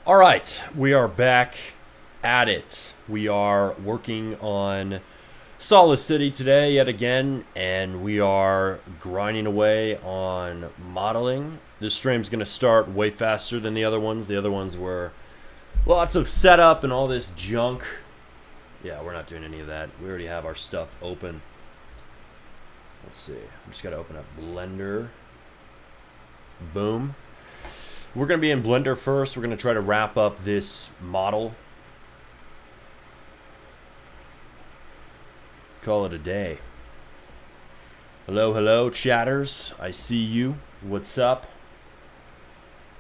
All right, we are back at it. We are working on Solid City today yet again, and we are grinding away on modeling. This stream's going to start way faster than the other ones. The other ones were lots of setup and all this junk. Yeah, we're not doing any of that. We already have our stuff open. Let's see. I'm just got to open up Blender. Boom. We're going to be in Blender first. We're going to try to wrap up this model. Call it a day. Hello, hello, chatters. I see you. What's up?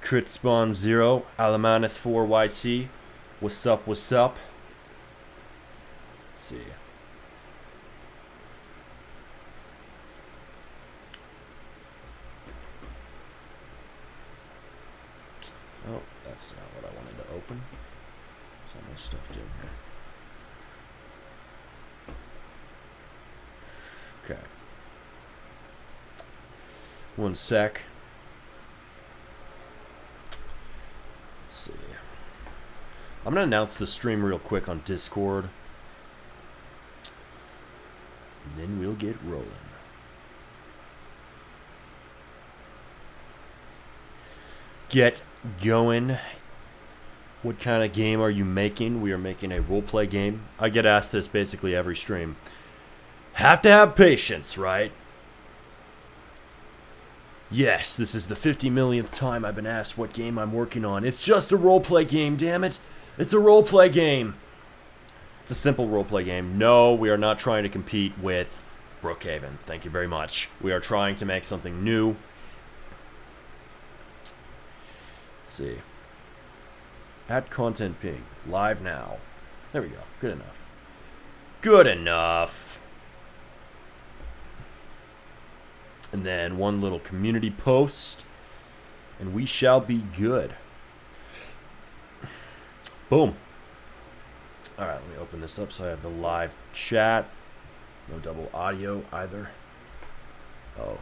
Crit Spawn 0, Alamanus 4YC. What's up, what's up? Let's see. Oh, that's not what I wanted to open. There's all my stuff down here. Okay. One sec. Let's see. I'm going to announce the stream real quick on Discord. And then we'll get rolling. Get going. What kind of game are you making? We are making a roleplay game. I get asked this basically every stream. Have to have patience, right? Yes, this is the 50 millionth time I've been asked what game I'm working on. It's just a roleplay game, damn it. It's a roleplay game. It's a simple roleplay game. No, we are not trying to compete with Brookhaven. Thank you very much. We are trying to make something new. Let's see. At Content Ping. Live now. There we go. Good enough. Good enough. And then one little community post. And we shall be good. Boom. Alright, let me open this up so I have the live chat. No double audio either. Oh.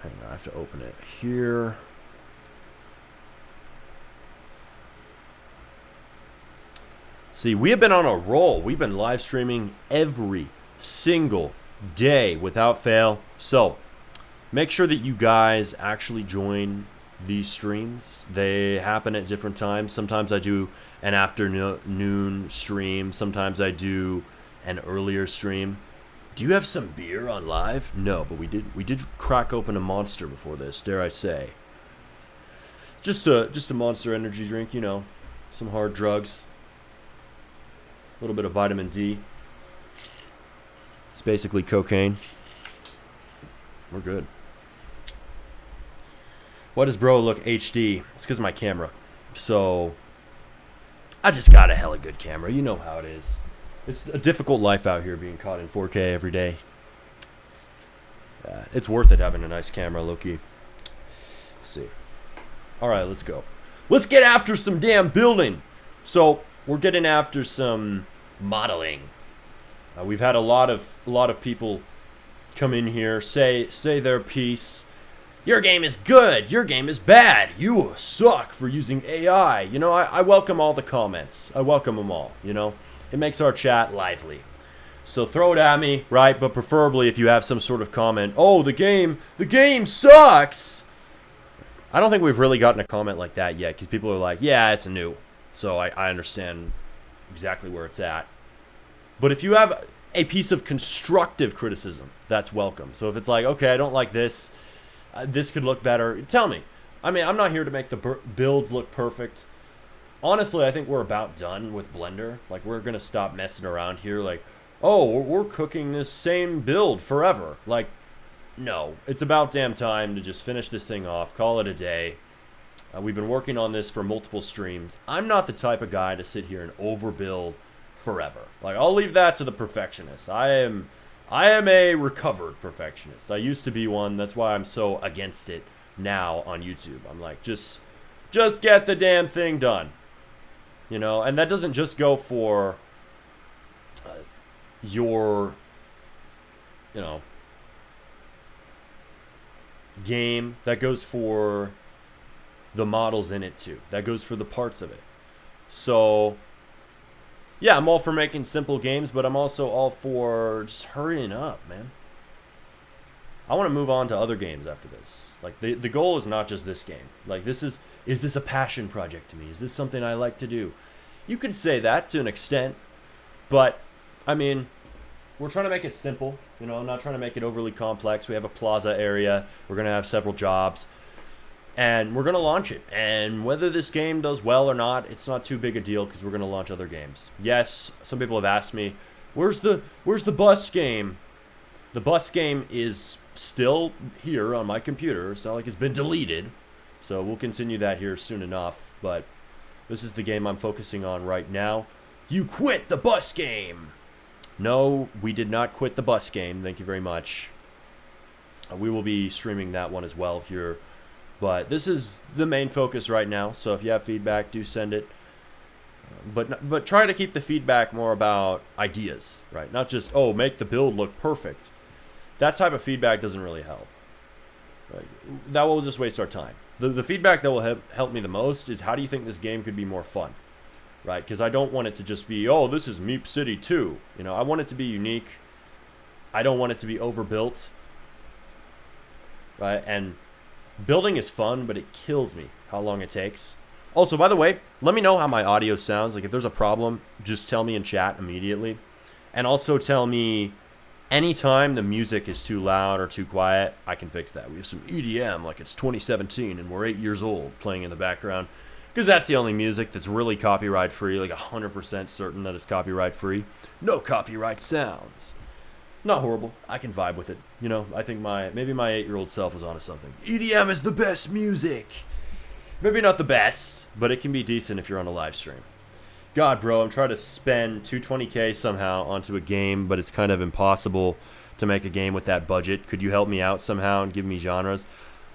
Hang on, I have to open it here. See, we have been on a roll. We've been live streaming every single day without fail. So, make sure that you guys actually join these streams. They happen at different times. Sometimes I do an afternoon stream. Sometimes I do an earlier stream. Do you have some beer on live? No, but we did crack open a Monster before this, dare I say. Just a Monster energy drink, you know. Some hard drugs. A little bit of vitamin D. It's basically cocaine. We're good. Why does bro look HD? It's because of my camera. So, I just got a hella good camera. You know how it is. It's a difficult life out here being caught in 4K every day. It's worth it having a nice camera, low-key. Let's see. Alright, let's go. Let's get after some damn building. So, we're getting after some modeling. We've had a lot of people come in here, say their piece. Your game is good. Your game is bad. You suck for using AI. You know, I welcome all the comments. I welcome them all, you know. It makes our chat lively. So throw it at me, right? But preferably if you have some sort of comment. Oh, the game sucks. I don't think we've really gotten a comment like that yet because people are like, yeah, it's new. So I understand exactly where it's at. But if you have a piece of constructive criticism, that's welcome. So if it's like, okay, I don't like this. This could look better. Tell me. I mean, I'm not here to make the builds look perfect. Honestly, I think we're about done with Blender. Like, we're going to stop messing around here. Like, oh, we're cooking this same build forever. Like, no. It's about damn time to just finish this thing off. Call it a day. We've been working on this for multiple streams. I'm not the type of guy to sit here and overbuild forever. Like, I'll leave that to the perfectionists. I am a recovered perfectionist. I used to be one. That's why I'm so against it now on YouTube. I'm like, just get the damn thing done. You know, and that doesn't just go for your, you know, game. That goes for the models in it too. That goes for the parts of it. So yeah, I'm all for making simple games, but I'm also all for just hurrying up, man. I want to move on to other games after this. Like, the goal is not just this game. Like, is this a passion project to me? Is this something I like to do? You could say that to an extent, but, I mean, we're trying to make it simple. You know, I'm not trying to make it overly complex. We have a plaza area. We're going to have several jobs. And we're going to launch it. And whether this game does well or not, it's not too big a deal because we're going to launch other games. Yes, some people have asked me, where's the bus game? The bus game is still here on my computer. It's not like it's been deleted. So we'll continue that here soon enough. But this is the game I'm focusing on right now. You quit the bus game! No, we did not quit the bus game. Thank you very much. We will be streaming that one as well here. But this is the main focus right now. So if you have feedback, do send it. But try to keep the feedback more about ideas, right? Not just, oh, make the build look perfect. That type of feedback doesn't really help. Right? That will just waste our time. The feedback that will help me the most is how do you think this game could be more fun? Right? Because I don't want it to just be, oh, this is Meep City 2. You know, I want it to be unique. I don't want it to be overbuilt. Right? And building is fun, but it kills me how long it takes. Also, by the way, let me know how my audio sounds. Like, if there's a problem, just tell me in chat immediately. And also tell me anytime the music is too loud or too quiet, I can fix that. We have some EDM like it's 2017 and we're 8 years old playing in the background. Because that's the only music that's really copyright free, like 100% certain that it's copyright free. No copyright sounds. Not horrible. I can vibe with it. You know, I think maybe my 8-year-old self was onto something. EDM is the best music. Maybe not the best, but it can be decent if you're on a live stream. God, bro, I'm trying to spend $220K somehow onto a game, but it's kind of impossible to make a game with that budget. Could you help me out somehow and give me genres?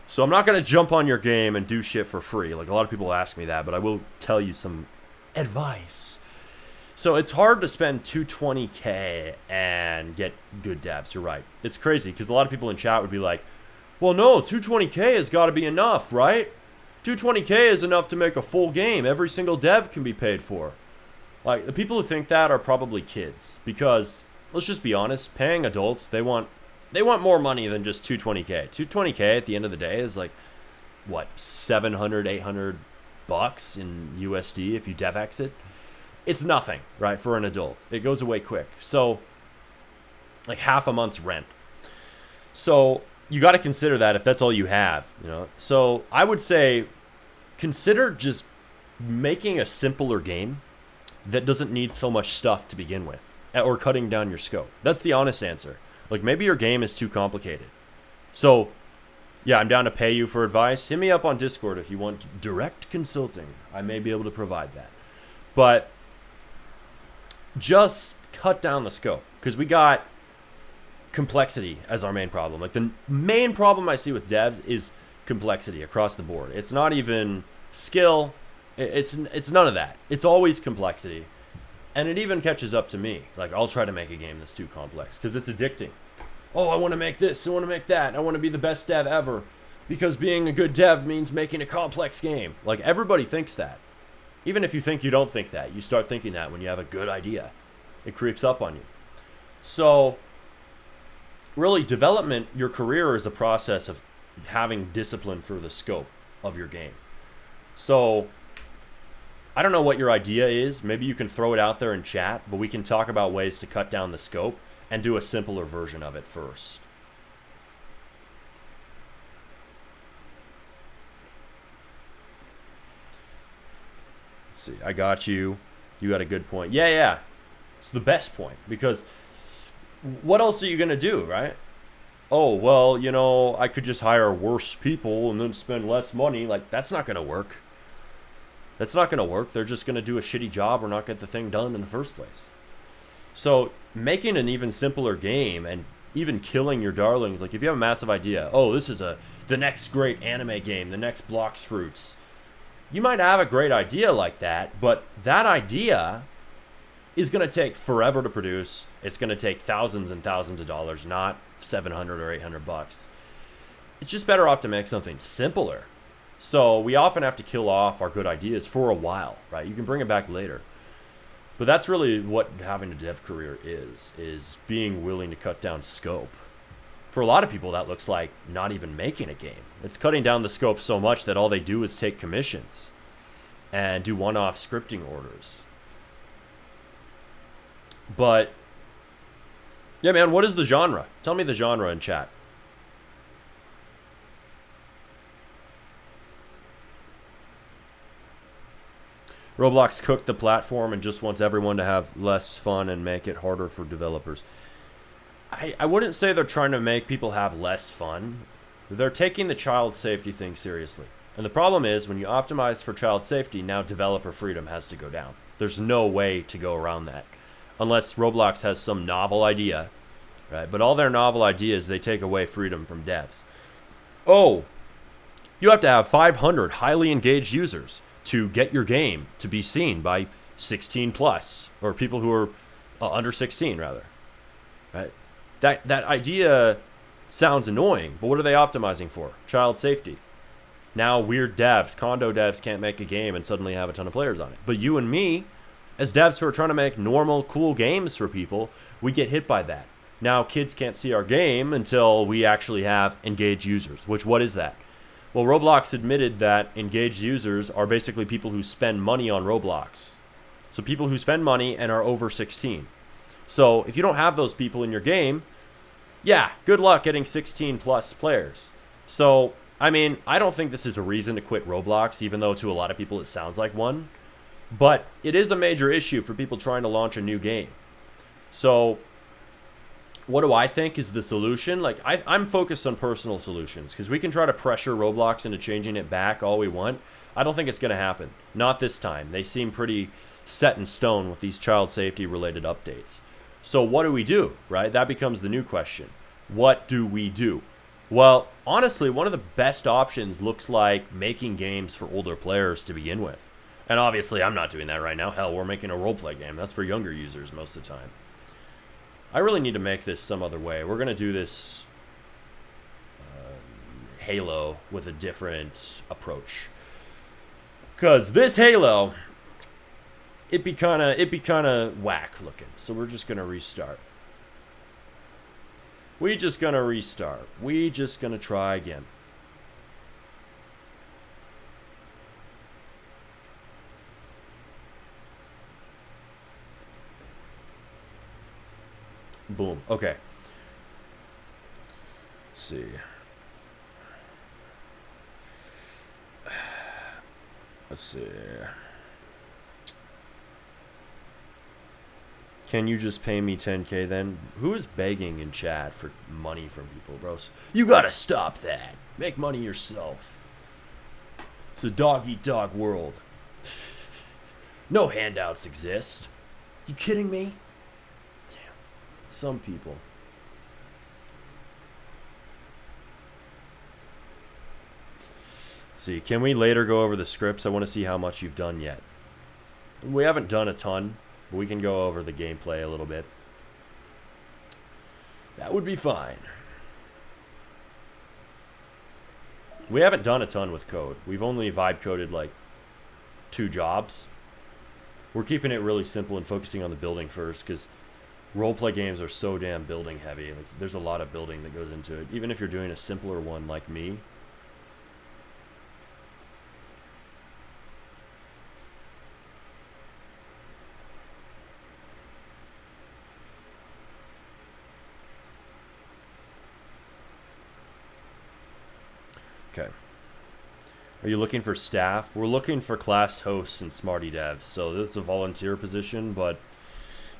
So I'm not going to jump on your game and do shit for free. Like, a lot of people ask me that, but I will tell you some advice. So it's hard to spend $220K and get good devs. You're right. It's crazy because a lot of people in chat would be like, well, no, $220K has got to be enough, right? $220K is enough to make a full game. Every single dev can be paid for. Like, the people who think that are probably kids. Because, let's just be honest, paying adults, they want more money than just $220K. $220K at the end of the day is like, what, $700, $800 in USD if you DevX it? It's nothing, right, for an adult. It goes away quick. So, like half a month's rent. So, you got to consider that if that's all you have, you know. So, I would say consider just making a simpler game that doesn't need so much stuff to begin with, or cutting down your scope. That's the honest answer. Like, maybe your game is too complicated. So, yeah, I'm down to pay you for advice. Hit me up on Discord if you want direct consulting. I may be able to provide that. But just cut down the scope, because we got complexity as our main problem. Like, the main problem I see with devs is complexity across the board. It's not even skill. It's none of that. It's always complexity. And it even catches up to me. Like, I'll try to make a game that's too complex because it's addicting. Oh, I want to make this. I want to make that. I want to be the best dev ever. Because being a good dev means making a complex game. Like, everybody thinks that. Even if you think you don't think that, you start thinking that when you have a good idea. It creeps up on you. So, really, development, your career is a process of having discipline for the scope of your game. So, I don't know what your idea is. Maybe you can throw it out there in chat, but we can talk about ways to cut down the scope and do a simpler version of it first. Let's see, I got you. You got a good point. Yeah. It's the best point, because what else are you going to do, right? Oh, well, you know, I could just hire worse people and then spend less money. Like, that's not going to work. That's not going to work. They're just going to do a shitty job or not get the thing done in the first place. So making an even simpler game and even killing your darlings, like if you have a massive idea, oh, this is the next great anime game, the next Blox Fruits. You might have a great idea like that, but that idea is going to take forever to produce. It's going to take thousands and thousands of dollars, not $700 or $800. It's just better off to make something simpler. So we often have to kill off our good ideas for a while, right? You can bring it back later. But that's really what having a dev career is being willing to cut down scope. For a lot of people, that looks like not even making a game. It's cutting down the scope so much that all they do is take commissions and do one-off scripting orders. But, yeah, man, what is the genre? Tell me the genre in chat. Roblox cooked the platform and just wants everyone to have less fun and make it harder for developers. I wouldn't say they're trying to make people have less fun. They're taking the child safety thing seriously. And the problem is, when you optimize for child safety, now developer freedom has to go down. There's no way to go around that. Unless Roblox has some novel idea, right? But all their novel ideas, they take away freedom from devs. Oh, you have to have 500 highly engaged users to get your game to be seen by 16 plus, or people who are under 16 rather, right? That idea sounds annoying, but what are they optimizing for? Child safety. Now weird devs, condo devs can't make a game and suddenly have a ton of players on it. But you and me, as devs who are trying to make normal, cool games for people, we get hit by that. Now kids can't see our game until we actually have engaged users, which what is that? Well, Roblox admitted that engaged users are basically people who spend money on Roblox. So people who spend money and are over 16. So if you don't have those people in your game, yeah, good luck getting 16 plus players. So, I mean, I don't think this is a reason to quit Roblox, even though to a lot of people it sounds like one. But it is a major issue for people trying to launch a new game. So what do I think is the solution? Like, I'm focused on personal solutions, because we can try to pressure Roblox into changing it back all we want. I don't think it's going to happen. Not this time. They seem pretty set in stone with these child safety related updates. So what do we do, right? That becomes the new question. What do we do? Well, honestly, one of the best options looks like making games for older players to begin with. And obviously, I'm not doing that right now. Hell, we're making a roleplay game. That's for younger users most of the time. I really need to make this some other way. We're going to do this Halo with a different approach. Because this Halo, it'd be kind of whack looking. So we're just going to restart. We just going to try again. Boom. Okay. Let's see. Can you just pay me 10K then? Who is begging in chat for money from people, bros? You gotta stop that. Make money yourself. It's a dog-eat-dog world. No handouts exist. You kidding me? Damn. Some people. Let's see, can we later go over the scripts? I want to see how much you've done yet. We haven't done a ton. We can go over the gameplay a little bit. That would be fine. We haven't done a ton with code. We've only vibe coded like 2 jobs. We're keeping it really simple and focusing on the building first, because roleplay games are so damn building heavy. Like, there's a lot of building that goes into it. Even if you're doing a simpler one like me. Okay. Are you looking for staff? We're looking for class hosts and Smarty Devs. So that's a volunteer position, but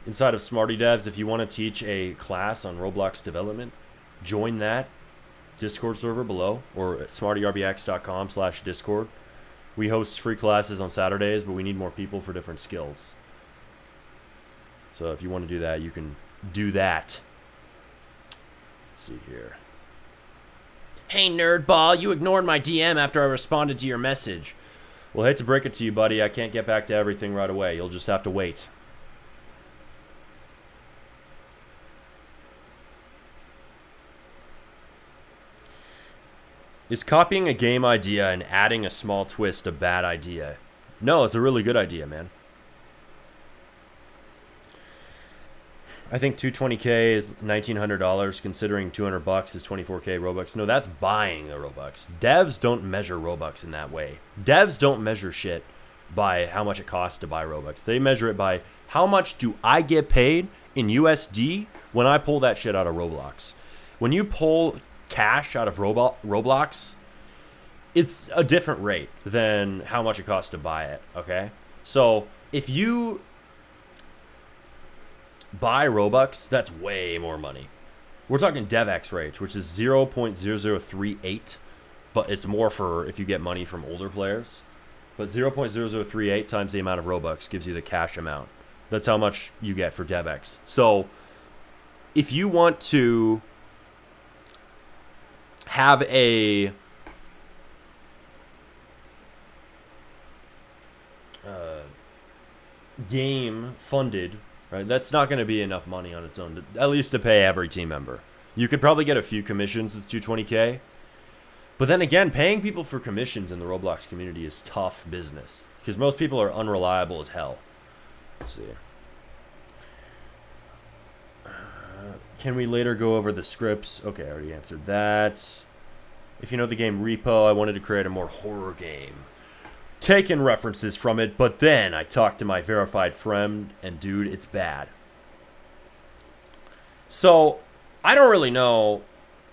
inside of Smarty Devs, if you want to teach a class on Roblox development, join that Discord server below, or at smartyrbx.com/discord. We host free classes on Saturdays, but we need more people for different skills. So if you want to do that, you can do that. Let's see here. Hey, Nerdball, you ignored my DM after I responded to your message. Well, I hate to break it to you, buddy. I can't get back to everything right away. You'll just have to wait. Is copying a game idea and adding a small twist a bad idea? No, it's a really good idea, man. I think 220K is $1,900, considering $200 is 24K Robux. No, that's buying the Robux. Devs don't measure Robux in that way. Devs don't measure shit by how much it costs to buy Robux. They measure it by how much do I get paid in USD when I pull that shit out of Roblox. When you pull cash out of Roblox, it's a different rate than how much it costs to buy it, okay? So if you buy Robux, that's way more money. We're talking DevX rates, which is 0.0038, but it's more for if you get money from older players. But 0.0038 times the amount of Robux gives you the cash amount. That's how much you get for DevX. So if you want to have a game funded, right, that's not going to be enough money on its own, at least to pay every team member. You could probably get a few commissions with 220K. But then again, paying people for commissions in the Roblox community is tough business because most people are unreliable as hell. Let's see. Can we later go over the scripts? Okay, I already answered that. If you know the game Repo, I wanted to create a more horror game. Taking references from it, but then I talked to my verified friend, and dude, it's bad. So, I don't really know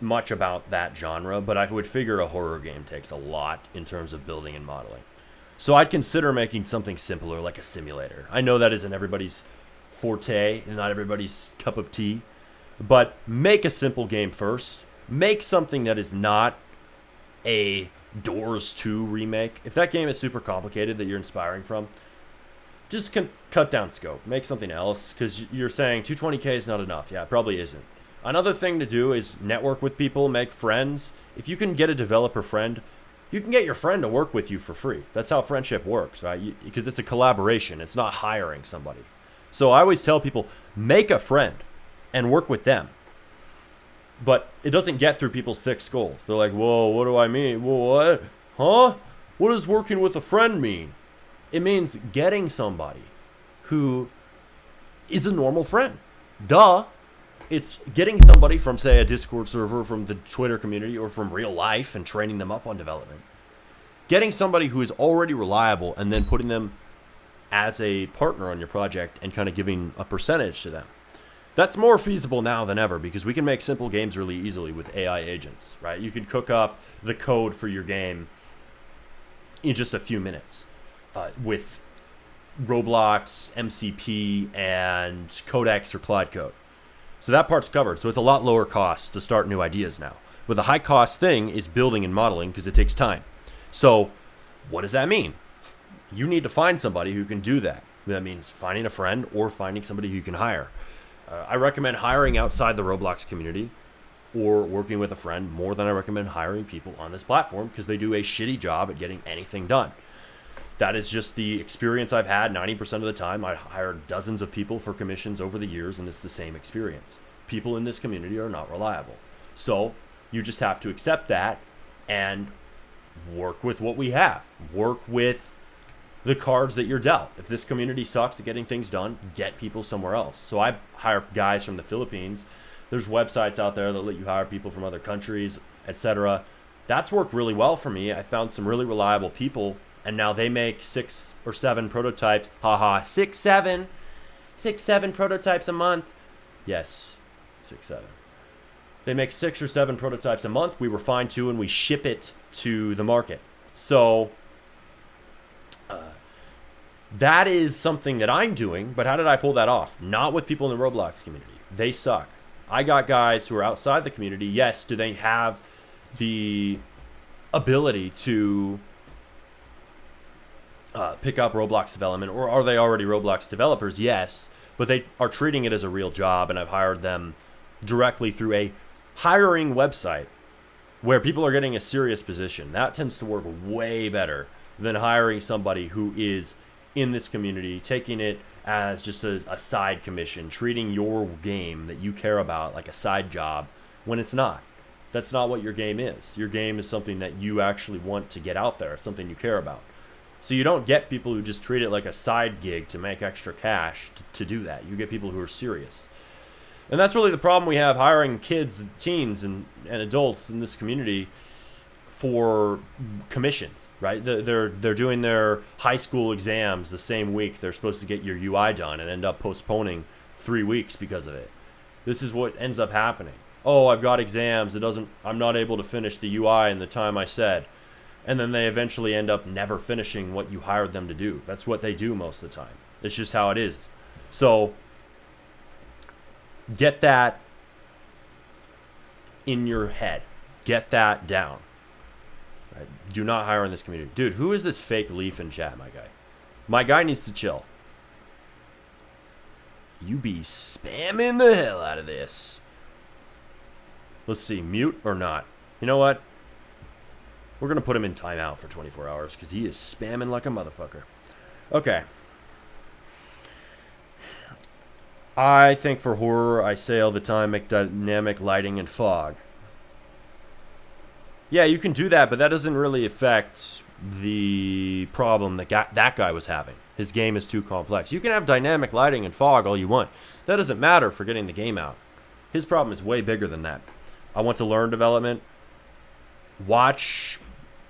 much about that genre, but I would figure a horror game takes a lot in terms of building and modeling. So I'd consider making something simpler, like a simulator. I know that isn't everybody's forte and not everybody's cup of tea, but make a simple game first. Make something that is not a Doors 2 remake. If that game is super complicated that you're inspiring from, just cut down scope. Make something else, because you're saying 220K is not enough. Yeah, it probably isn't. Another thing to do is network with people, make friends. If you can get a developer friend, you can get your friend to work with you for free. That's how friendship works, right? Because it's a collaboration. It's not hiring somebody. So I always tell people, make a friend and work with them. But it doesn't get through people's thick skulls. They're like, whoa, what do I mean? Whoa, what? Huh? What does working with a friend mean? It means getting somebody who is a normal friend. Duh. It's getting somebody from, say, a Discord server, from the Twitter community, or from real life and training them up on development. Getting somebody who is already reliable and then putting them as a partner on your project and kind of giving a percentage to them. That's more feasible now than ever because we can make simple games really easily with AI agents, right? You can cook up the code for your game in just a few minutes with Roblox, MCP, and Codex or Cloud Code. So that part's covered. So it's a lot lower cost to start new ideas now. But the high cost thing is building and modeling because it takes time. So what does that mean? You need to find somebody who can do that. That means finding a friend or finding somebody who you can hire. I recommend hiring outside the Roblox community or working with a friend more than I recommend hiring people on this platform because they do a shitty job at getting anything done. That is just the experience I've had 90% of the time. I hired dozens of people for commissions over the years, and it's the same experience. People in this community are not reliable. So you just have to accept that and work with what we have. Work with the cards that you're dealt. If this community sucks at getting things done, get people somewhere else. So I hire guys from the Philippines. There's websites out there that let you hire people from other countries, etc. That's worked really well for me. I found some really reliable people. And now they make 6 or 7 prototypes. Haha, 6, 7 prototypes a month. Yes, 6, 7. They make 6 or 7 prototypes a month. We refine to and we ship it to the market. So that is something that I'm doing. But how did I pull that off? Not with people in the Roblox community. They suck. I got guys who are outside the community. Yes, do they have the ability to pick up Roblox development, or are they already Roblox developers? Yes, but they are treating it as a real job, and I've hired them directly through a hiring website where people are getting a serious position. That tends to work way better than hiring somebody who is in this community, taking it as just a side commission, treating your game that you care about like a side job when it's not. That's not what your game is. Your game is something that you actually want to get out there, something you care about. So you don't get people who just treat it like a side gig to make extra cash to do that. You get people who are serious. And that's really the problem we have hiring kids, teens, and adults in this community for commissions, right? They're doing their high school exams the same week they're supposed to get your UI done and end up postponing 3 weeks because of it. This is what ends up happening. Oh, I've got exams. I'm not able to finish the UI in the time I said. And then they eventually end up never finishing what you hired them to do. That's what they do most of the time. It's just how it is. So get that in your head. Get that down. Right? Do not hire in this community. Dude, who is this fake leaf in chat, my guy? My guy needs to chill. You be spamming the hell out of this. Let's see, mute or not? You know what? We're going to put him in timeout for 24 hours because he is spamming like a motherfucker. Okay. I think for horror, I say all the time, make dynamic lighting and fog. Yeah, you can do that, but that doesn't really affect the problem that that guy was having. His game is too complex. You can have dynamic lighting and fog all you want. That doesn't matter for getting the game out. His problem is way bigger than that. I want to learn development. Watch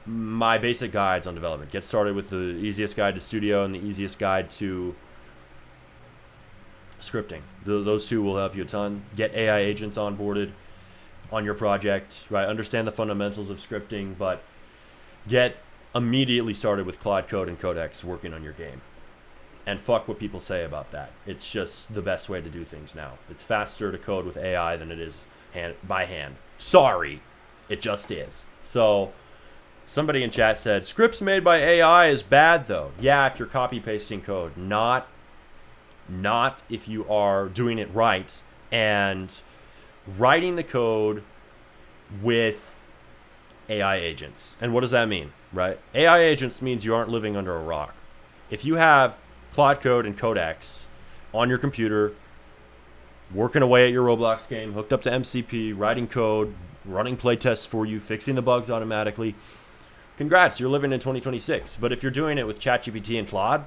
my basic guides on development. Get started with the easiest guide to studio and the easiest guide to scripting. Those two will help you a ton. Get AI agents onboarded on your project, right? Understand the fundamentals of scripting, but get immediately started with Cloud Code and Codex working on your game. And fuck what people say about that. It's just the best way to do things now. It's faster to code with AI than it is by hand. Sorry, it just is. So somebody in chat said, scripts made by AI is bad though. Yeah, if you're copy pasting code, not if you are doing it right and writing the code with AI agents. And what does that mean, right? AI agents means you aren't living under a rock. If you have Cloud Code and Codex on your computer, working away at your Roblox game, hooked up to MCP, writing code, running playtests for you, fixing the bugs automatically, congrats, you're living in 2026. But if you're doing it with ChatGPT and Claude,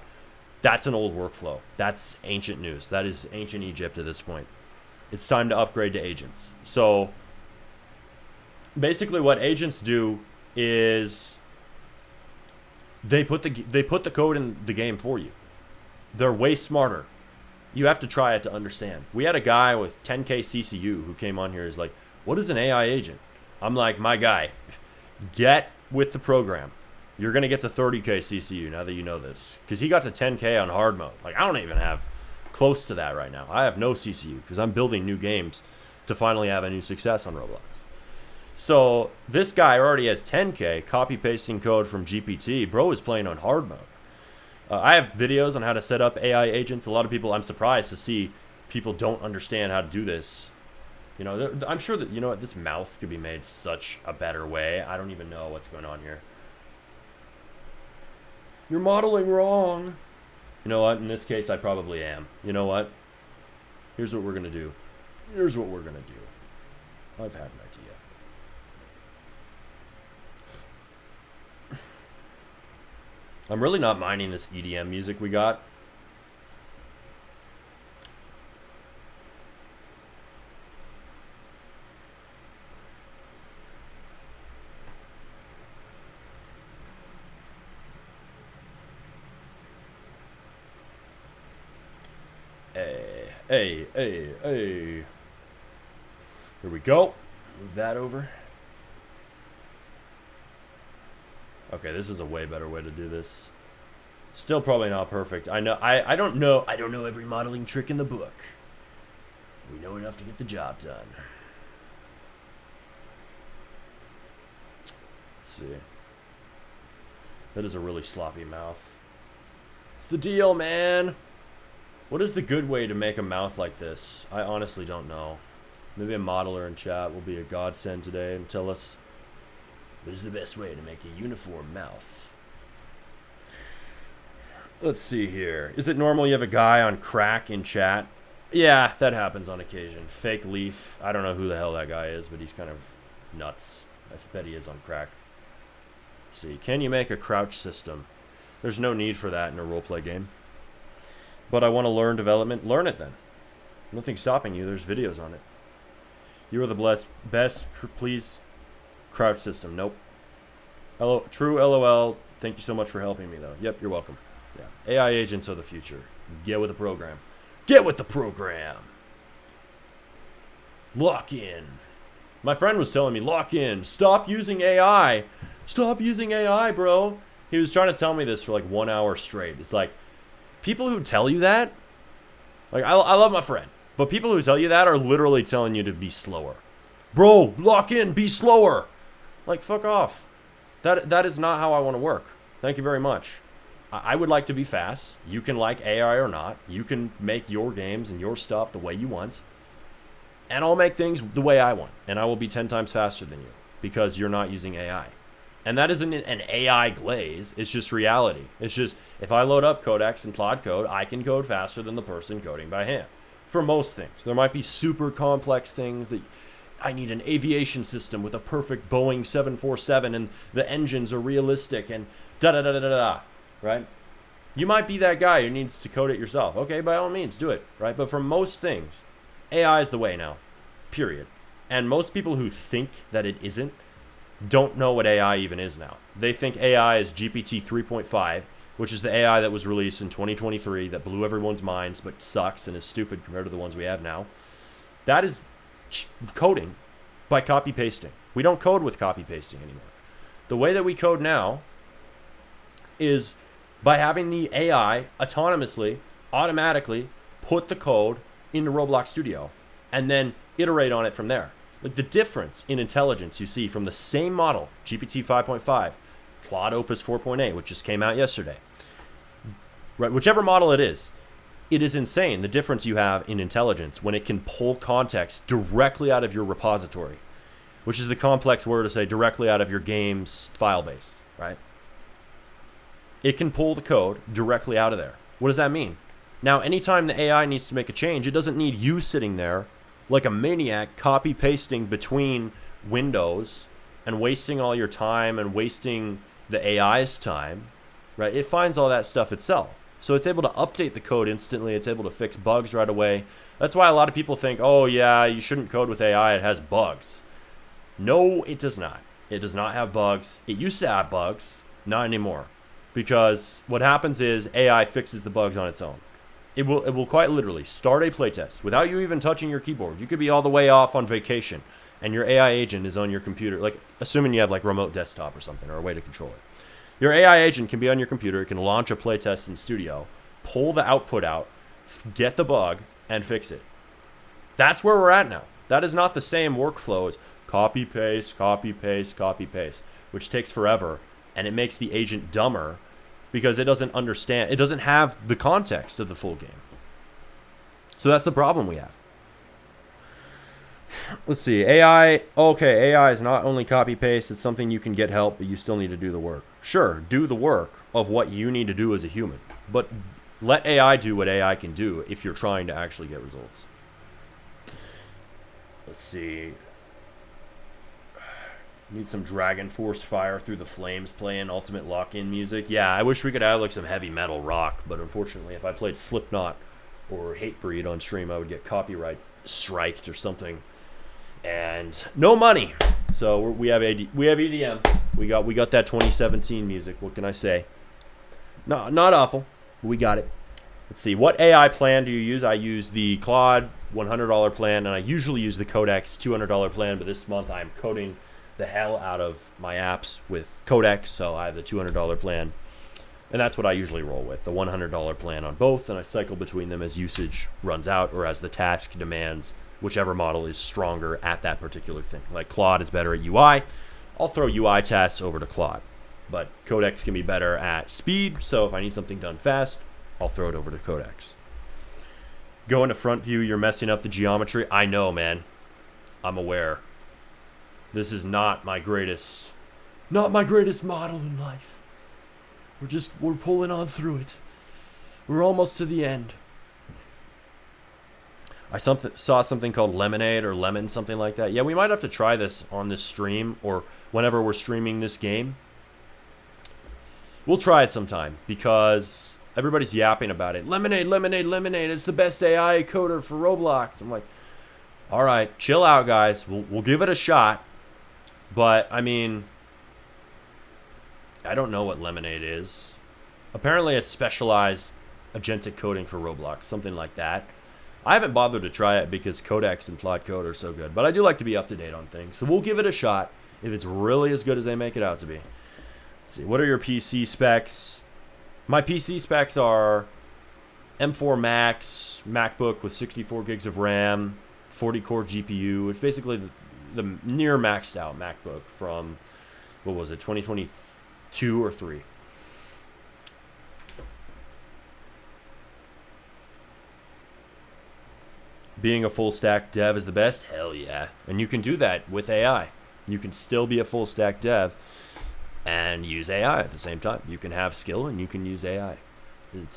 that's an old workflow. That's ancient news. That is ancient Egypt at this point. It's time to upgrade to agents. So basically what agents do is they put the code in the game for you. They're way smarter. You have to try it to understand. We had a guy with 10K CCU who came on here. He's like, what is an AI agent? I'm like, my guy, get with the program. You're going to get to 30K CCU now that you know this. Because he got to 10K on hard mode. Like, I don't even have close to that right now. I have no CCU because I'm building new games to finally have a new success on Roblox. So this guy already has 10K, copy pasting code from GPT. Bro is playing on hard mode. I have videos on how to set up AI agents. A lot of people, I'm surprised to see people don't understand how to do this. You know, I'm sure that, you know what, this mouth could be made such a better way. I don't even know what's going on here. You're modeling wrong. You know what, in this case, I probably am. You know what? Here's what we're going to do. Here's what we're going to do. I've had an idea. I'm really not minding this EDM music we got. Hey. Here we go. Move that over. Okay, this is a way better way to do this. Still probably not perfect. I know. I don't know. I don't know every modeling trick in the book. We know enough to get the job done. Let's see. That is a really sloppy mouth. It's the deal, man. What is the good way to make a mouth like this? I honestly don't know. Maybe a modeler in chat will be a godsend today and tell us what is the best way to make a uniform mouth. Let's see here. Is it normal you have a guy on crack in chat? Yeah, that happens on occasion. Fake leaf. I don't know who the hell that guy is, but he's kind of nuts. I bet he is on crack. Let's see. Can you make a crouch system? There's no need for that in a roleplay game. But I want to learn development. Learn it then. Nothing's stopping you. There's videos on it. You are the best. Please. Crouch system. Nope. True LOL. Thank you so much for helping me, though. Yep, you're welcome. Yeah. AI agents are the future. Get with the program. Get with the program. Lock in. My friend was telling me, lock in. Stop using AI. Stop using AI, bro. He was trying to tell me this for like 1 hour straight. It's like, people who tell you that, like, I love my friend, but people who tell you that are literally telling you to be slower. Bro, lock in, be slower. Like, fuck off. That is not how I want to work. Thank you very much. I would like to be fast. You can like AI or not. You can make your games and your stuff the way you want. And I'll make things the way I want. And I will be 10 times faster than you because you're not using AI. And that isn't an AI glaze. It's just reality. It's just, if I load up Codex and Plod code, I can code faster than the person coding by hand. For most things. There might be super complex things that I need an aviation system with a perfect Boeing 747 and the engines are realistic and da-da-da-da-da-da, right? You might be that guy who needs to code it yourself. Okay, by all means, do it, right? But for most things, AI is the way now, period. And most people who think that it isn't don't know what AI even is now. They think AI is GPT 3.5, which is the AI that was released in 2023 that blew everyone's minds but sucks and is stupid compared to the ones we have now. That is coding by copy pasting. We don't code with copy pasting anymore. The way that we code now is by having the AI autonomously, automatically put the code into Roblox Studio and then iterate on it from there. Like the difference in intelligence you see from the same model, GPT 5.5, Claude Opus 4.8, which just came out yesterday, right? Whichever model it is insane the difference you have in intelligence when it can pull context directly out of your repository, which is the complex word to say directly out of your game's file base, right? It can pull the code directly out of there. What does that mean? Now, anytime the AI needs to make a change, it doesn't need you sitting there like a maniac copy pasting between windows and wasting all your time and wasting the AI's time, right? It finds all that stuff itself. So it's able to update the code instantly. It's able to fix bugs right away. That's why a lot of people think, oh yeah, you shouldn't code with AI. It has bugs. No, it does not. It does not have bugs. It used to have bugs, not anymore. Because what happens is AI fixes the bugs on its own. It will quite literally start a playtest without you even touching your keyboard. You could be all the way off on vacation and your AI agent is on your computer, like assuming you have like remote desktop or something or a way to control it. Your AI agent can be on your computer. It can launch a playtest in Studio, pull the output out, get the bug, and fix it. That's where we're at now. That is not the same workflow as copy, paste, copy, paste, copy, paste, which takes forever, and it makes the agent dumber because it doesn't understand. It doesn't have the context of the full game. So that's the problem we have. Let's see. AI. Okay, AI is not only copy paste. It's something you can get help, but you still need to do the work. Sure, do the work of what you need to do as a human, but let AI do what AI can do if you're trying to actually get results. Let's see. Need some Dragon Force Fire Through the Flames playing Ultimate Lock-In music. Yeah, I wish we could have like some heavy metal rock, but unfortunately, if I played Slipknot or Hatebreed on stream, I would get copyright striked or something. And no money. So we have EDM. We got that 2017 music. What can I say? No, not awful. We got it. Let's see. What AI plan do you use? I use the Claude $100 plan, and I usually use the Codex $200 plan. But this month I'm coding the hell out of my apps with Codex, so I have the $200 plan, and that's what I usually roll with, the $100 plan on both, and I cycle between them as usage runs out or as the task demands, whichever model is stronger at that particular thing. Like Claude is better at UI, I'll throw UI tasks over to Claude, but Codex can be better at speed, so if I need something done fast, I'll throw it over to Codex. Go into front view, you're messing up the geometry. I know, man. I'm aware. This is not my greatest model in life. We're pulling on through it. We're almost to the end. I saw something called Lemonade or Lemon, something like that. Yeah, we might have to try this on this stream or whenever we're streaming this game. We'll try it sometime because everybody's yapping about it. Lemonade, Lemonade, Lemonade. It's the best AI coder for Roblox. I'm like, all right, chill out, guys. We'll give it a shot. But, I mean, I don't know what Lemonade is. Apparently it's specialized agentic coding for Roblox, something like that. I haven't bothered to try it because Codex and Plot Code are so good, but I do like to be up to date on things. So we'll give it a shot if it's really as good as they make it out to be. Let's see, what are your PC specs? My PC specs are M4 Max, MacBook with 64 gigs of RAM, 40-core GPU. It's basically the near maxed out MacBook from, what was it, 2022 or 3. Being a full stack dev is the best? Hell yeah. And you can do that with AI. You can still be a full stack dev and use AI at the same time. You can have skill and you can use AI. It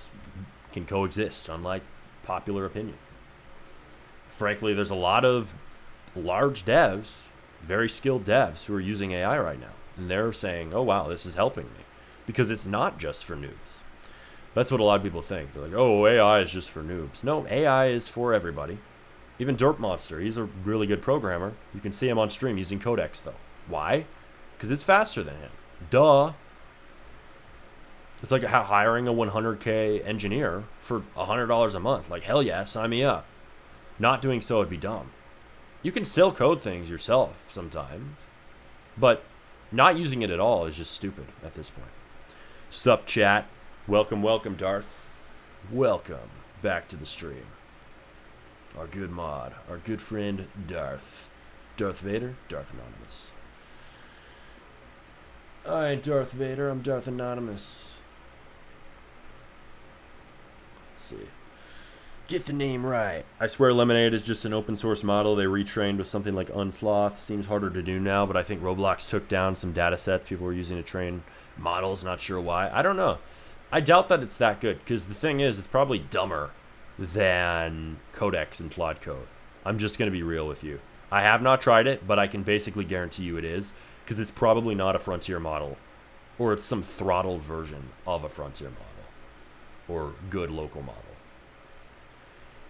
can coexist, unlike popular opinion. Frankly, there's a lot of large devs, very skilled devs, who are using AI right now. And they're saying, oh wow, this is helping me. Because it's not just for noobs. That's what a lot of people think. They're like, oh, AI is just for noobs. No, AI is for everybody. Even Derp Monster, he's a really good programmer. You can see him on stream using Codex, though. Why? Because it's faster than him. Duh. It's like hiring a 100K engineer for $100 a month. Like, hell yeah, sign me up. Not doing so would be dumb. You can still code things yourself sometimes. But not using it at all is just stupid at this point. Sup, chat. Welcome, welcome, Darth. Welcome back to the stream. Our good mod, our good friend, Darth. Darth Vader, Darth Anonymous. I ain't Darth Vader, I'm Darth Anonymous. Let's see. Get the name right. I swear Lemonade is just an open source model they retrained with something like Unsloth. Seems harder to do now, but I think Roblox took down some data sets people were using to train models. Not sure why. I don't know. I doubt that it's that good, because the thing is, it's probably dumber than Codex and Plot Code. I'm just going to be real with you. I have not tried it, but I can basically guarantee you it is, because it's probably not a Frontier model, or it's some throttled version of a Frontier model, or good local model.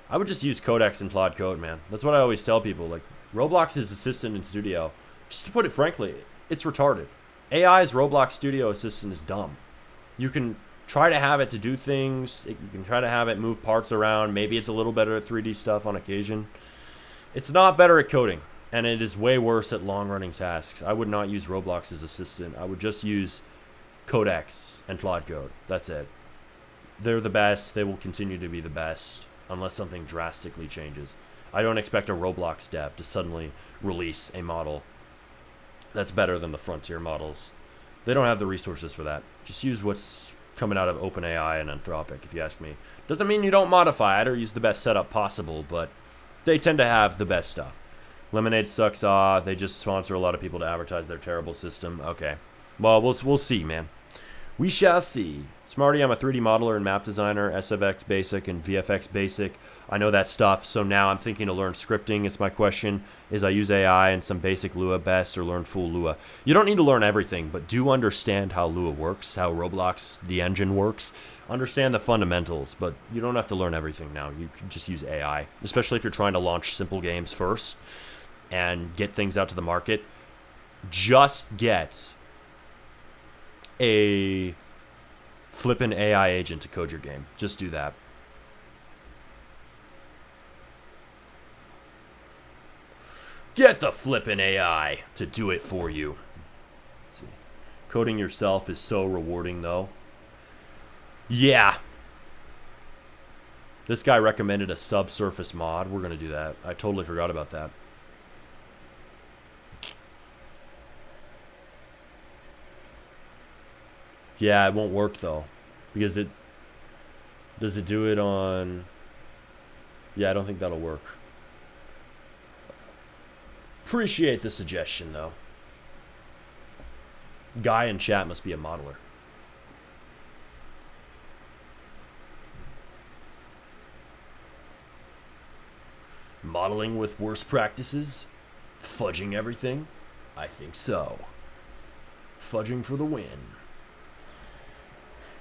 I would just use Codex and Plot Code, man. That's what I always tell people. Like, Roblox's assistant in Studio, just to put it frankly, it's retarded. AI's Roblox Studio assistant is dumb. You can try to have it to do things. You can try to have it move parts around. Maybe it's a little better at 3D stuff on occasion. It's not better at coding, and it is way worse at long-running tasks. I would not use Roblox's assistant. I would just use Codex and Plot Code. That's it. They're the best. They will continue to be the best unless something drastically changes. I don't expect a Roblox dev to suddenly release a model that's better than the Frontier models. They don't have the resources for that. Just use what's coming out of OpenAI and Anthropic, if you ask me. Doesn't mean you don't modify it or use the best setup possible, but they tend to have the best stuff. Lemonade sucks. They just sponsor a lot of people to advertise their terrible system. Okay. Well, we'll see, man. We shall see. Smarty, I'm a 3D modeler and map designer, SFX Basic and VFX Basic. I know that stuff, so now I'm thinking to learn scripting. It's my question, is I use AI and some basic Lua best or learn full Lua? You don't need to learn everything, but do understand how Lua works, how Roblox, the engine works. Understand the fundamentals, but you don't have to learn everything now. You can just use AI, especially if you're trying to launch simple games first and get things out to the market. Just get a flippin' AI agent to code your game. Just do that. Get the flippin' AI to do it for you. Let's see. Coding yourself is so rewarding, though. Yeah. This guy recommended a subsurface mod. We're going to do that. I totally forgot about that. Yeah, it won't work though, because it does it do it on. Yeah, I don't think that'll work. Appreciate the suggestion though. Guy in chat must be a modeler. Modeling with worst practices? Fudging everything? I think so. Fudging for the win.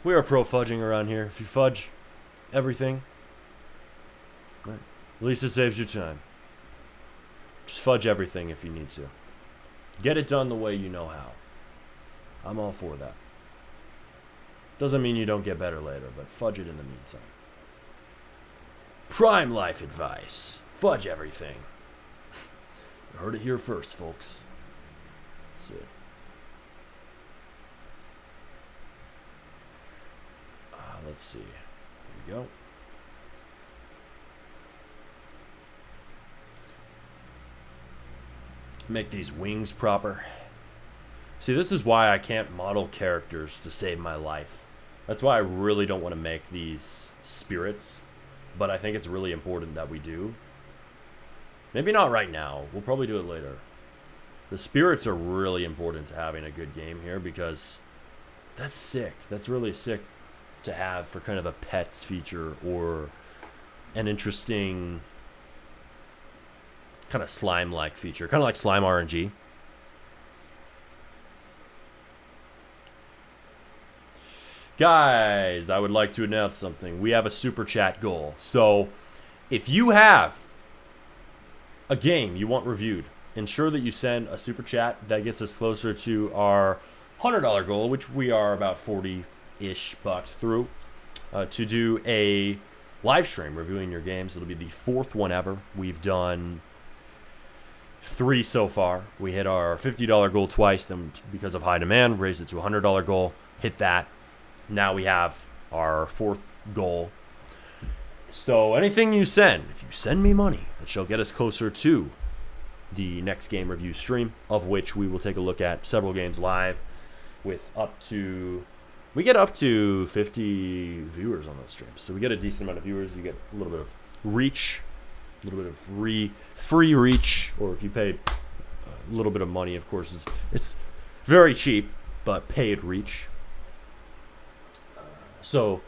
We are pro fudging around here. If you fudge everything, right, at least it saves you time. Just fudge everything if you need to. Get it done the way you know how. I'm all for that. Doesn't mean you don't get better later, but fudge it in the meantime. Prime life advice. Fudge everything. You heard it here first, folks. That's it. Let's see. Here we go. Make these wings proper. See, this is why I can't model characters to save my life. That's why I really don't want to make these spirits. But I think it's really important that we do. Maybe not right now. We'll probably do it later. The spirits are really important to having a good game here because that's sick. That's really sick to have for kind of a pets feature or an interesting kind of slime-like feature. Kind of like slime RNG. Guys, I would like to announce something. We have a super chat goal. So, if you have a game you want reviewed, ensure that you send a super chat. That gets us closer to our $100 goal, which we are about 40-ish bucks through, to do a live stream reviewing your games. It'll be the 4th one ever. We've done 3 so far. We hit our $50 goal twice, then because of high demand, raised it to a $100 goal, hit that. Now we have our 4th goal. So anything you send, if you send me money, that shall get us closer to the next game review stream, of which we will take a look at several games live with up to... We get up to 50 viewers on those streams. So we get a decent amount of viewers. You get a little bit of reach, a little bit of free reach, or if you pay a little bit of money, of course, it's very cheap, but paid reach. So,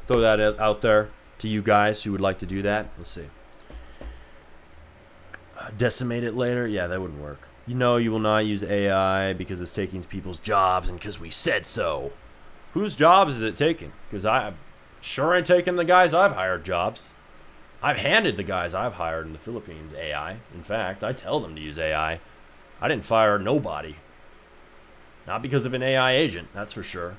throw that out there to you guys who would like to do that. Let's see. Decimate it later? Yeah, that wouldn't work. You know you will not use AI because it's taking people's jobs and because we said so. Whose jobs is it taking? Because I sure ain't taking the guys I've hired jobs. I've handed the guys I've hired in the Philippines AI. In fact, I tell them to use AI. I didn't fire nobody. Not because of an AI agent, that's for sure.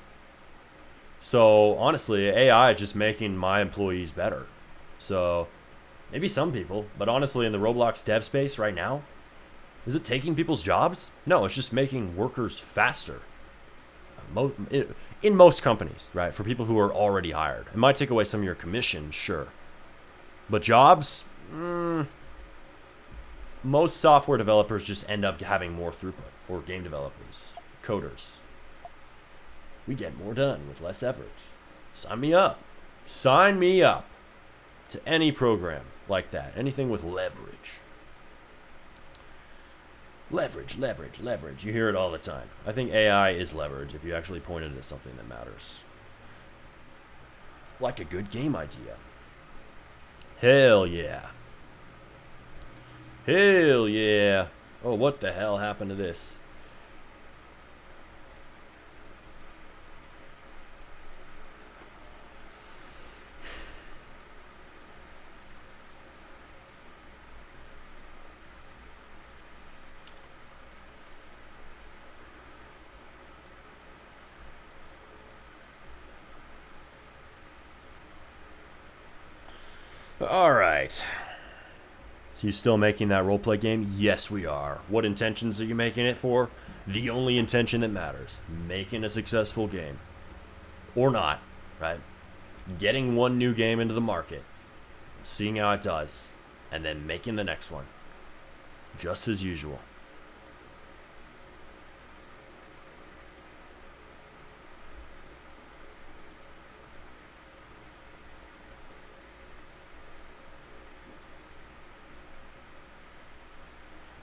So, honestly, AI is just making my employees better. So, maybe some people, but honestly, in the Roblox dev space right now, is it taking people's jobs? No, it's just making workers faster. In most companies, right? For people who are already hired. It might take away some of your commission, sure. But jobs? Most software developers just end up having more throughput. Or game developers, coders. We get more done with less effort. Sign me up. Sign me up to any program like that. Anything with leverage. Leverage, leverage, leverage. You hear it all the time. I think AI is leverage if you actually point it at something that matters. Like a good game idea. Hell yeah. Hell yeah. Oh, what the hell happened to this? Alright. So you still making that roleplay game? Yes, we are. What intentions are you making it for? The only intention that matters. Making a successful game. Or not, right? Getting one new game into the market. Seeing how it does. And then making the next one. Just as usual.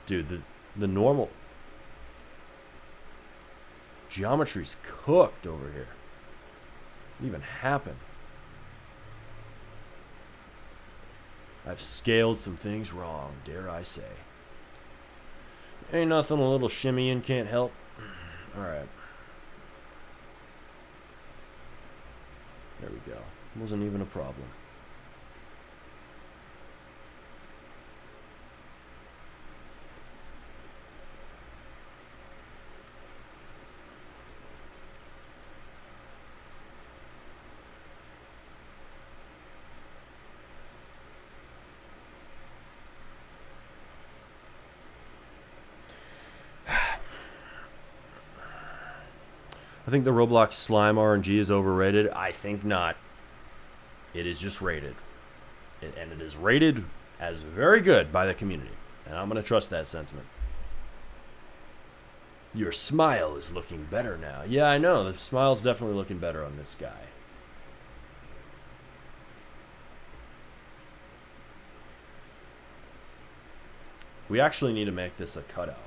Dude, the normal geometry's cooked over here. What even happened? I've scaled some things wrong, dare I say. Ain't nothing a little shimmying can't help. Alright. There we go. Wasn't even a problem. I think the Roblox slime RNG is overrated. I think not. It is just rated. And it is rated as very good by the community. And I'm going to trust that sentiment. Your smile is looking better now. Yeah, I know. The smile's definitely looking better on this guy. We actually need to make this a cutout.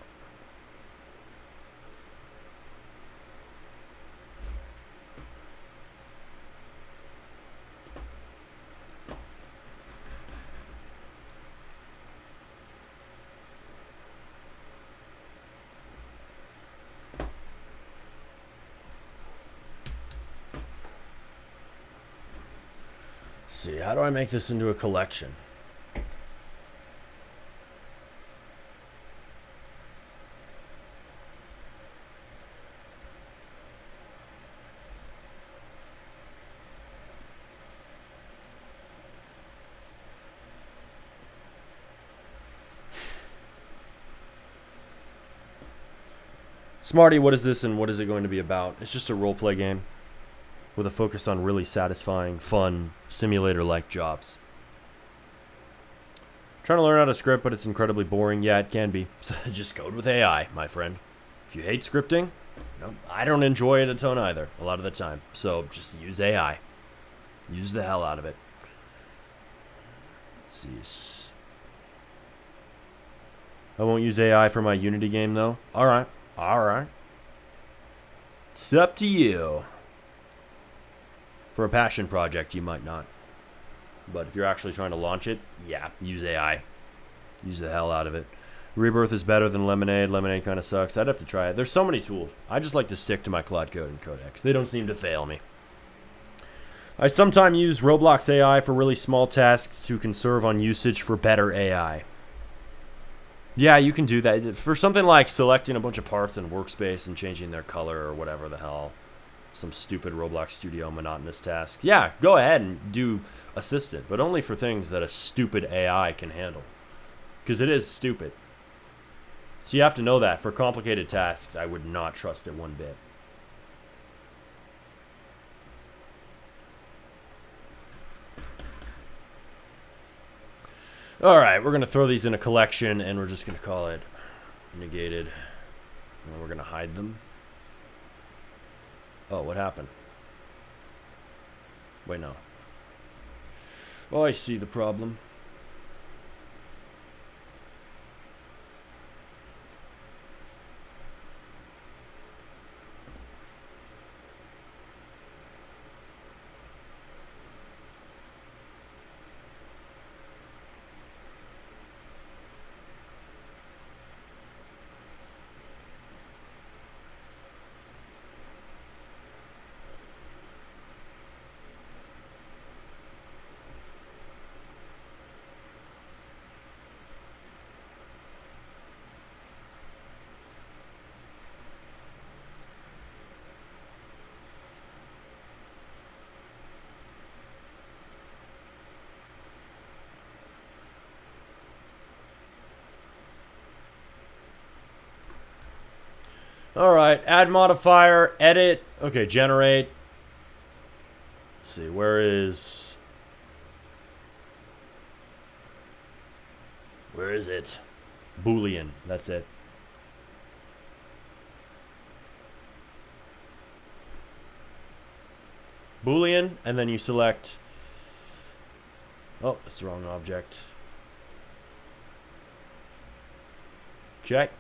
See, how do I make this into a collection? Smarty, what is this and what is it going to be about? It's just a roleplay game with a focus on really satisfying, fun, simulator-like jobs. Trying to learn how to script, but it's incredibly boring. Yeah, it can be. So just code with AI, my friend. If you hate scripting, I don't enjoy it a ton either, a lot of the time. So just use AI. Use the hell out of it. Let's see. I won't use AI for my Unity game, though. Alright. Alright. It's up to you. For a passion project, you might not. But if you're actually trying to launch it, yeah, use AI. Use the hell out of it. Rebirth is better than Lemonade. Lemonade kind of sucks. I'd have to try it. There's so many tools. I just like to stick to my Cloud Code and Codex. They don't seem to fail me. I sometimes use Roblox AI for really small tasks to conserve on usage for better AI. Yeah, you can do that. For something like selecting a bunch of parts in Workspace and changing their color or whatever the hell. Some stupid Roblox Studio monotonous tasks. Yeah, go ahead and do Assistant, but only for things that a stupid AI can handle. Because it is stupid. So you have to know that. For complicated tasks, I would not trust it one bit. Alright, we're going to throw these in a collection, and we're just going to call it negated. And we're going to hide them. Oh, what happened? Wait, no. Oh, I see the problem. Alright, add modifier, edit. Okay, generate. Let's see, where is it? Boolean, that's it. Boolean, and then you select. Oh, that's the wrong object. Check.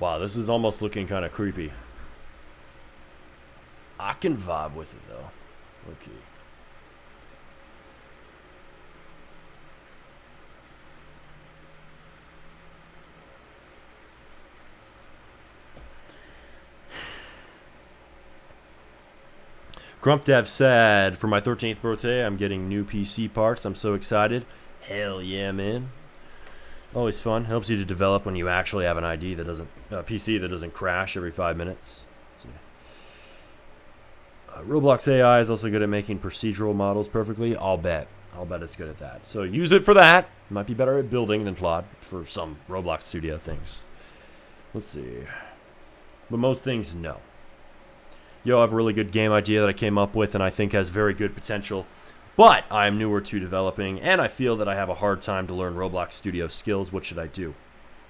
Wow, this is almost looking kind of creepy. I can vibe with it though. Okay. Grump Dev said, for my 13th birthday, I'm getting new PC parts. I'm so excited. Hell yeah, man. Always fun. Helps you to develop when you actually have an ID that doesn't, PC that doesn't crash every 5 minutes. Roblox AI is also good at making procedural models perfectly. I'll bet it's good at that. So use it for that. Might be better at building than Claude for some Roblox Studio things. Let's see. But most things, no. Yo, I have a really good game idea that I came up with and I think has very good potential. But I am newer to developing and I feel that I have a hard time to learn Roblox Studio skills. What should I do?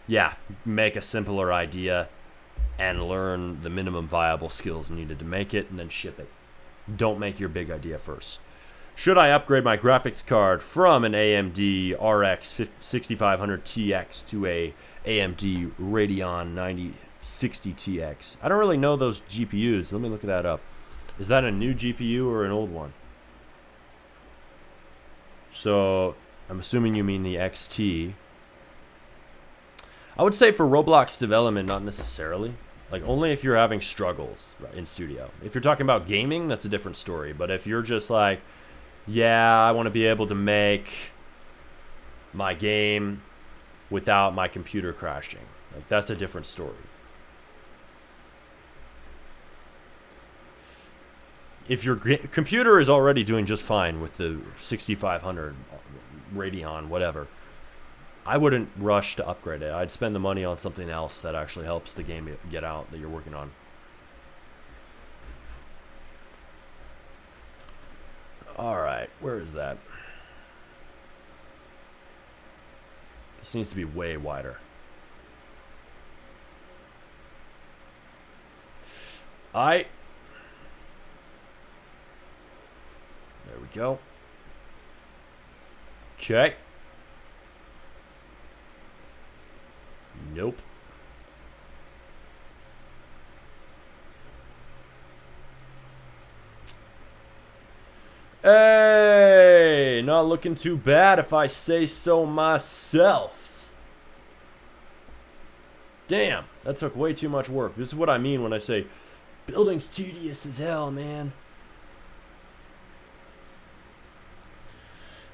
Yeah, make a simpler idea and learn the minimum viable skills needed to make it and then ship it. Don't make your big idea first. Should I upgrade my graphics card from an AMD RX 6500 TX to a AMD Radeon 9060 TX? I don't really know those GPUs. Let me look that up. Is that a new GPU or an old one? So I'm assuming you mean the XT. I would say for Roblox development, not necessarily. Like only if you're having struggles in studio. If you're talking about gaming, that's a different story. But if you're just like, yeah, I want to be able to make my game without my computer crashing, like that's a different story. If your computer is already doing just fine with the 6500 Radeon, whatever, I wouldn't rush to upgrade it. I'd spend the money on something else that actually helps the game get out that you're working on. Alright, where is that? This needs to be way wider. There we go. Okay. Nope. Hey, not looking too bad if I say so myself. Damn, that took way too much work. This is what I mean when I say building's tedious as hell, man.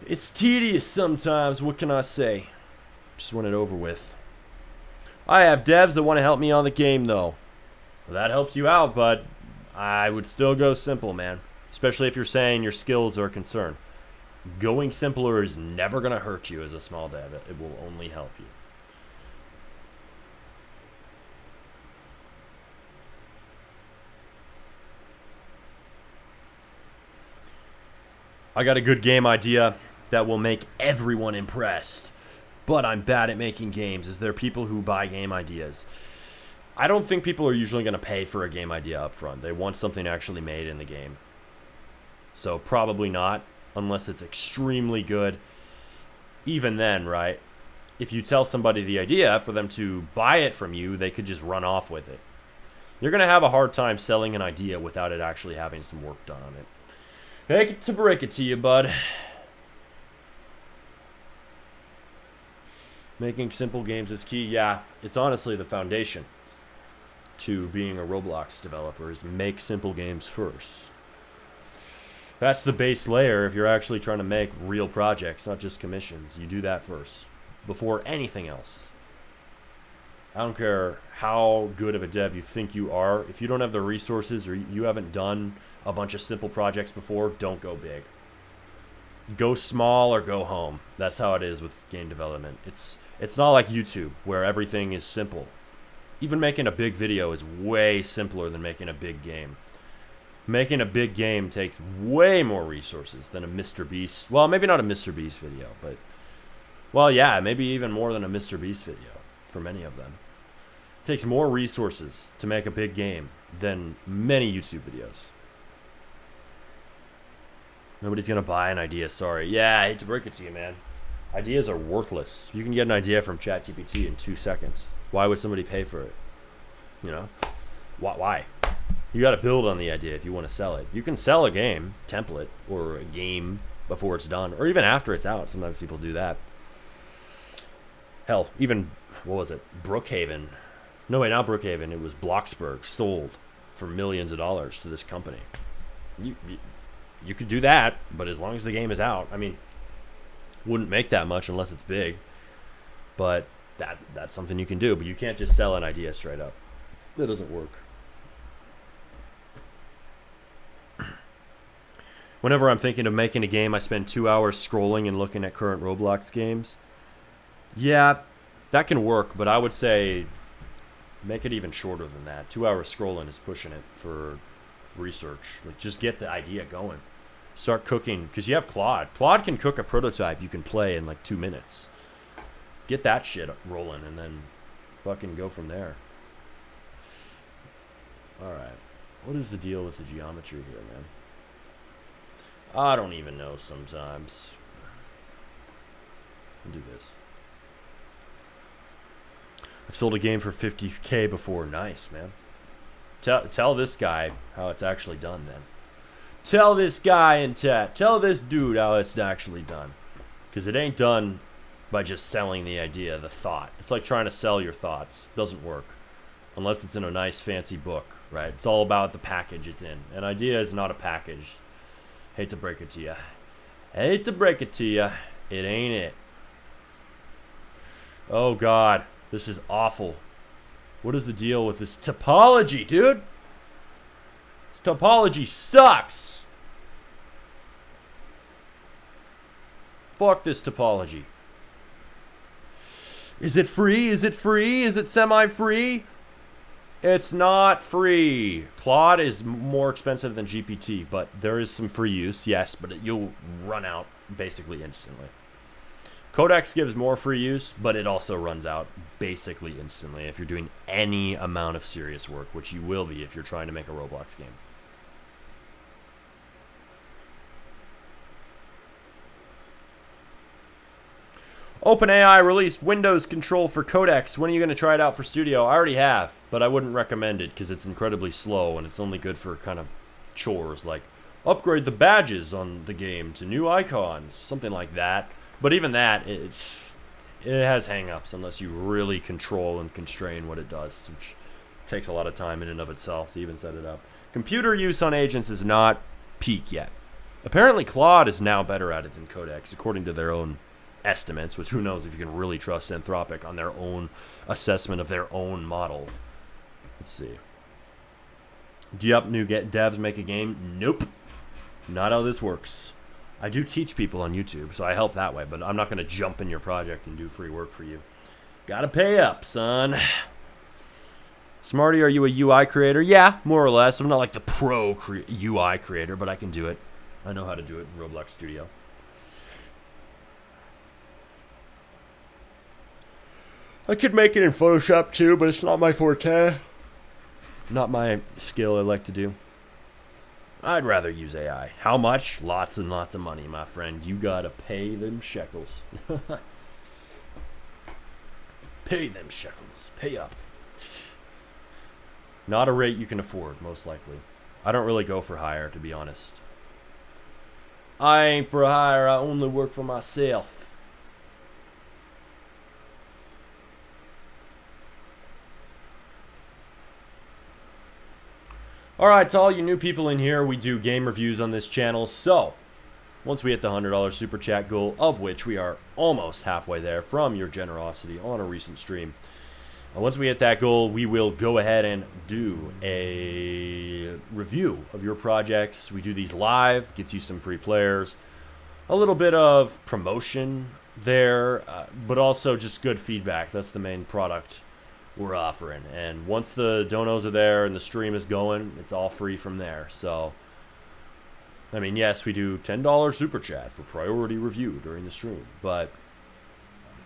It's tedious sometimes, what can I say? Just want it over with. I have devs that want to help me on the game, though. Well, that helps you out, but I would still go simple, man. Especially if you're saying your skills are a concern. Going simpler is never going to hurt you as a small dev. It will only help you. I got a good game idea that will make everyone impressed. But I'm bad at making games. Is there people who buy game ideas? I don't think people are usually going to pay for a game idea up front. They want something actually made in the game. So probably not, unless it's extremely good. Even then, right? If you tell somebody the idea for them to buy it from you, they could just run off with it. You're going to have a hard time selling an idea without it actually having some work done on it. Hate to break it to you, bud. Making simple games is key. Yeah, it's honestly the foundation to being a Roblox developer is make simple games first. That's the base layer if you're actually trying to make real projects, not just commissions. You do that first before anything else. I don't care how good of a dev you think you are. If you don't have the resources or you haven't done a bunch of simple projects before, don't go big. Go small or go home. That's how it is with game development. It's not like YouTube where everything is simple. Even making a big video is way simpler than making a big game. Making a big game takes way more resources than a Mr. Beast. Well, maybe not a Mr. Beast video, but well, yeah, maybe even more than a Mr. Beast video for many of them. It takes more resources to make a big game than many YouTube videos. Nobody's gonna buy an idea, sorry. Yeah, I hate to break it to you, man. Ideas are worthless. You can get an idea from ChatGPT in 2 seconds. Why would somebody pay for it? You know, why? You got to build on the idea if you want to sell it. You can sell a game template or a game before it's done, or even after it's out. Sometimes people do that. Hell, even, what was it? Brookhaven. No, wait, not Brookhaven. It was Bloxburg sold for millions of dollars to this company. You could do that, but as long as the game is out, I mean, wouldn't make that much unless it's big. But that's something you can do. But you can't just sell an idea straight up. That doesn't work. Whenever I'm thinking of making a game, I spend 2 hours scrolling and looking at current Roblox games. Yeah, that can work, but I would say make it even shorter than that. 2 hours scrolling is pushing it for research. Like, just get the idea going. Start cooking, because you have Claude. Claude can cook a prototype you can play in like 2 minutes. Get that shit rolling and then fucking go from there. Alright. What is the deal with the geometry here, man? I don't even know sometimes. I'll do this. I've sold a game for $50K before. Nice, man. Tell this guy how it's actually done, then. Tell this guy in chat. Tell this dude how it's actually done. Because it ain't done by just selling the idea, the thought. It's like trying to sell your thoughts. Doesn't work. Unless it's in a nice, fancy book, right? It's all about the package it's in. An idea is not a package. Hate to break it to you. Hate to break it to you. It ain't it. Oh, God. This is awful. What is the deal with this topology, dude? This topology sucks. Fuck this topology. Is it free? Is it free? Is it semi-free? It's not free. Claude is more expensive than GPT, but there is some free use, yes, but you'll run out basically instantly. Codex gives more free use, but it also runs out basically instantly if you're doing any amount of serious work, which you will be if you're trying to make a Roblox game. OpenAI released Windows control for Codex. When are you going to try it out for Studio? I already have, but I wouldn't recommend it because it's incredibly slow and it's only good for kind of chores like upgrade the badges on the game to new icons, something like that. But even that, it has hang-ups unless you really control and constrain what it does, which takes a lot of time in and of itself to even set it up. Computer use on agents is not peak yet. Apparently Claude is now better at it than Codex, according to their own estimates, which who knows if you can really trust Anthropic on their own assessment of their own model. Let's see. Do you help new devs make a game? Nope. Not how this works. I do teach people on YouTube, so I help that way, but I'm not going to jump in your project and do free work for you. Gotta pay up, son. Smarty, are you a UI creator? Yeah, more or less. I'm not like the pro UI creator, but I can do it. I know how to do it in Roblox Studio. I could make it in Photoshop too, but it's not my forte. Not my skill I like to do. I'd rather use AI. How much? Lots and lots of money, my friend. You gotta pay them shekels. Pay them shekels. Pay up. Not a rate you can afford, most likely. I don't really go for hire, to be honest. I ain't for hire. I only work for myself. Alright, to all you new people in here, we do game reviews on this channel, so once we hit the $100 super chat goal, of which we are almost halfway there from your generosity on a recent stream, once we hit that goal, we will go ahead and do a review of your projects. We do these live, gets you some free players, a little bit of promotion there, but also just good feedback. That's the main product we're offering, and once the donos are there and the stream is going, it's all free from there. So I mean, yes, we do $10 super chat for priority review during the stream, but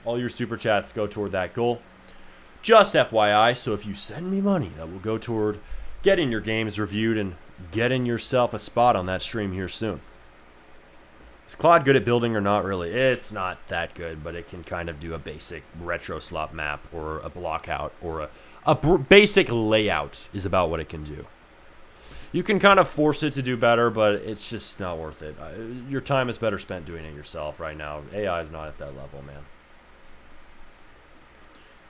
all your super chats go toward that goal. Just FYI, so if you send me money, that will go toward getting your games reviewed and getting yourself a spot on that stream here soon. Is Claude good at building or not really? It's not that good, but it can kind of do a basic retro slop map or a block out or A basic layout is about what it can do. You can kind of force it to do better, but it's just not worth it. Your time is better spent doing it yourself right now. AI is not at that level, man.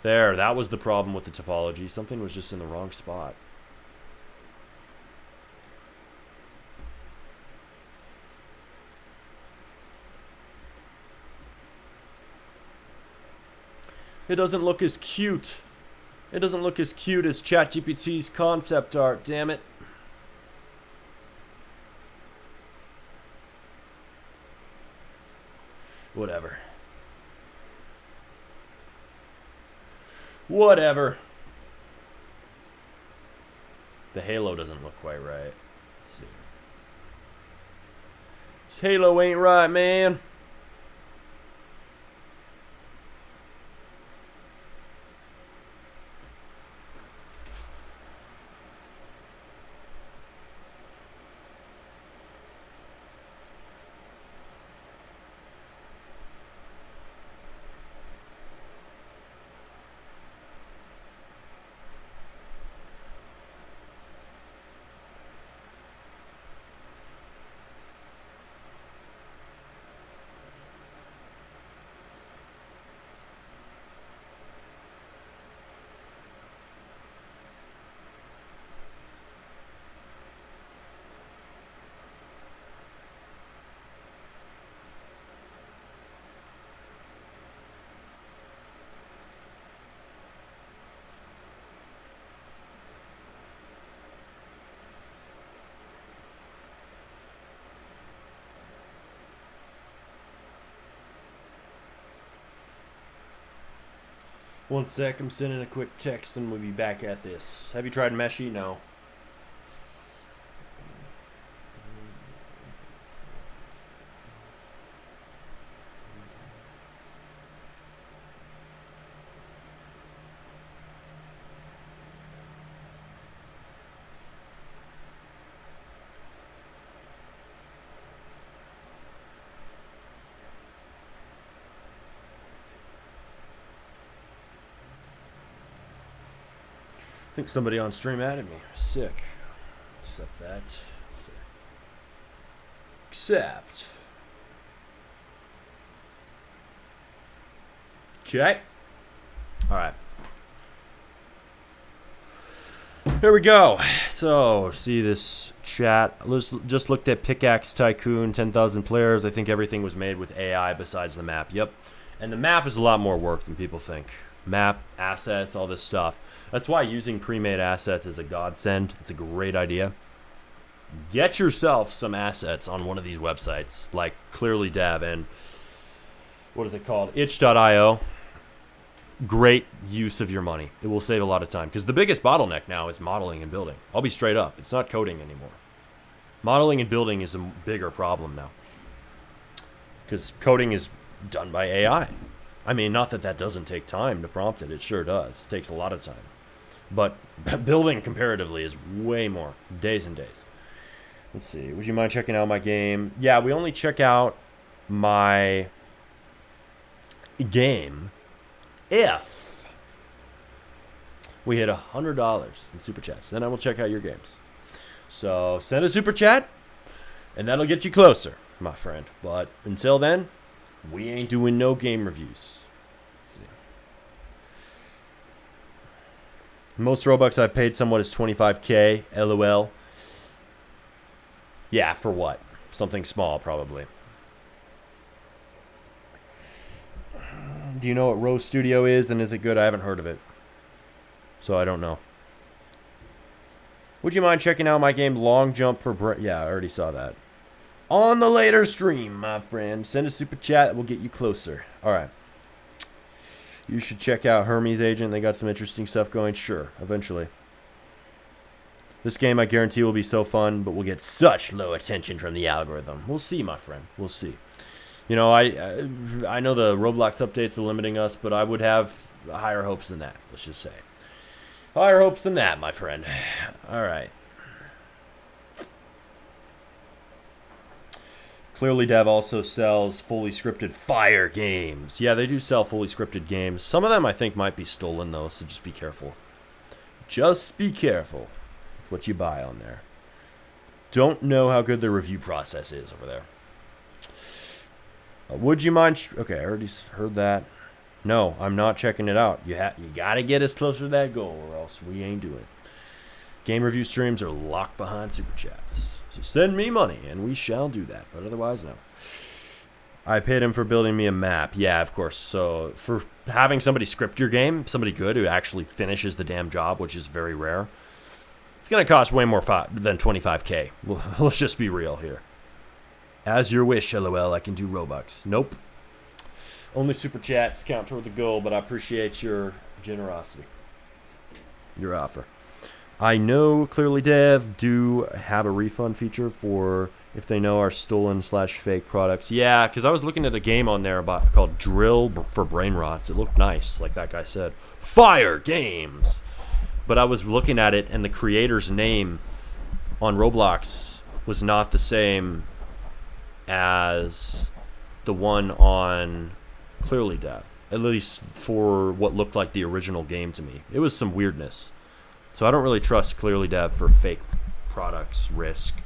There, that was the problem with the topology. Something was just in the wrong spot. It doesn't look as cute. It doesn't look as cute as ChatGPT's concept art, damn it. Whatever. Whatever. The halo doesn't look quite right. Let's see. This halo ain't right, man. One sec, I'm sending a quick text and we'll be back at this. Have you tried Meshy? No. I think somebody on stream added me. Sick. Accept that. Accept. Okay. Alright. Here we go. So, see this chat. Just looked at Pickaxe Tycoon, 10,000 players. I think everything was made with AI besides the map. Yep. And the map is a lot more work than people think. Map, assets, all this stuff. That's why using pre-made assets is a godsend. It's a great idea. Get yourself some assets on one of these websites, like Clearly Dev and what is it called? itch.io. Great use of your money. It will save a lot of time. Because the biggest bottleneck now is modeling and building. I'll be straight up. It's not coding anymore. Modeling and building is a bigger problem now. Because coding is done by AI. I mean, not that that doesn't take time to prompt it. It sure does. It takes a lot of time. But building comparatively is way more. Days and days. Let's see. Would you mind checking out my game? Yeah, we only check out my game if we hit $100 in super chats. Then I will check out your games. So send a super chat, and that'll get you closer, my friend. But until then, we ain't doing no game reviews. Let's see. Most Robux I've paid someone is 25K. LOL. Yeah, for what? Something small, probably. Do you know what Rose Studio is, and is it good? I haven't heard of it, so I don't know. Would you mind checking out my game Long Jump for Yeah, I already saw that. On the later stream, my friend. Send a super chat that will get you closer. All right. You should check out Hermes Agent. They got some interesting stuff going. Sure, eventually. This game, I guarantee, will be so fun, but will get such low attention from the algorithm. We'll see, my friend. We'll see. You know, I know the Roblox updates are limiting us, but I would have higher hopes than that, let's just say. Higher hopes than that, my friend. All right. Clearly Dev also sells fully scripted fire games. Yeah, they do sell fully scripted games. Some of them I think might be stolen, though, so just be careful. Just be careful with what you buy on there. Don't know how good the review process is over there. Would you mind? Okay, I already heard that. No, I'm not checking it out. You gotta get us closer to that goal, or else we ain't doing it. Game review streams are locked behind super chats. So send me money, and we shall do that. But otherwise, no. I paid him for building me a map. Yeah, of course. So for having somebody script your game, somebody good who actually finishes the damn job, which is very rare, it's going to cost way more than 25K. Let's just be real here. As your wish, LOL, I can do Robux. Nope. Only super chats count toward the goal, but I appreciate your generosity. Your offer. I know Clearly Dev do have a refund feature for if they know our stolen/fake products. Yeah, because I was looking at a game on there called Drill for Brain Rots. It looked nice, like that guy said. Fire Games! But I was looking at it, and the creator's name on Roblox was not the same as the one on Clearly Dev. At least for what looked like the original game to me. It was some weirdness. So I don't really trust Clearly Dev for fake products risk.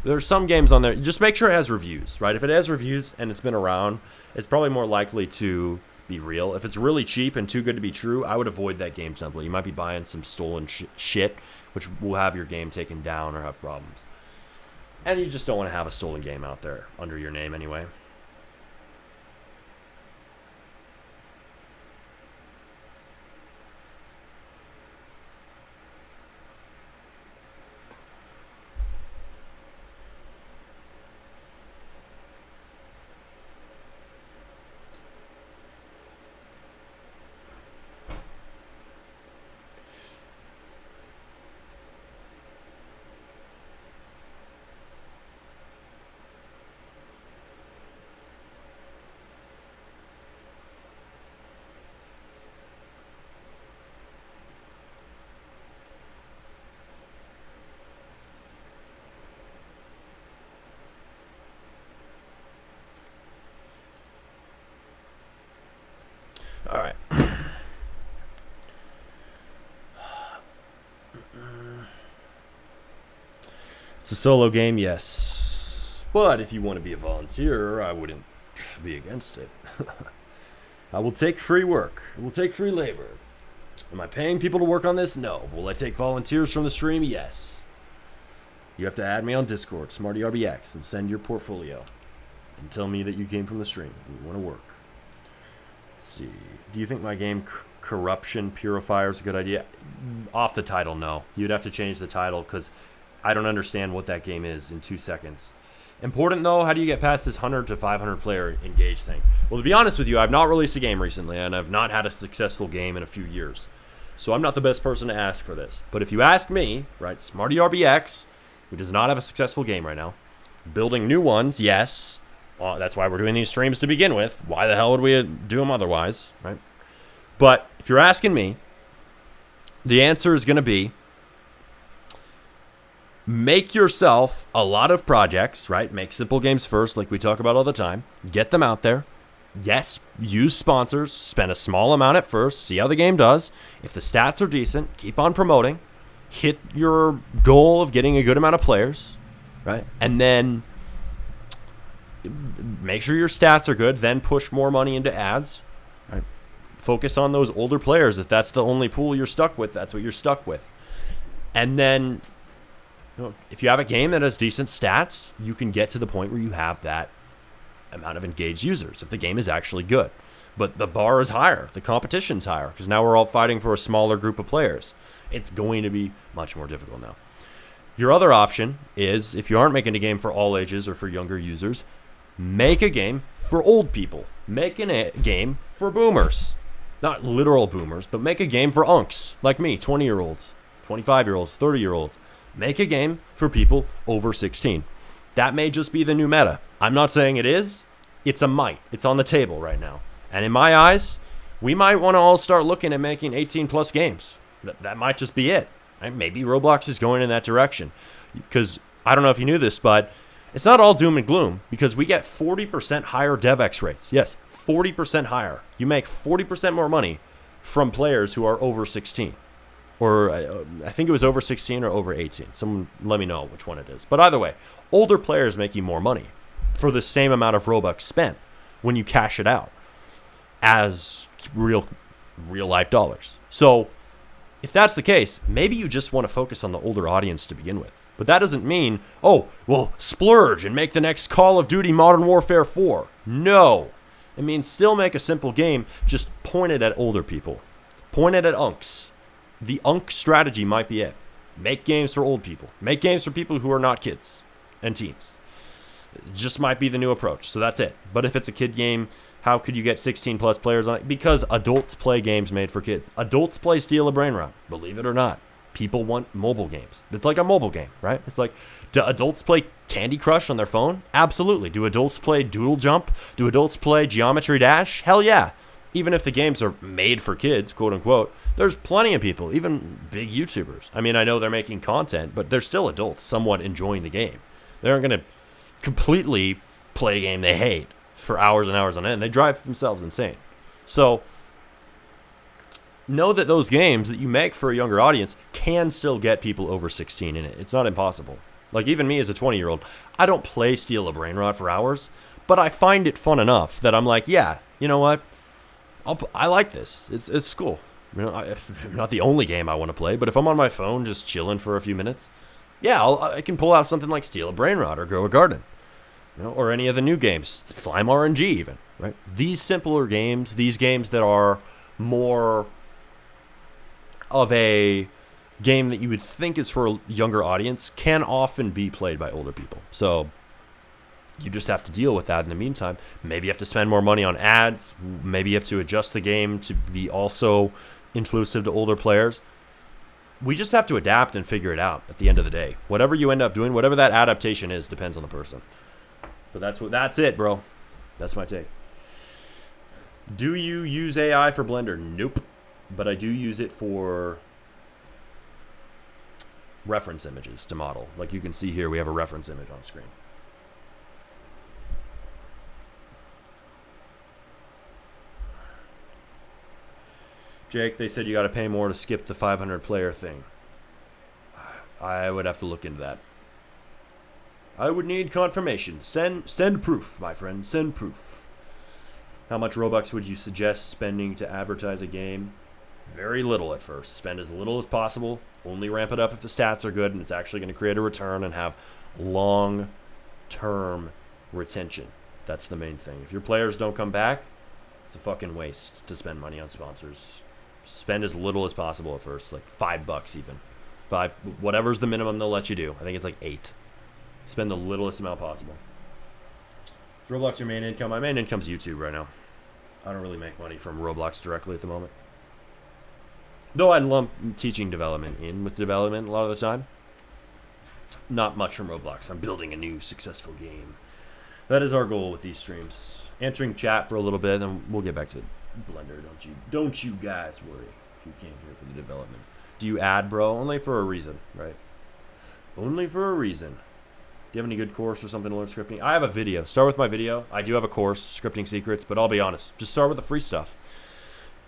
There's some games on there. Just make sure it has reviews, right? If it has reviews and it's been around, it's probably more likely to be real. If it's really cheap and too good to be true, I would avoid that game simply. You might be buying some stolen shit, which will have your game taken down or have problems. And you just don't want to have a stolen game out there under your name anyway. All right. It's a solo game, yes. But if you want to be a volunteer, I wouldn't be against it. I will take free work. I will take free labor. Am I paying people to work on this? No. Will I take volunteers from the stream? Yes. You have to add me on Discord, SmartyRBX, and send your portfolio. And tell me that you came from the stream and you want to work. Let's see. Do you think my game Corruption Purifier is a good idea? Off the title, no. You'd have to change the title because I don't understand what that game is in 2 seconds. Important though, how do you get past this 100 to 500 player engage thing? Well, to be honest with you, I've not released a game recently and I've not had a successful game in a few years. So I'm not the best person to ask for this. But if you ask me, right, SmartyRBX, who does not have a successful game right now, building new ones, yes. Well, that's why we're doing these streams to begin with. Why the hell would we do them otherwise, right? But if you're asking me, the answer is going to be make yourself a lot of projects, right? Make simple games first, like we talk about all the time. Get them out there. Yes, use sponsors. Spend a small amount at first. See how the game does. If the stats are decent, keep on promoting. Hit your goal of getting a good amount of players, right? And then make sure your stats are good. Then push more money into ads, right? Focus on those older players. If that's the only pool you're stuck with, that's what you're stuck with. And then, you know, if you have a game that has decent stats, you can get to the point where you have that amount of engaged users if the game is actually good. But the bar is higher. The competition's higher because now we're all fighting for a smaller group of players. It's going to be much more difficult now. Your other option is, if you aren't making a game for all ages or for younger users, make a game for old people. Make a game for boomers. Not literal boomers, but make a game for unks like me, 20-year-olds, 25-year-olds, 30-year-olds. Make a game for people over 16. That may just be the new meta. I'm not saying it is. It's a might. It's on the table right now. And in my eyes, we might want to all start looking at making 18-plus games. That might just be it. Right? Maybe Roblox is going in that direction. Because I don't know if you knew this, but it's not all doom and gloom because we get 40% higher DevX rates. Yes, 40% higher. You make 40% more money from players who are over 16. Or I think it was over 16 or over 18. Someone let me know which one it is. But either way, older players making more money for the same amount of Robux spent when you cash it out as real life dollars. So if that's the case, maybe you just want to focus on the older audience to begin with. But that doesn't mean, oh, well, splurge and make the next Call of Duty Modern Warfare 4. No. It means still make a simple game, just point it at older people. Point it at unks. The unk strategy might be it. Make games for old people. Make games for people who are not kids and teens. It just might be the new approach. So that's it. But if it's a kid game, how could you get 16 plus players on it? Because adults play games made for kids. Adults play Steal a Brain Rot, believe it or not. People want mobile games. It's like a mobile game, right? It's like, do adults play Candy Crush on their phone? Absolutely. Do adults play Doodle Jump? Do adults play Geometry Dash? Hell yeah. Even if the games are made for kids, quote unquote, there's plenty of people, even big YouTubers. I mean, I know they're making content, but they're still adults somewhat enjoying the game. They aren't going to completely play a game they hate for hours and hours on end. They drive themselves insane. So know that those games that you make for a younger audience can still get people over 16 in it. It's not impossible. Like even me as a 20-year-old, I don't play Steal a Brain Rot for hours, but I find it fun enough that I'm like, yeah, you know what? I like this. It's cool. You know, I'm not the only game I want to play, but if I'm on my phone just chilling for a few minutes, yeah, I can pull out something like Steal a Brain Rot or Grow a Garden, you know, or any of the new games, Slime RNG even, right? These simpler games, these games that are more of a game that you would think is for a younger audience can often be played by older people. So you just have to deal with that in the meantime. Maybe you have to spend more money on ads. Maybe you have to adjust the game to be also inclusive to older players. We just have to adapt and figure it out at the end of the day. Whatever you end up doing, whatever that adaptation is, depends on the person. But that's it, bro. That's my take. Do you use AI for Blender? Nope. But I do use it for reference images to model. Like you can see here, we have a reference image on screen. Jake, they said you got to pay more to skip the 500 player thing. I would have to look into that. I would need confirmation. Send proof, my friend. Send proof. How much Robux would you suggest spending to advertise a game? Very little at first. Spend as little as possible. Only ramp it up if the stats are good and it's actually going to create a return and have long-term retention. That's the main thing. If your players don't come back, it's a fucking waste to spend money on sponsors. Spend as little as possible at first, like $5 even. Whatever's the minimum they'll let you do. I think it's like 8. Spend the littlest amount possible. Is Roblox your main income? My main income's YouTube right now. I don't really make money from Roblox directly at the moment. Though I lump teaching development in with development a lot of the time. Not much from Roblox. I'm building a new successful game. That is our goal with these streams. Answering chat for a little bit, and we'll get back to Blender. Don't you guys worry if you came here for the development. Do you add, bro? Only for a reason, right? Only for a reason. Do you have any good course or something to learn scripting? I have a video. Start with my video. I do have a course, Scripting Secrets, but I'll be honest. Just start with the free stuff.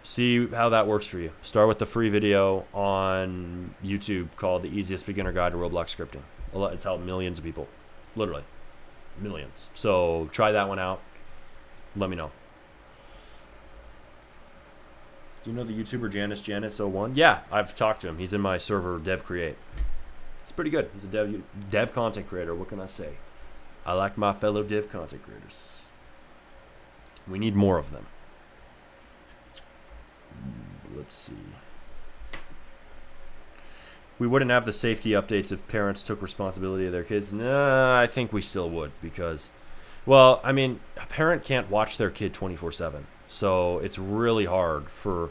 See how that works for you. Start with the free video on YouTube called The Easiest Beginner Guide to Roblox Scripting. It's helped millions of people. Literally. Millions. So try that one out. Let me know. Do you know the YouTuber Janice01? Yeah, I've talked to him. He's in my server, Dev Create. It's pretty good. He's a dev content creator. What can I say? I like my fellow dev content creators. We need more of them. Let's see. We wouldn't have the safety updates if parents took responsibility of their kids. Nah, I think we still would because, well, I mean, a parent can't watch their kid 24/7. So it's really hard for,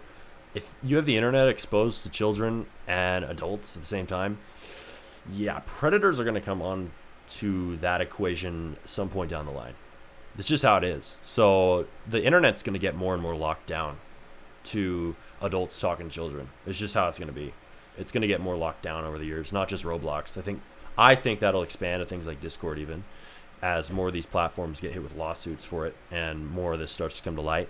if you have the internet exposed to children and adults at the same time, yeah, predators are going to come on to that equation some point down the line. It's just how it is. So the internet's going to get more and more locked down to adults talking to children. It's just how it's going to be. It's going to get more locked down over the years, not just Roblox. I think that'll expand to things like Discord even, as more of these platforms get hit with lawsuits for it and more of this starts to come to light.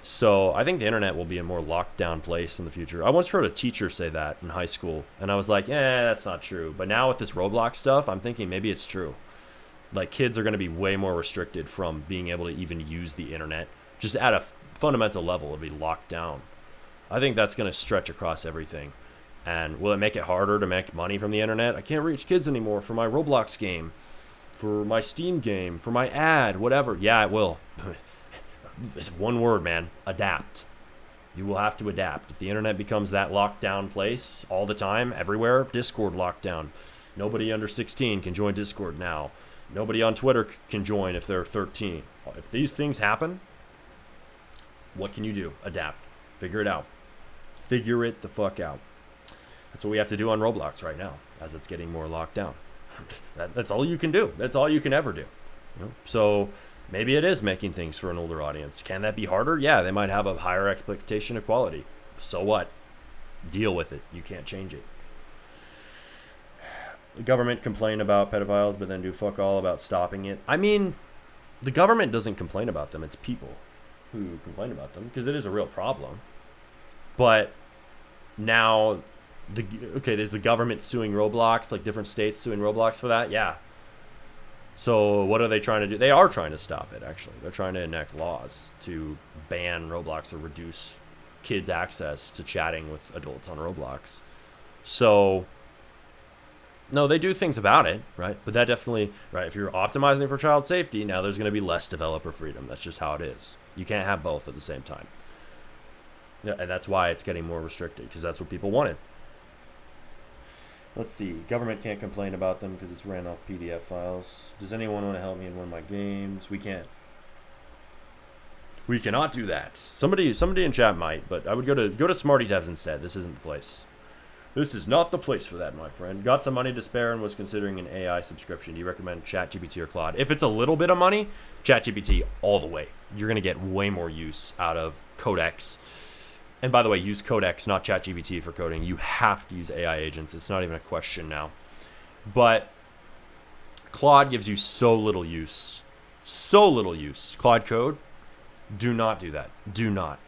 So I think the internet will be a more locked down place in the future. I once heard a teacher say that in high school, and I was like, that's not true. But now with this Roblox stuff, I'm thinking maybe it's true. Like, kids are going to be way more restricted from being able to even use the internet. Just at a fundamental level, it'll be locked down. I think that's going to stretch across everything. And will it make it harder to make money from the internet? I can't reach kids anymore for my Roblox game, for my Steam game, for my ad, whatever. Yeah, it will. It's one word, man. Adapt. You will have to adapt. If the internet becomes that locked down place all the time, everywhere, Discord lockdown. Nobody under 16 can join Discord now. Nobody on Twitter can join if they're 13. If these things happen, what can you do? Adapt. Figure it out. Figure it the fuck out. That's what we have to do on Roblox right now, as it's getting more locked down. That's all you can do. That's all you can ever do. You know? So maybe it is making things for an older audience. Can that be harder? Yeah, they might have a higher expectation of quality. So what? Deal with it. You can't change it. The government complain about pedophiles, but then do fuck all about stopping it. I mean, the government doesn't complain about them. It's people who complain about them, because it is a real problem. But now, there's the government suing Roblox, like different states suing Roblox for that. Yeah. So what are they trying to do? They are trying to stop it, actually. They're trying to enact laws to ban Roblox or reduce kids' access to chatting with adults on Roblox. So no, they do things about it, right? But that definitely, right, if you're optimizing for child safety, now there's going to be less developer freedom. That's just how it is. You can't have both at the same time. Yeah, and that's why it's getting more restricted, because that's what people wanted. Let's see. Government can't complain about them because it's ran off PDF files. Does anyone want to help me in one of my games? We can't. We cannot do that. Somebody in chat might, but I would go to Smarty Devs instead. This isn't the place. This is not the place for that, my friend. Got some money to spare and was considering an AI subscription. Do you recommend ChatGPT or Claude? If it's a little bit of money, ChatGPT all the way. You're going to get way more use out of Codex. And by the way, use Codex, not ChatGPT for coding. You have to use AI agents. It's not even a question now. But Claude gives you so little use. So little use. Claude Code, do not do that. Do not.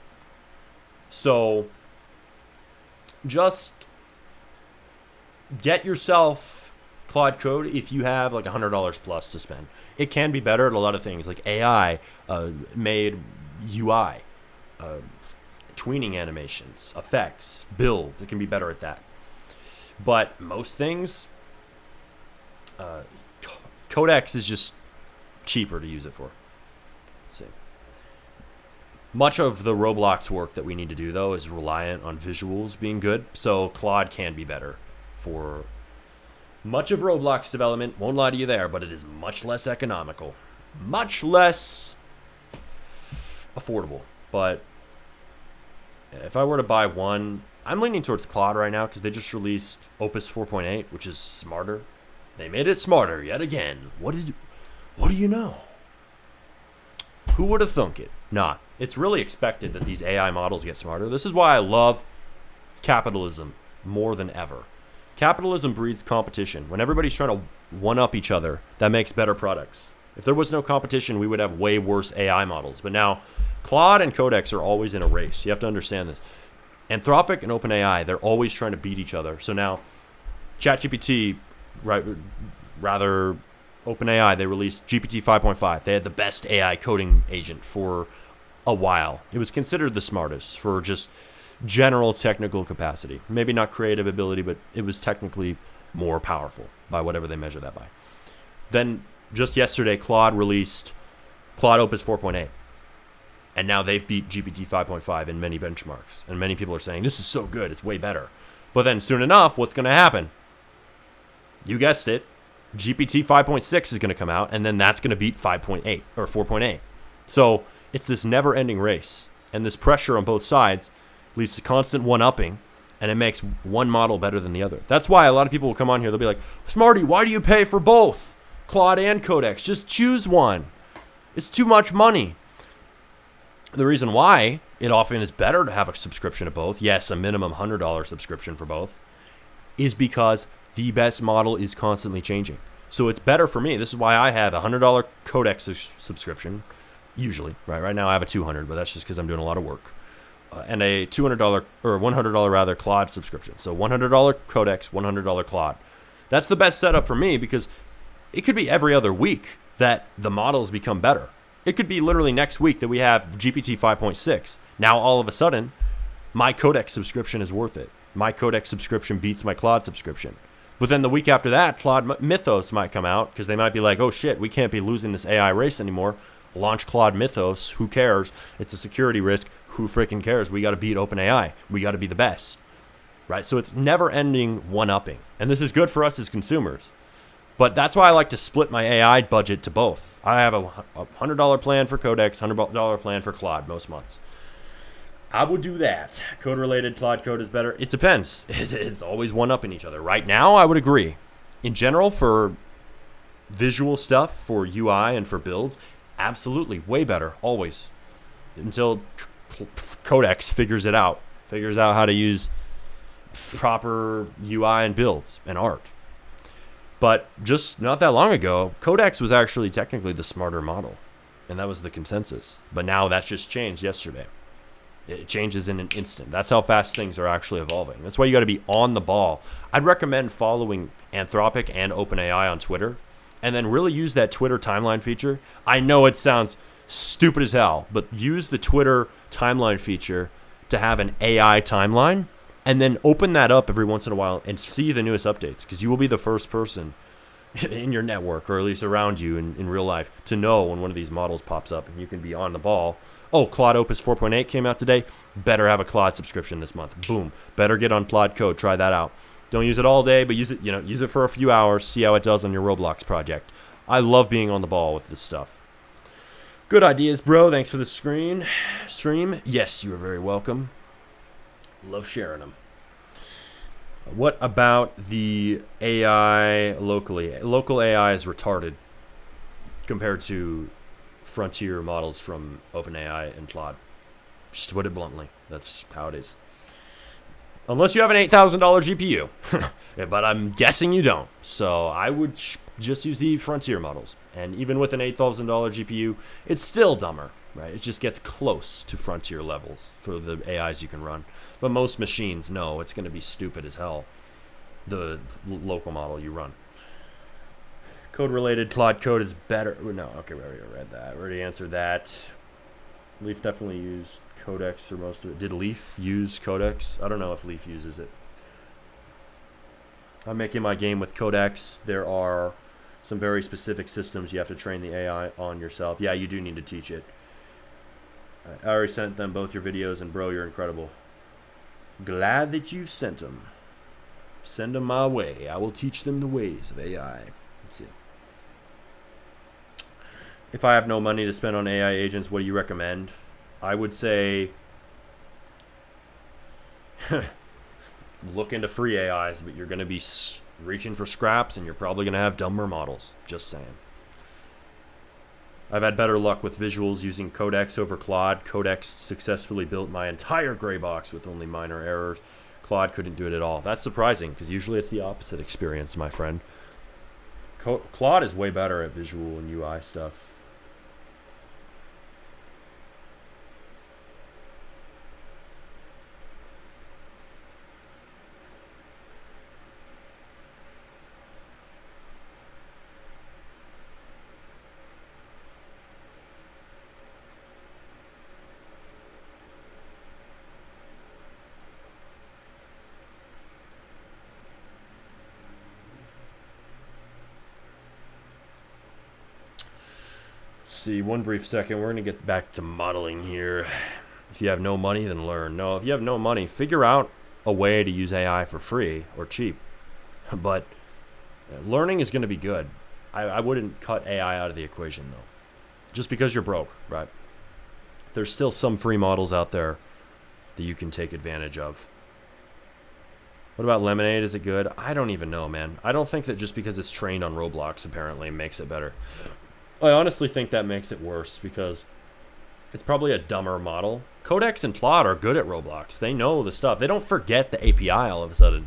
So just get yourself Claude Code if you have like $100 plus to spend. It can be better at a lot of things, like AI made UI, tweening animations, effects, builds. It can be better at that. But most things, Codex is just cheaper to use it for. Let's see. Much of the Roblox work that we need to do, though, is reliant on visuals being good. So Claude can be better for much of Roblox development. Won't lie to you there, but it is much less economical. Much less affordable. But if I were to buy one, I'm leaning towards Claude right now because they just released Opus 4.8, which is smarter. They made it smarter yet again. What do you know? Who would have thunk it? Nah, it's really expected that these AI models get smarter. This is why I love capitalism more than ever. Capitalism breeds competition. When everybody's trying to one-up each other, that makes better products. If there was no competition, we would have way worse AI models. But now, Claude and Codex are always in a race. You have to understand this. Anthropic and OpenAI, they're always trying to beat each other. So now, ChatGPT, rather OpenAI, they released GPT 5.5. They had the best AI coding agent for a while. It was considered the smartest for just general technical capacity. Maybe not creative ability, but it was technically more powerful by whatever they measure that by. Then just yesterday, Claude released Claude Opus 4.8. And now they've beat GPT 5.5 in many benchmarks. And many people are saying, this is so good, it's way better. But then soon enough, what's going to happen? You guessed it. GPT 5.6 is going to come out, and then that's going to beat 5.8 or 4.8. So it's this never-ending race. And this pressure on both sides leads to constant one-upping, and it makes one model better than the other. That's why a lot of people will come on here, they'll be like, Smarty, why do you pay for both? Claude and Codex, just choose one. It's too much money. The reason why it often is better to have a subscription to both, yes, a minimum $100 subscription for both, is because the best model is constantly changing. So it's better for me. This is why I have a $100 Codex subscription, usually. Right now I have a 200, but that's just because I'm doing a lot of work. And a $200 or $100 rather Claude subscription. So $100 Codex, $100 Claude. That's the best setup for me because it could be every other week that the models become better. It could be literally next week that we have GPT 5.6. Now all of a sudden, my Codex subscription is worth it. My Codex subscription beats my Claude subscription. But then the week after that, Claude Mythos might come out because they might be like, oh shit, we can't be losing this AI race anymore. Launch Claude Mythos. Who cares? It's a security risk. Who freaking cares? We got to beat OpenAI. We got to be the best. Right? So it's never ending one-upping. And this is good for us as consumers. But that's why I like to split my AI budget to both. I have a $100 plan for Codex, $100 plan for Claude most months. I would do that. Code-related Claude code is better. It depends. It's always one-upping each other. Right now, I would agree. In general, for visual stuff, for UI and for builds, absolutely, way better, always. Until Codex figures it out. Figures out how to use proper UI and builds and art. But just not that long ago, Codex was actually technically the smarter model. And that was the consensus. But now that's just changed yesterday. It changes in an instant. That's how fast things are actually evolving. That's why you got to be on the ball. I'd recommend following Anthropic and OpenAI on Twitter and then really use that Twitter timeline feature. I know it sounds stupid as hell, but use the Twitter timeline feature to have an AI timeline and then open that up every once in a while and see the newest updates because you will be the first person in your network or at least around you in real life to know when one of these models pops up and you can be on the ball. Oh, Claude Opus 4.8 came out today. Better have a Claude subscription this month. Boom. Better get on Claude Code. Try that out. Don't use it all day, but use it for a few hours. See how it does on your Roblox project. I love being on the ball with this stuff. Good ideas, bro. Thanks for the stream. Yes, you are very welcome. Love sharing them. What about the AI locally? Local AI is retarded compared to frontier models from OpenAI and Claude. Just to put it bluntly, that's how it is. Unless you have an $8,000 GPU, but I'm guessing you don't. So I would just use the frontier models. And even with an $8,000 GPU, it's still dumber, right? It just gets close to frontier levels for the AIs you can run. But most machines, no, it's going to be stupid as hell, the local model you run. Code-related Claude code is better. No, okay, we already read that. We already answered that. Leaf definitely used Codex for most of it. Did Leaf use Codex? I don't know if Leaf uses it. I'm making my game with Codex. There are some very specific systems you have to train the AI on yourself. Yeah, you do need to teach it. I already sent them both your videos, and bro, you're incredible. Glad that you sent them. Send them my way. I will teach them the ways of AI. Let's see. If I have no money to spend on AI agents, what do you recommend? I would say look into free AIs, but you're going to be reaching for scraps, and you're probably going to have dumber models. Just saying. I've had better luck with visuals using Codex over Claude. Codex successfully built my entire gray box with only minor errors. Claude couldn't do it at all. That's surprising, because usually it's the opposite experience, my friend. Claude is way better at visual and UI stuff. See, one brief second. We're going to get back to modeling here. If you have no money, then learn. No, if you have no money, figure out a way to use AI for free or cheap. But learning is going to be good. I wouldn't cut AI out of the equation, though. Just because you're broke, right? There's still some free models out there that you can take advantage of. What about Lemonade? Is it good? I don't even know, man. I don't think that just because it's trained on Roblox apparently makes it better. I honestly think that makes it worse because it's probably a dumber model. Codex and Claude are good at Roblox. They know the stuff. They don't forget the API all of a sudden.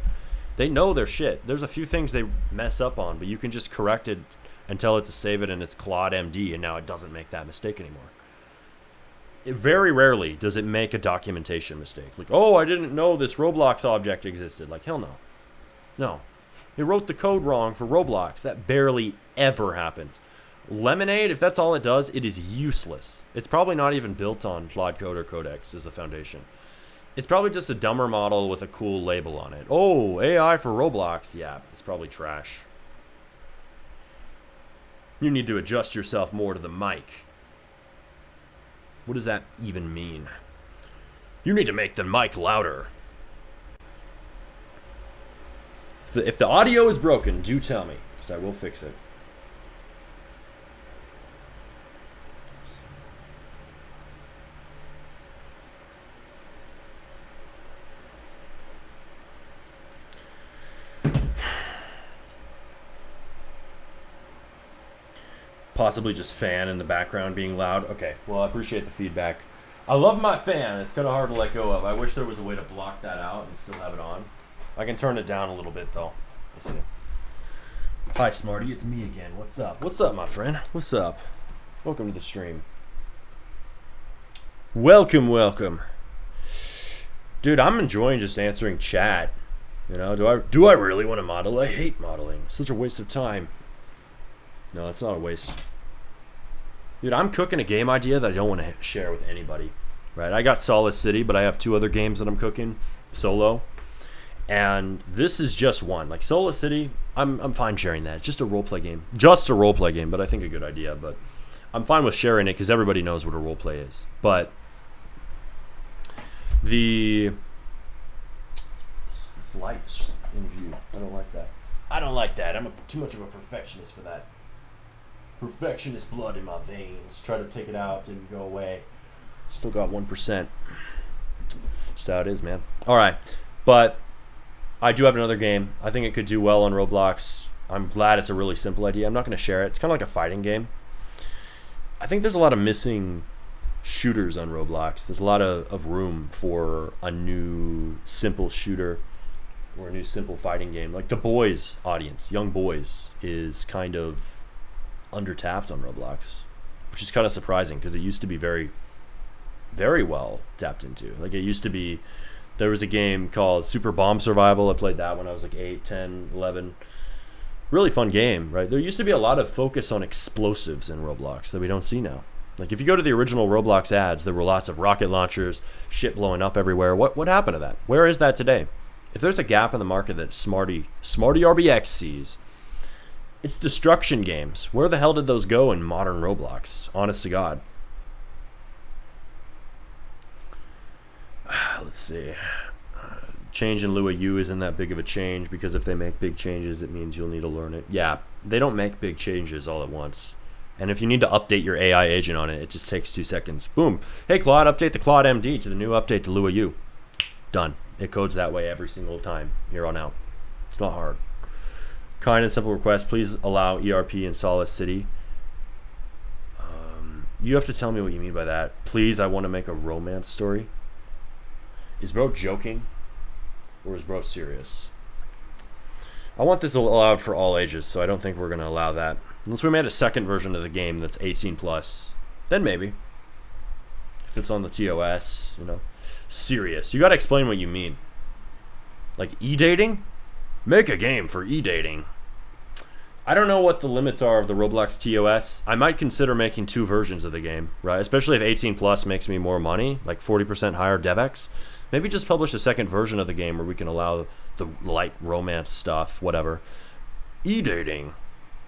They know their shit. There's a few things they mess up on, but you can just correct it and tell it to save it in its Claude MD, and now it doesn't make that mistake anymore. very rarely does it make a documentation mistake. Like, oh, I didn't know this Roblox object existed. Like, hell no. No. It wrote the code wrong for Roblox. That barely ever happens. Lemonade, if that's all it does, it is useless. It's probably not even built on Claude Code or Codex as a foundation. It's probably just a dumber model with a cool label on it. Oh, AI for Roblox. Yeah, it's probably trash. You need to adjust yourself more to the mic. What does that even mean? You need to make the mic louder. If the audio is broken, do tell me, because I will fix it. Possibly just fan in the background being loud. Okay, well, I appreciate the feedback. I love my fan. It's kind of hard to let go of. I wish there was a way to block that out and still have it on. I can turn it down a little bit, though. Let's see. Hi, Smarty. It's me again. What's up? What's up, my friend? What's up? Welcome to the stream. Welcome, welcome. Dude, I'm enjoying just answering chat. You know, do I really want to model? I hate modeling. It's such a waste of time. No, it's not a waste. Dude, I'm cooking a game idea that I don't want to share with anybody. Right? I got Solid City, but I have 2 other games that I'm cooking solo. And this is just one. Like Solid City, I'm fine sharing that. It's just a roleplay game. Just a roleplay game, but I think a good idea. But I'm fine with sharing it because everybody knows what a roleplay is. But the lights in view. I don't like that. I don't like that. I'm too much of a perfectionist for that. Perfectionist blood in my veins. Try to take it out, didn't go away. Still got 1%. Just how it is, man. All right, but I do have another game. I think it could do well on Roblox. I'm glad it's a really simple idea. I'm not going to share it. It's kind of like a fighting game. I think there's a lot of missing shooters on Roblox. There's a lot of room for a new simple shooter or a new simple fighting game. Like the boys audience, young boys, is kind of undertapped on Roblox, which is kind of surprising because it used to be very, very well tapped into. Like it used to be, there was a game called Super Bomb Survival. I played that when I was like 8, 10, 11. Really fun game, right? There used to be a lot of focus on explosives in Roblox that we don't see now. Like if you go to the original Roblox ads, there were lots of rocket launchers, shit blowing up everywhere. What happened to that? Where is that today? If there's a gap in the market that Smarty RBX sees, it's destruction games. Where the hell did those go in modern Roblox? Honest to God. Let's see. Change in lieu of you isn't that big of a change because if they make big changes, it means you'll need to learn it. Yeah, they don't make big changes all at once. And if you need to update your AI agent on it, it just takes 2 seconds. Boom. Hey, Claude, update the Claude MD to the new update to Lua U. Done. It codes that way every single time here on out. It's not hard. Kind and simple request. Please allow ERP in Solid City. You have to tell me what you mean by that. Please, I want to make a romance story. Is bro joking? Or is bro serious? I want this allowed for all ages, so I don't think we're going to allow that. Unless we made a second version of the game that's 18 plus. Then maybe. If it's on the TOS, you know. Serious. You got to explain what you mean. Like e-dating? Make a game for e-dating. I don't know what the limits are of the Roblox TOS. I might consider making 2 versions of the game, right? Especially if 18 plus makes me more money, like 40% higher DevX. Maybe just publish a second version of the game where we can allow the light romance stuff, whatever. E-dating.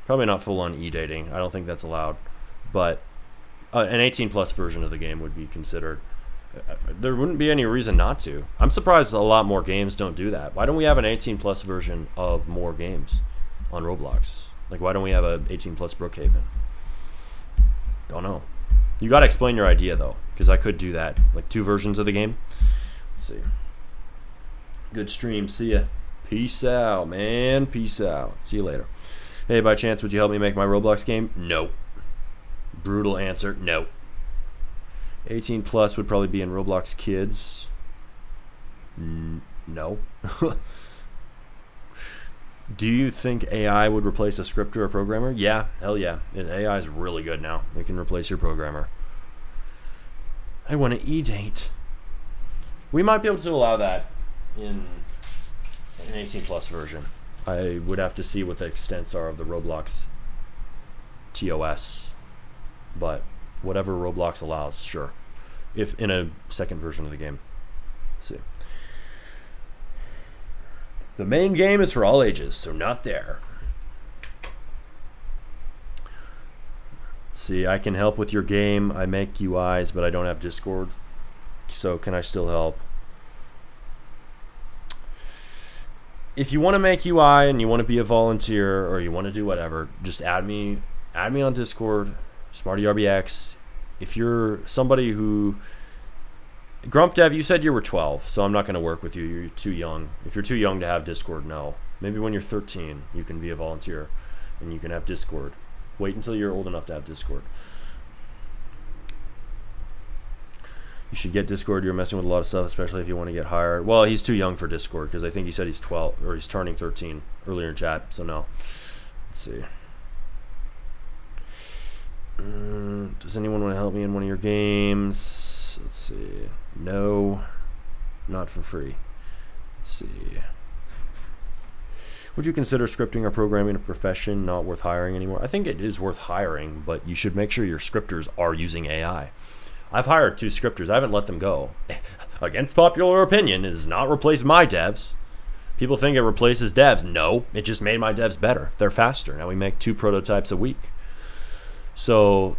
Probably not full-on e-dating. I don't think that's allowed. But an 18 plus version of the game would be considered. There wouldn't be any reason not to. I'm surprised a lot more games don't do that. Why don't we have an 18 plus version of more games on Roblox? Like, why don't we have a 18 plus Brookhaven? Don't know. You got to explain your idea, though, because I could do that. Like 2 versions of the game. Let's see. Good stream. See ya. Peace out, man. Peace out. See you later. Hey, by chance, would you help me make my Roblox game? No. Brutal answer. No. 18 plus would probably be in Roblox Kids. No. Do you think AI would replace a scripter or programmer? Yeah, hell yeah. AI is really good now. It can replace your programmer. I want to e-date. We might be able to allow that in an 18 plus version. I would have to see what the extents are of the Roblox TOS, but whatever Roblox allows, sure. If in a second version of the game. Let's see. The main game is for all ages, so not there. See, I can help with your game. I make UIs, but I don't have Discord. So can I still help? If you want to make UI and you want to be a volunteer or you want to do whatever, just add me on Discord, SmartyRBX. If you're somebody who... Grump Dev, you said you were 12, so I'm not going to work with you. You're too young. If you're too young to have Discord, no. Maybe when you're 13, you can be a volunteer and you can have Discord. Wait until you're old enough to have Discord. You should get Discord. You're messing with a lot of stuff, especially if you want to get hired. Well, he's too young for Discord because I think he said he's 12 or he's turning 13 earlier in chat. So no. Let's see. Does anyone want to help me in one of your games? Let's see. No, not for free. Let's see. Would you consider scripting or programming a profession not worth hiring anymore? I think it is worth hiring, but you should make sure your scripters are using AI. I've hired 2 scripters. I haven't let them go. Against popular opinion, it does not replace my devs. People think it replaces devs. No, it just made my devs better. They're faster. Now we make 2 prototypes a week. So,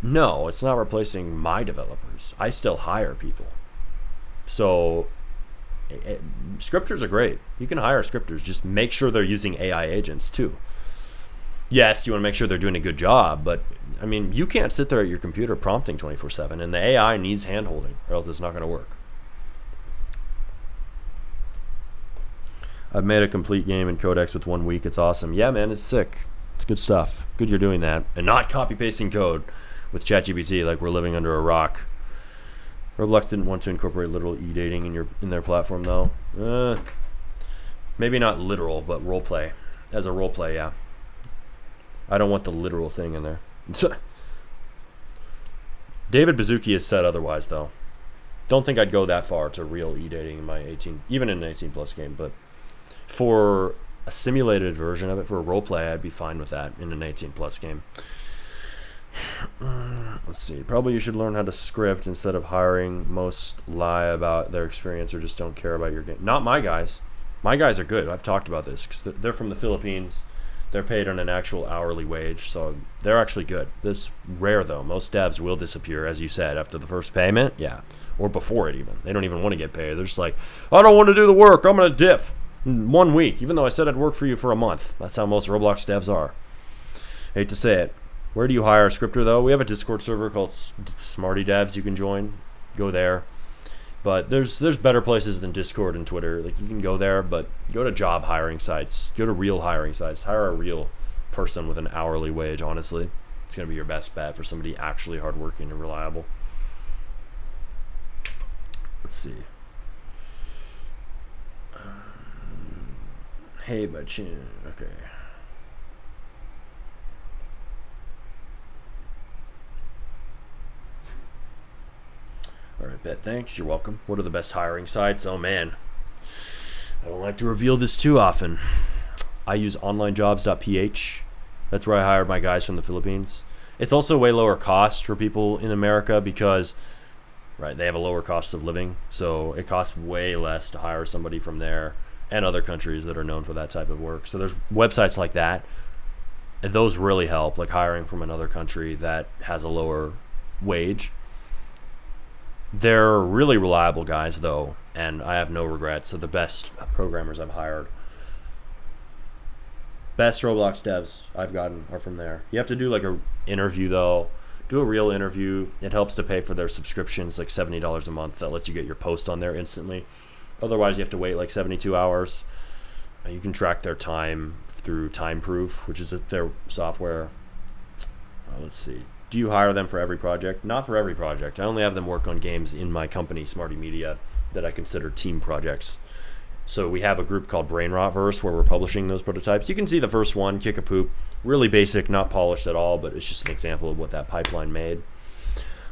no, it's not replacing my developers. I still hire people. So, scripters are great. You can hire scripters. Just make sure they're using AI agents too. Yes, you want to make sure they're doing a good job, but I mean, you can't sit there at your computer prompting 24/7, and the AI needs hand-holding, or else it's not going to work. I've made a complete game in Codex with 1 week. It's awesome. Yeah, man, it's sick. It's good stuff. Good you're doing that, and not copy-pasting code with ChatGPT like we're living under a rock. Roblox didn't want to incorporate literal e-dating in their platform, though. Maybe not literal, but roleplay. As a roleplay, yeah. I don't want the literal thing in there. David Bazuki has said otherwise, though. Don't think I'd go that far to real e-dating in my 18, even in an 18 plus game, but for a simulated version of it, for a roleplay, I'd be fine with that in an 18 plus game. Let's see. Probably you should learn how to script instead of hiring. Most lie about their experience or just don't care about your game. Not my guys. My guys are good. I've talked about this because they're from the Philippines. They're paid on an actual hourly wage, so they're actually good. This is rare, though. Most devs will disappear, as you said, after the first payment. Yeah, or before it even. They don't even want to get paid. They're just like, I don't want to do the work. I'm going to dip in 1 week, even though I said I'd work for you for a month. That's how most Roblox devs are. Hate to say it. Where do you hire a scripter, though? We have a Discord server called Smarty Devs you can join. Go there. But there's better places than Discord and Twitter. Like, you can go there, but go to job hiring sites. Go to real hiring sites. Hire a real person with an hourly wage, honestly. It's going to be your best bet for somebody actually hardworking and reliable. Let's see. Hey, Bachin. Okay. All right, bet. Thanks. You're welcome. What are the best hiring sites? Oh, man. I don't like to reveal this too often. I use onlinejobs.ph. That's where I hire my guys from the Philippines. It's also way lower cost for people in America because, right, they have a lower cost of living. So it costs way less to hire somebody from there and other countries that are known for that type of work. So there's websites like that. And those really help, like hiring from another country that has a lower wage. They're really reliable guys, though, and I have no regrets. They're the best programmers I've hired. Best Roblox devs I've gotten are from there. You have to do like a interview, though. Do a real interview. It helps to pay for their subscriptions, like $70 a month. That lets you get your post on there instantly. Otherwise, you have to wait like 72 hours. You can track their time through Time Proof, which is their software. Let's see. Do you hire them for every project? Not for every project. I only have them work on games in my company, Smarty Media, that I consider team projects. So we have a group called Brain Rotverse where we're publishing those prototypes. You can see the first one, Kick a Poop. Really basic, not polished at all, but it's just an example of what that pipeline made.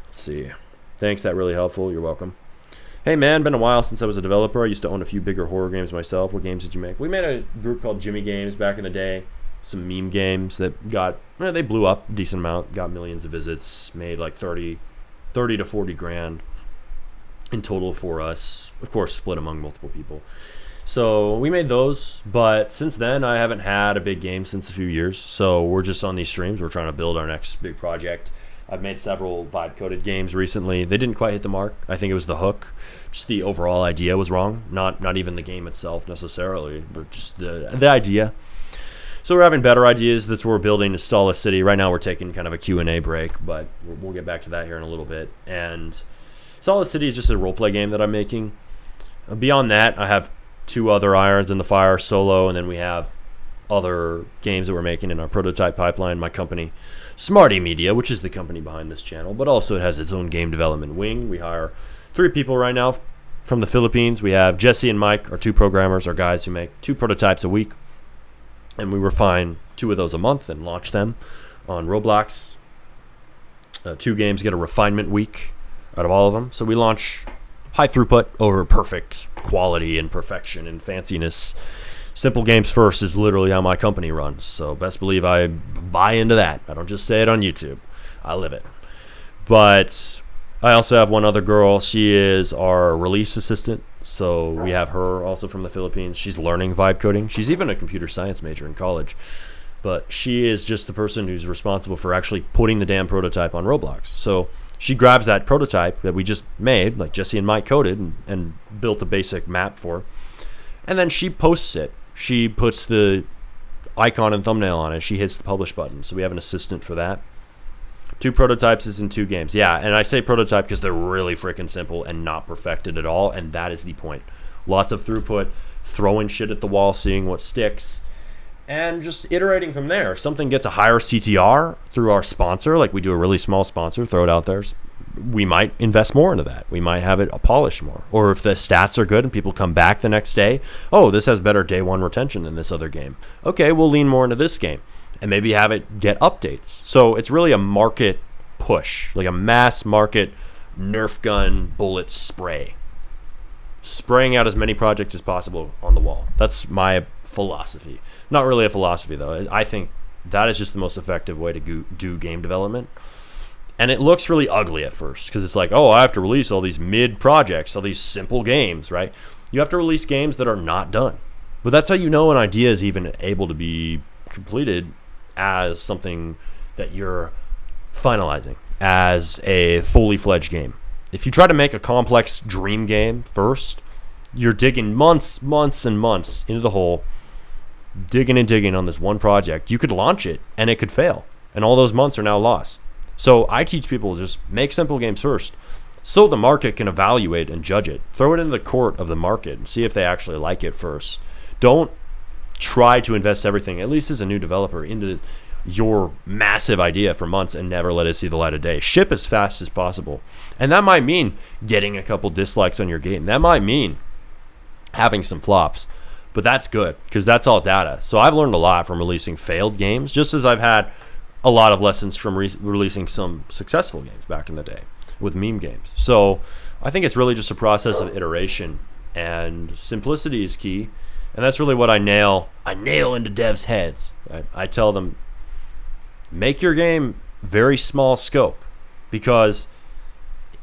Let's see. Thanks, that really helpful. You're welcome. Hey man, been a while since I was a developer. I used to own a few bigger horror games myself. What games did you make? We made a group called Jimmy Games back in the day. Some meme games that got, they blew up a decent amount, got millions of visits, made like 30 to 40 grand in total for us. Of course, split among multiple people. So we made those, but since then I haven't had a big game since a few years. So we're just on these streams. We're trying to build our next big project. I've made several vibe-coded games recently. They didn't quite hit the mark. I think it was the hook. Just the overall idea was wrong. Not even the game itself necessarily, but just the idea. So we're having better ideas. That's what we're building is Solid City. Right now we're taking kind of a Q&A break, but we'll get back to that here in a little bit. And Solid City is just a roleplay game that I'm making. Beyond that, I have 2 other irons in the fire, solo, and then we have other games that we're making in our prototype pipeline. My company, Smarty Media, which is the company behind this channel, but also it has its own game development wing. We hire 3 people right now from the Philippines. We have Jesse and Mike, our 2 programmers, our guys who make 2 prototypes a week, and we refine 2 of those a month and launch them on Roblox. 2 games get a refinement week out of all of them. So we launch high throughput over perfect quality and perfection and fanciness. Simple games first is literally how my company runs. So best believe I buy into that. I don't just say it on YouTube. I live it. But I also have one other girl. She is our release assistant. So we have her also from the Philippines. She's learning vibe coding. She's even a computer science major in college. But she is just the person who's responsible for actually putting the damn prototype on Roblox. So she grabs that prototype that we just made, like Jesse and Mike coded and built a basic map for, and then she posts it. She puts the icon and thumbnail on it. She hits the publish button. So we have an assistant for that. 2 prototypes is in 2 games. Yeah, and I say prototype because they're really freaking simple and not perfected at all, and that is the point. Lots of throughput, throwing shit at the wall, seeing what sticks, and just iterating from there. If something gets a higher CTR through our sponsor, like we do a really small sponsor, throw it out there, we might invest more into that. We might have it polished more. Or if the stats are good and people come back the next day, oh, this has better day 1 retention than this other game. Okay, we'll lean more into this game and maybe have it get updates. So it's really a market push, like a mass market Nerf gun bullet spray. Spraying out as many projects as possible on the wall. That's my philosophy. Not really a philosophy, though. I think that is just the most effective way to do game development. And it looks really ugly at first because it's like, oh, I have to release all these mid projects, all these simple games, right? You have to release games that are not done. But that's how you know an idea is even able to be completed as something that you're finalizing as a fully fledged game. If you try to make a complex dream game first, you're digging months and months into the hole, digging and digging on this one project. You could launch it and it could fail, and all those months are now lost. So I teach people to just make simple games first so the market can evaluate and judge it. Throw it into the court of the market and see if they actually like it first. Don't try to invest everything, at least as a new developer, into your massive idea for months and never let it see the light of day. Ship as fast as possible. And that might mean getting a couple dislikes on your game. That might mean having some flops. But that's good because that's all data. So I've learned a lot from releasing failed games, just as I've had a lot of lessons from releasing some successful games back in the day with meme games. So I think it's really just a process of iteration, and simplicity is key. And that's really what I nail into devs' heads. I tell them, make your game very small scope, because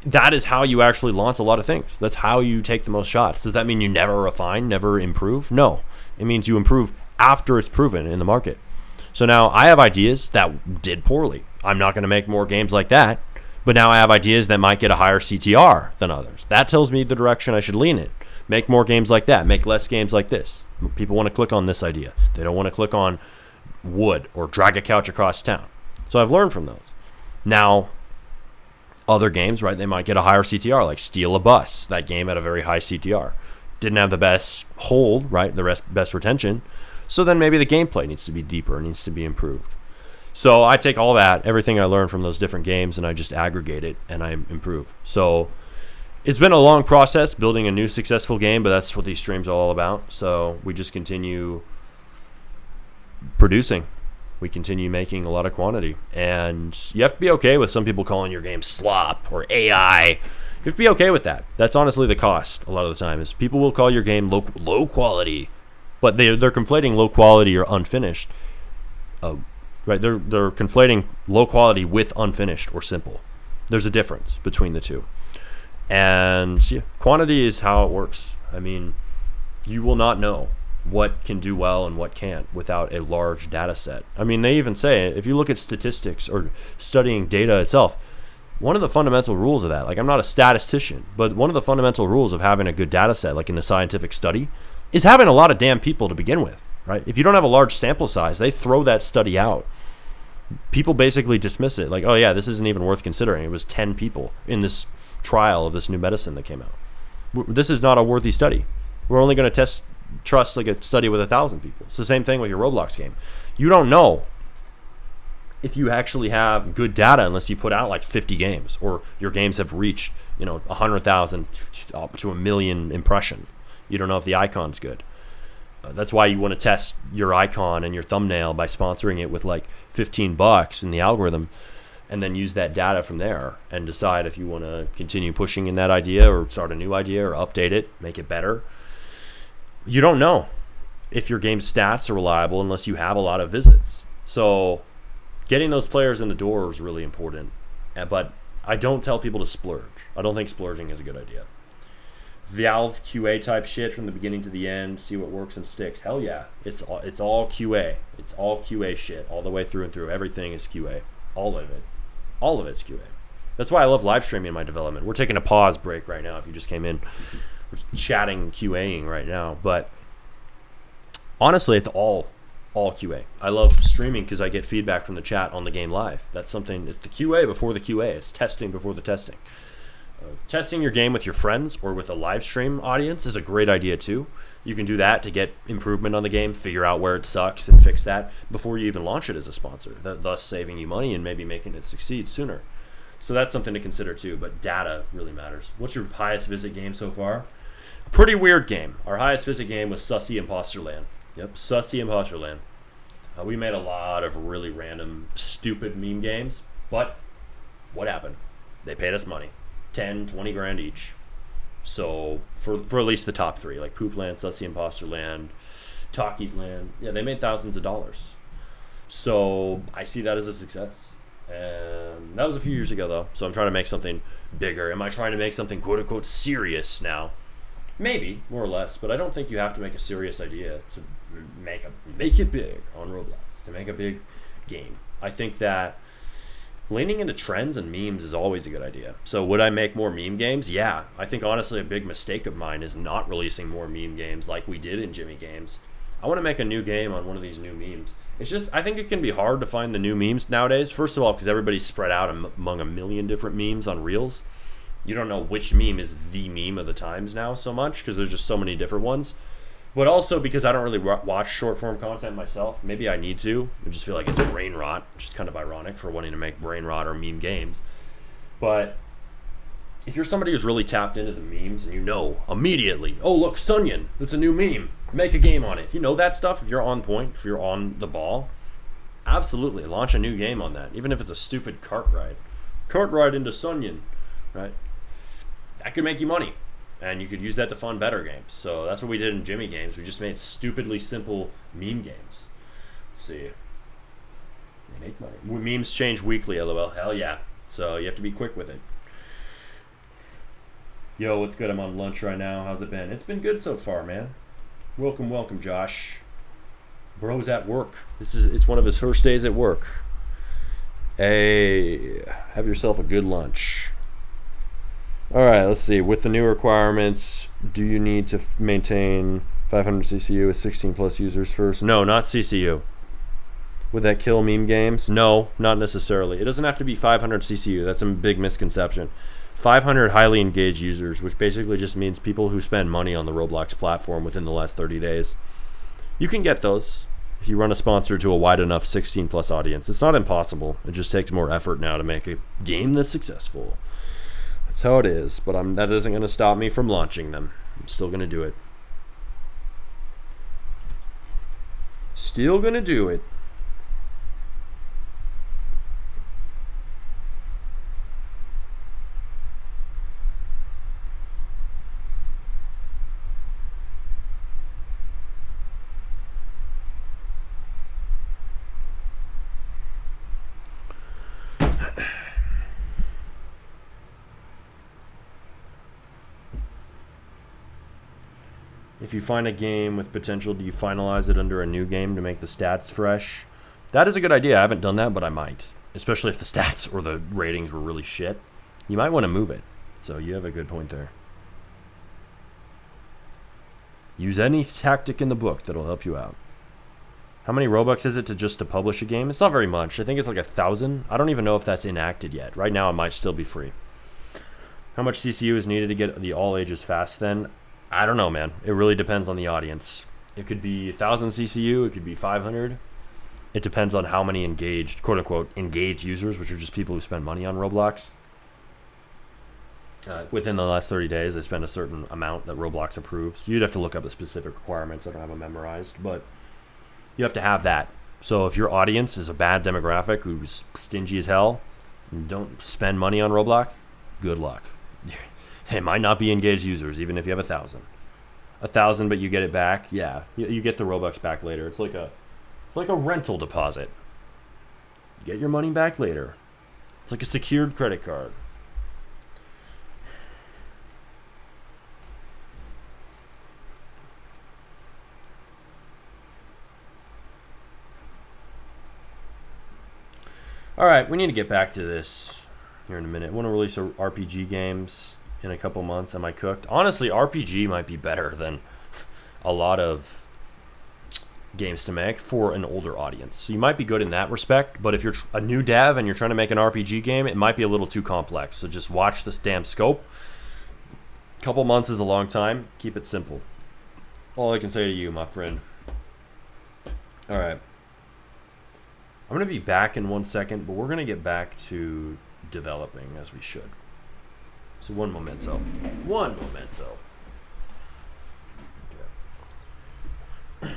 that is how you actually launch a lot of things. That's how you take the most shots. Does that mean you never refine, never improve? No. It means you improve after it's proven in the market. So now I have ideas that did poorly. I'm not going to make more games like that, but now I have ideas that might get a higher CTR than others. That tells me the direction I should lean in. Make more games like that. Make less games like this. People want to click on this idea. They don't want to click on wood or drag a couch across town. So I've learned from those. Now, other games, right, they might get a higher CTR, like Steal a Bus. That game had a very high CTR. Didn't have the best hold, right, the best retention. So then maybe the gameplay needs to be deeper, needs to be improved. So I take all that, everything I learned from those different games, and I just aggregate it and I improve. So it's been a long process building a new successful game, but that's what these streams are all about. So we just continue producing we continue making a lot of quantity. And you have to be okay with some people calling your game slop or AI. You have to be okay with that. That's honestly the cost a lot of the time, is people will call your game low quality, but they're conflating low quality or unfinished. Right? They're conflating low quality with unfinished or simple. There's a difference between the two. And yeah, quantity is how it works. I mean, you will not know what can do well and what can't without a large data set. I mean, they even say, if you look at statistics or studying data itself, one of the fundamental rules of that, like, I'm not a statistician, but one of the fundamental rules of having a good data set, like in a scientific study, is having a lot of damn people to begin with, right? If you don't have a large sample size, they throw that study out. People basically dismiss it, like, oh yeah, this isn't even worth considering. It was 10 people in this trial of this new medicine that came out. This is not a worthy study. We're only going to trust like a study with 1,000 people. It's the same thing with your Roblox game. You don't know if you actually have good data unless you put out like 50 games, or your games have reached 100,000 up to 1 million impression. You don't know if the icon's good. That's why you want to test your icon and your thumbnail by sponsoring it with like $15 in the algorithm, and then use that data from there and decide if you want to continue pushing in that idea or start a new idea or update it, make it better. You don't know if your game's stats are reliable unless you have a lot of visits. So getting those players in the door is really important. But I don't tell people to splurge. I don't think splurging is a good idea. Valve QA type shit from the beginning to the end, see what works and sticks. Hell yeah. It's all QA. It's all QA shit all the way through and through. Everything is QA. All of it. All of it's QA. That's why I love live streaming my development. We're taking a pause break right now if you just came in. We're chatting QAing right now, but honestly, it's all QA. I love streaming because I get feedback from the chat on the game live. That's something. It's the QA before the QA. It's testing before the testing. Testing your game with your friends or with a live stream audience is a great idea too. You can do that to get improvement on the game, figure out where it sucks, and fix that before you even launch it as a sponsor. Thus saving you money and maybe making it succeed sooner. So that's something to consider too. But data really matters. What's your highest visit game so far? Pretty weird game. Our highest visit game was Sussy Imposter Land. Yep, Sussy Imposter Land. We made a lot of really random, stupid meme games, but what happened? They paid us money, 10, 20 grand each. So for at least the top three, like Poop Land, Sussy Imposter Land, Talkies Land, yeah, they made thousands of dollars. So I see that as a success. And that was a few years ago though, so I'm trying to make something bigger. Am I trying to make something quote unquote serious now? Maybe, more or less, but I don't think you have to make a serious idea to make it big on Roblox, to make a big game. I think that leaning into trends and memes is always a good idea. So would I make more meme games? Yeah. I think honestly a big mistake of mine is not releasing more meme games like we did in Jimmy Games. I want to make a new game on one of these new memes. It's just, I think it can be hard to find the new memes nowadays. First of all, because everybody's spread out among a million different memes on Reels. You don't know which meme is the meme of the times now so much because there's just so many different ones. But also because I don't really watch short form content myself. Maybe I need to. I just feel like it's brain rot, which is kind of ironic for wanting to make brain rot or meme games. But if you're somebody who's really tapped into the memes and you know immediately, oh look, Sunyan, that's a new meme, make a game on it. If you know that stuff, if you're on point, if you're on the ball, absolutely launch a new game on that. Even if it's a stupid cart ride into Sunyan, right? That could make you money, and you could use that to fund better games. So that's what we did in Jimmy Games. We just made stupidly simple meme games. Let's see. They make money. Memes change weekly, lol. Hell yeah. So you have to be quick with it. Yo, what's good? I'm on lunch right now. How's it been? It's been good so far, man. Welcome, Josh. Bro's at work. It's one of his first days at work. Hey, have yourself a good lunch. All right, let's see. With the new requirements, do you need to maintain 500 CCU with 16 plus users first? No, not CCU. Would that kill meme games? No, not necessarily. It doesn't have to be 500 CCU. That's a big misconception. 500 highly engaged users, which basically just means people who spend money on the Roblox platform within the last 30 days. You can get those if you run a sponsor to a wide enough 16 plus audience. It's not impossible. It just takes more effort now to make a game that's successful. That's how it is, but that isn't going to stop me from launching them. I'm still going to do it. Still going to do it. If you find a game with potential, do you finalize it under a new game to make the stats fresh? That is a good idea. I haven't done that, but I might. Especially if the stats or the ratings were really shit. You might want to move it. So you have a good point there. Use any tactic in the book that'll help you out. How many Robux is it to publish a game? It's not very much. I think it's like 1,000. I don't even know if that's enacted yet. Right now, it might still be free. How much CCU is needed to get the all ages fast then? I don't know, man. It really depends on the audience. It could be 1,000 CCU. It could be 500. It depends on how many engaged, quote unquote, engaged users, which are just people who spend money on Roblox. Within the last 30 days, they spend a certain amount that Roblox approves. You'd have to look up the specific requirements. I don't have them memorized, but you have to have that. So if your audience is a bad demographic who's stingy as hell and don't spend money on Roblox, good luck. It might not be engaged users, even if you have 1,000. 1,000, but you get it back. Yeah, you get the Robux back later. It's like a rental deposit. You get your money back later. It's like a secured credit card. All right, we need to get back to this here in a minute. I want to release RPG games in a couple months. Am I cooked? Honestly, RPG might be better than a lot of games to make for an older audience. So you might be good in that respect, but if you're a new dev and you're trying to make an RPG game, it might be a little too complex. So just watch this damn scope. A couple months is a long time. Keep it simple. All I can say to you, my friend. All right. I'm going to be back in 1 second, but we're going to get back to developing as we should. So one momento. One momento. Okay.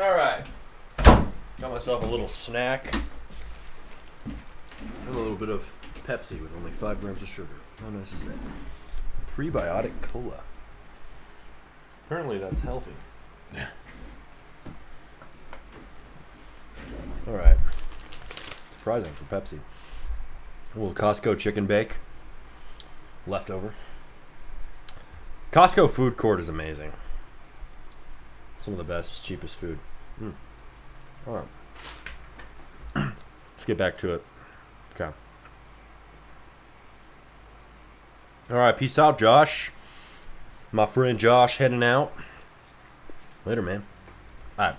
All right. Got myself a little snack. And a little bit of Pepsi with only 5 grams of sugar. How nice is that? Prebiotic cola. Apparently that's healthy. All right. Surprising for Pepsi. A little Costco chicken bake. Leftover. Costco food court is amazing. Some of the best, cheapest food. All right. Let's get back to it. Okay. All right, peace out, Josh. My friend Josh heading out. Later, man. All right.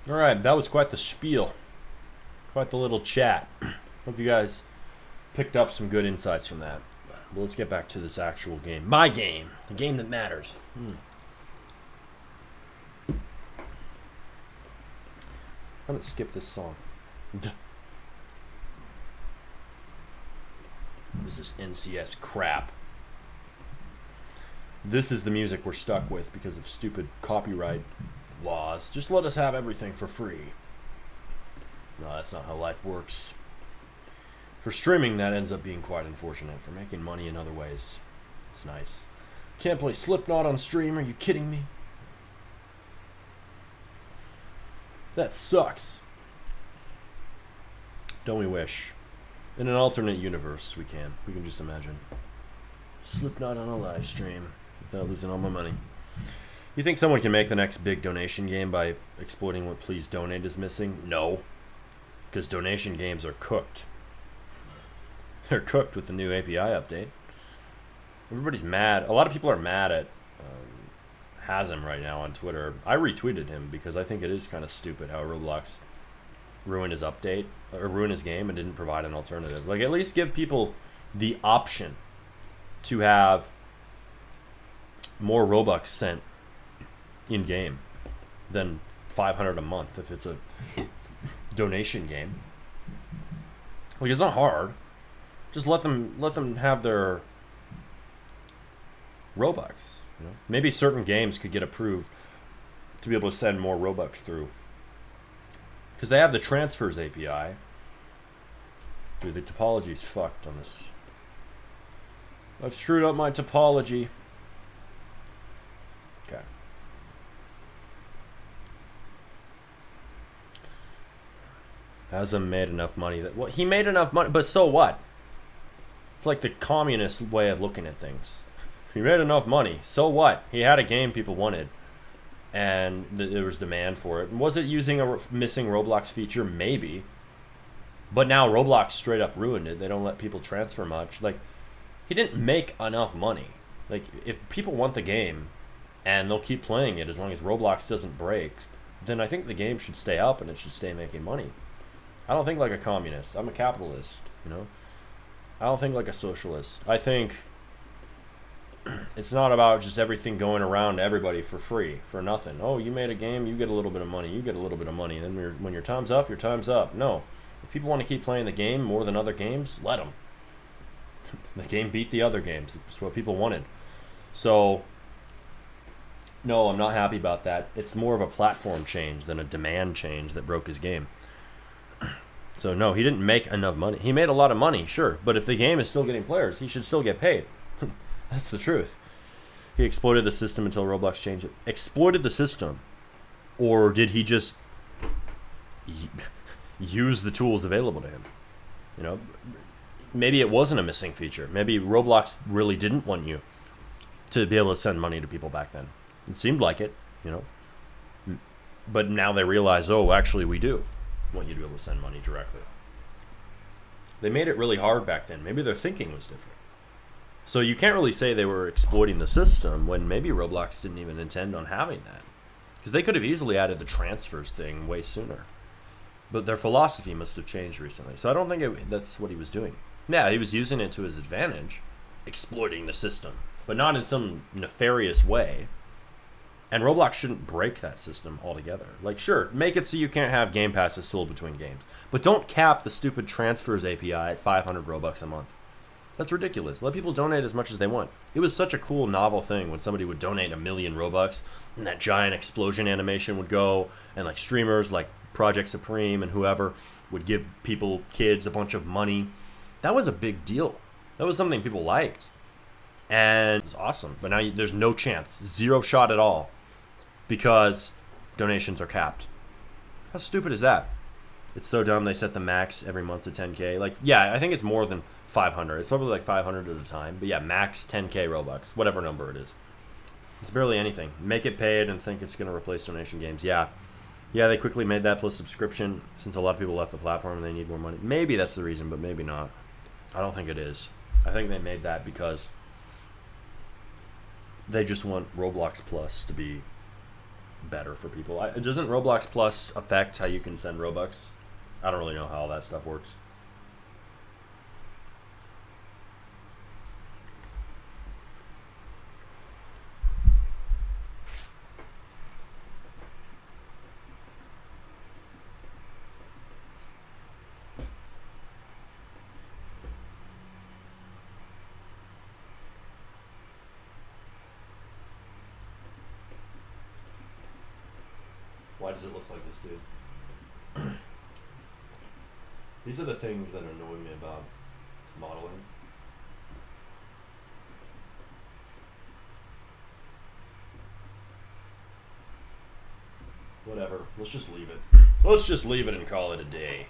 All right, that was quite the spiel. Quite the little chat. Hope you guys picked up some good insights from that. But let's get back to this actual game. My game. The game that matters. I'm gonna skip this song. What is this NCS crap? This is the music we're stuck with because of stupid copyright laws. Just let us have everything for free. No, that's not how life works. For streaming, that ends up being quite unfortunate. For making money in other ways, it's nice. Can't play Slipknot on stream, are you kidding me? That sucks. Don't we wish? In an alternate universe, we can. We can just imagine. Slipknot on a live stream without losing all my money. You think someone can make the next big donation game by exploiting what Please Donate is missing? No. Because donation games are cooked. They're cooked with the new API update. Everybody's mad. A lot of people are mad at Hasm right now on Twitter. I retweeted him because I think it is kind of stupid how Roblox ruined his update, or ruined his game and didn't provide an alternative. Like, at least give people the option to have more Robux sent in-game than 500 a month if it's a donation game. Like, it's not hard. Just let them have their Robux. You know? Maybe certain games could get approved to be able to send more Robux through. Because they have the transfers API. Dude, the topology's fucked on this. I've screwed up my topology. Okay. Hasn't made enough money that... Well, he made enough money, but so what? It's like the communist way of looking at things. He made enough money. So what? He had a game people wanted. And there was demand for it. Was it using a missing Roblox feature? Maybe. But now Roblox straight up ruined it. They don't let people transfer much. Like, he didn't make enough money. Like, if people want the game and they'll keep playing it as long as Roblox doesn't break, then I think the game should stay up and it should stay making money. I don't think like a communist. I'm a capitalist, you know? I don't think like a socialist. I think it's not about just everything going around to everybody for free, for nothing. Oh, you made a game, you get a little bit of money, you get a little bit of money. Then when your time's up, your time's up. No. If people want to keep playing the game more than other games, let them. The game beat the other games. It's what people wanted. So, no, I'm not happy about that. It's more of a platform change than a demand change that broke his game. So, no, he didn't make enough money. He made a lot of money, sure. But if the game is still getting players, he should still get paid. That's the truth. He exploited the system until Roblox changed it. Exploited the system? Or did he just use the tools available to him? You know, maybe it wasn't a missing feature. Maybe Roblox really didn't want you to be able to send money to people back then. It seemed like it, you know. But now they realize, oh, actually we do want you to be able to send money directly. They made it really hard back then. Maybe their thinking was different. So you can't really say they were exploiting the system when maybe Roblox didn't even intend on having that. Because they could have easily added the transfers thing way sooner. But their philosophy must have changed recently. So I don't think that's what he was doing. Yeah, he was using it to his advantage, exploiting the system. But not in some nefarious way. And Roblox shouldn't break that system altogether. Like, sure, make it so you can't have Game Passes sold between games. But don't cap the stupid transfers API at 500 Robux a month. That's ridiculous. Let people donate as much as they want. It was such a cool, novel thing when somebody would donate 1,000,000 Robux and that giant explosion animation would go, and like streamers like Project Supreme and whoever would give people, kids, a bunch of money. That was a big deal. That was something people liked. And it was awesome. But now there's no chance. Zero shot at all. Because donations are capped. How stupid is that? It's so dumb they set the max every month to 10K. Like, yeah, I think it's more than 500. It's probably like 500 at a time. But yeah, max 10K Robux. Whatever number it is. It's barely anything. Make it paid and think it's going to replace donation games. Yeah. Yeah, they quickly made that plus subscription since a lot of people left the platform and they need more money. Maybe that's the reason, but maybe not. I don't think it is. I think they made that because they just want Roblox Plus to be better for people. Doesn't Roblox Plus affect how you can send Robux? I don't really know how all that stuff works. Why does it look like this, dude? These are the things that annoy me about modeling. Whatever. Let's just leave it. Let's just leave it and call it a day.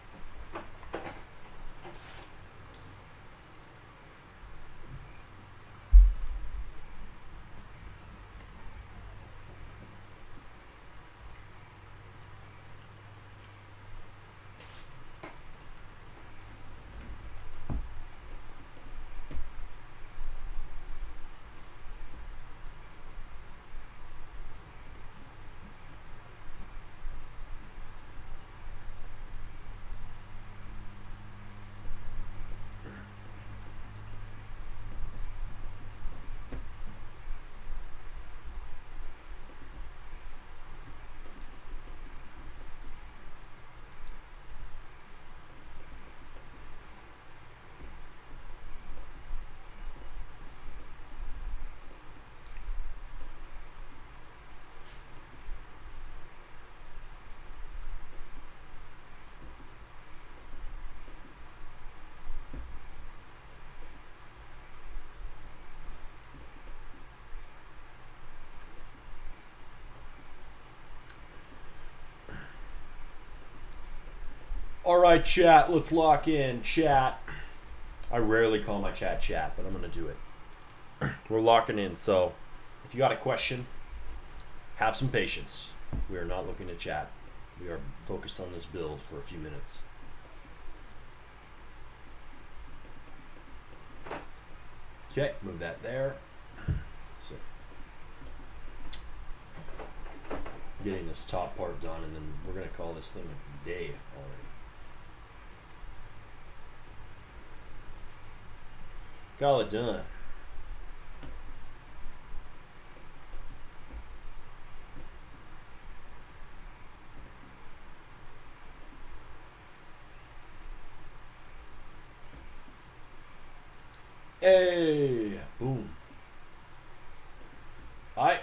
All right, chat, let's lock in. Chat. I rarely call my chat, but I'm going to do it. We're locking in, so if you got a question, have some patience. We are not looking at chat. We are focused on this build for a few minutes. Okay, move that there. So, getting this top part done, and then we're going to call this thing a day already. Call it done. Hey, boom. Hi.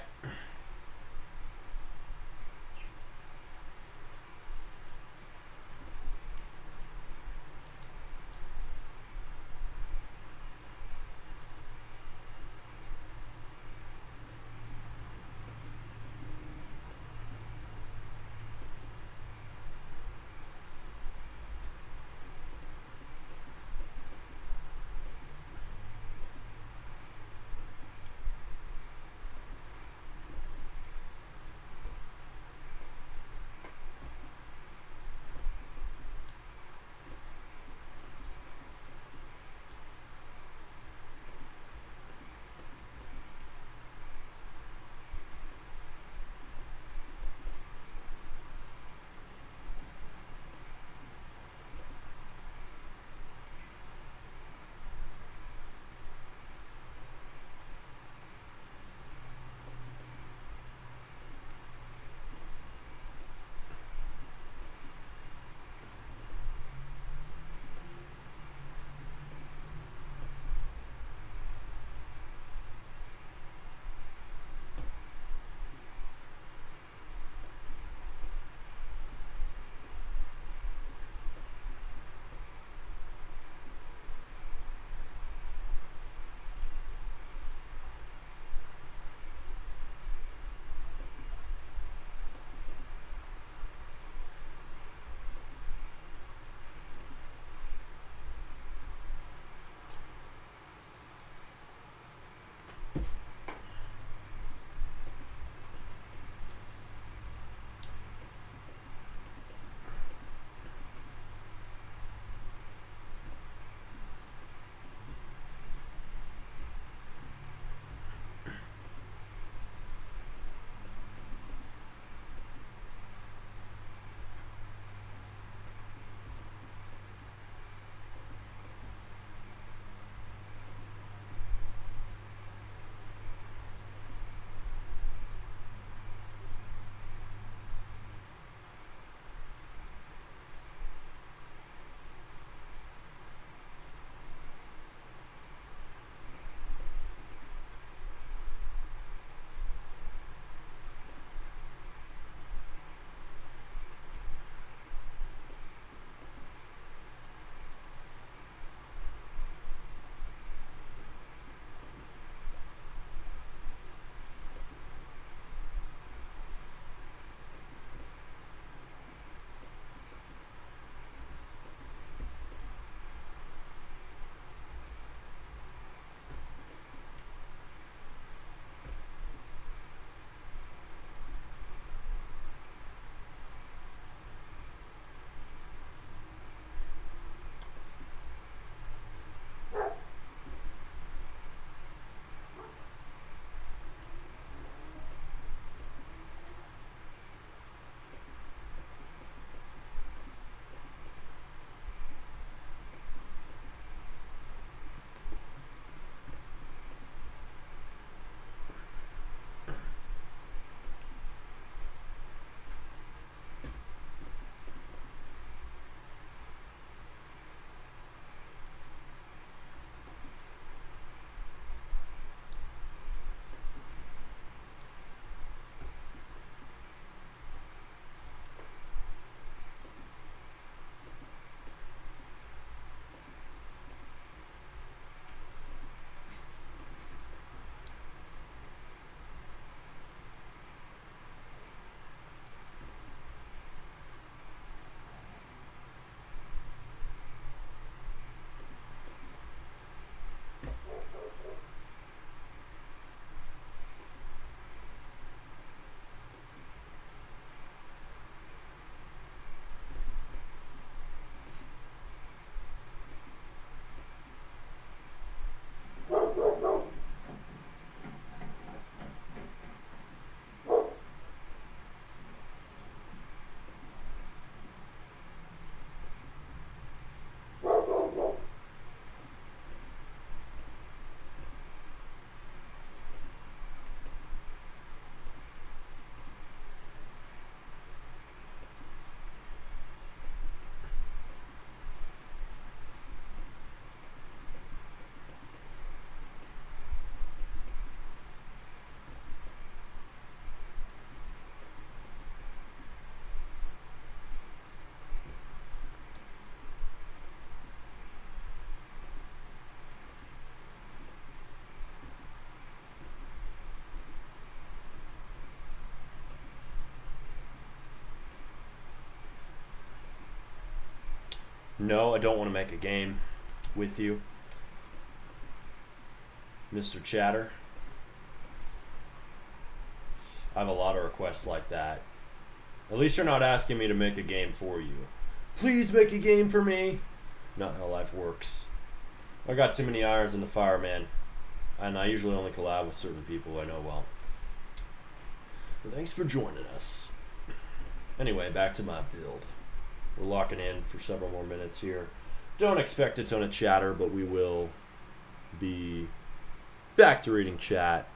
No, I don't want to make a game with you, Mr. Chatter. I have a lot of requests like that. At least you're not asking me to make a game for you. Please make a game for me. Not how life works. I got too many irons in the fire, man. And I usually only collab with certain people I know well. But thanks for joining us. Anyway, back to my build. We're locking in for several more minutes here. Don't expect a ton of chatter, but we will be back to reading chat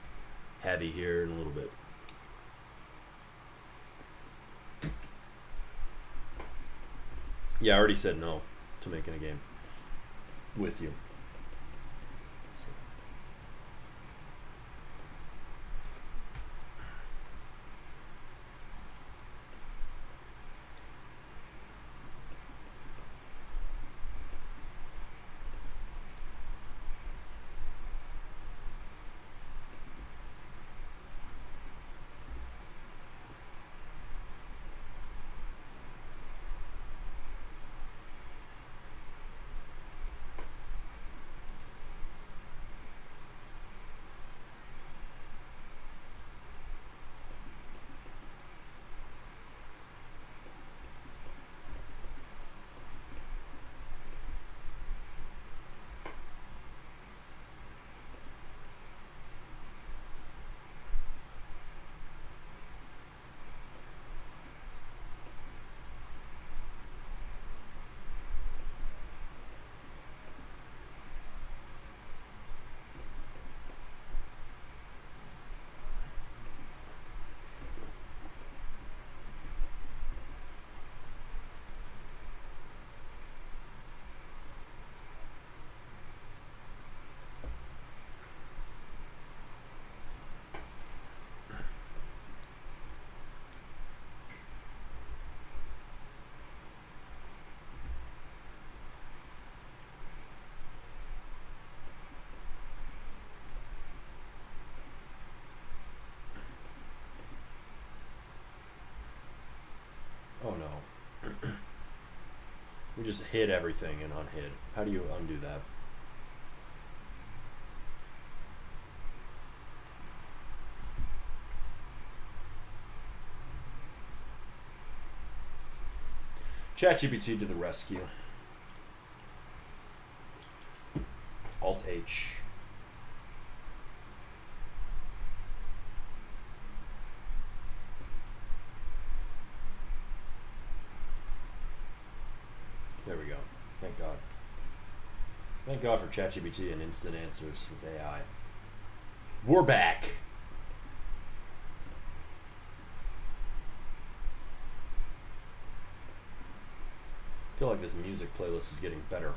heavy here in a little bit. Yeah, I already said no to making a game with you. Oh no. We just hid everything and unhid. How do you undo that? ChatGPT to the rescue. Alt H. There we go. Thank God. Thank God for ChatGPT and instant answers with AI. We're back. I feel like this music playlist is getting better.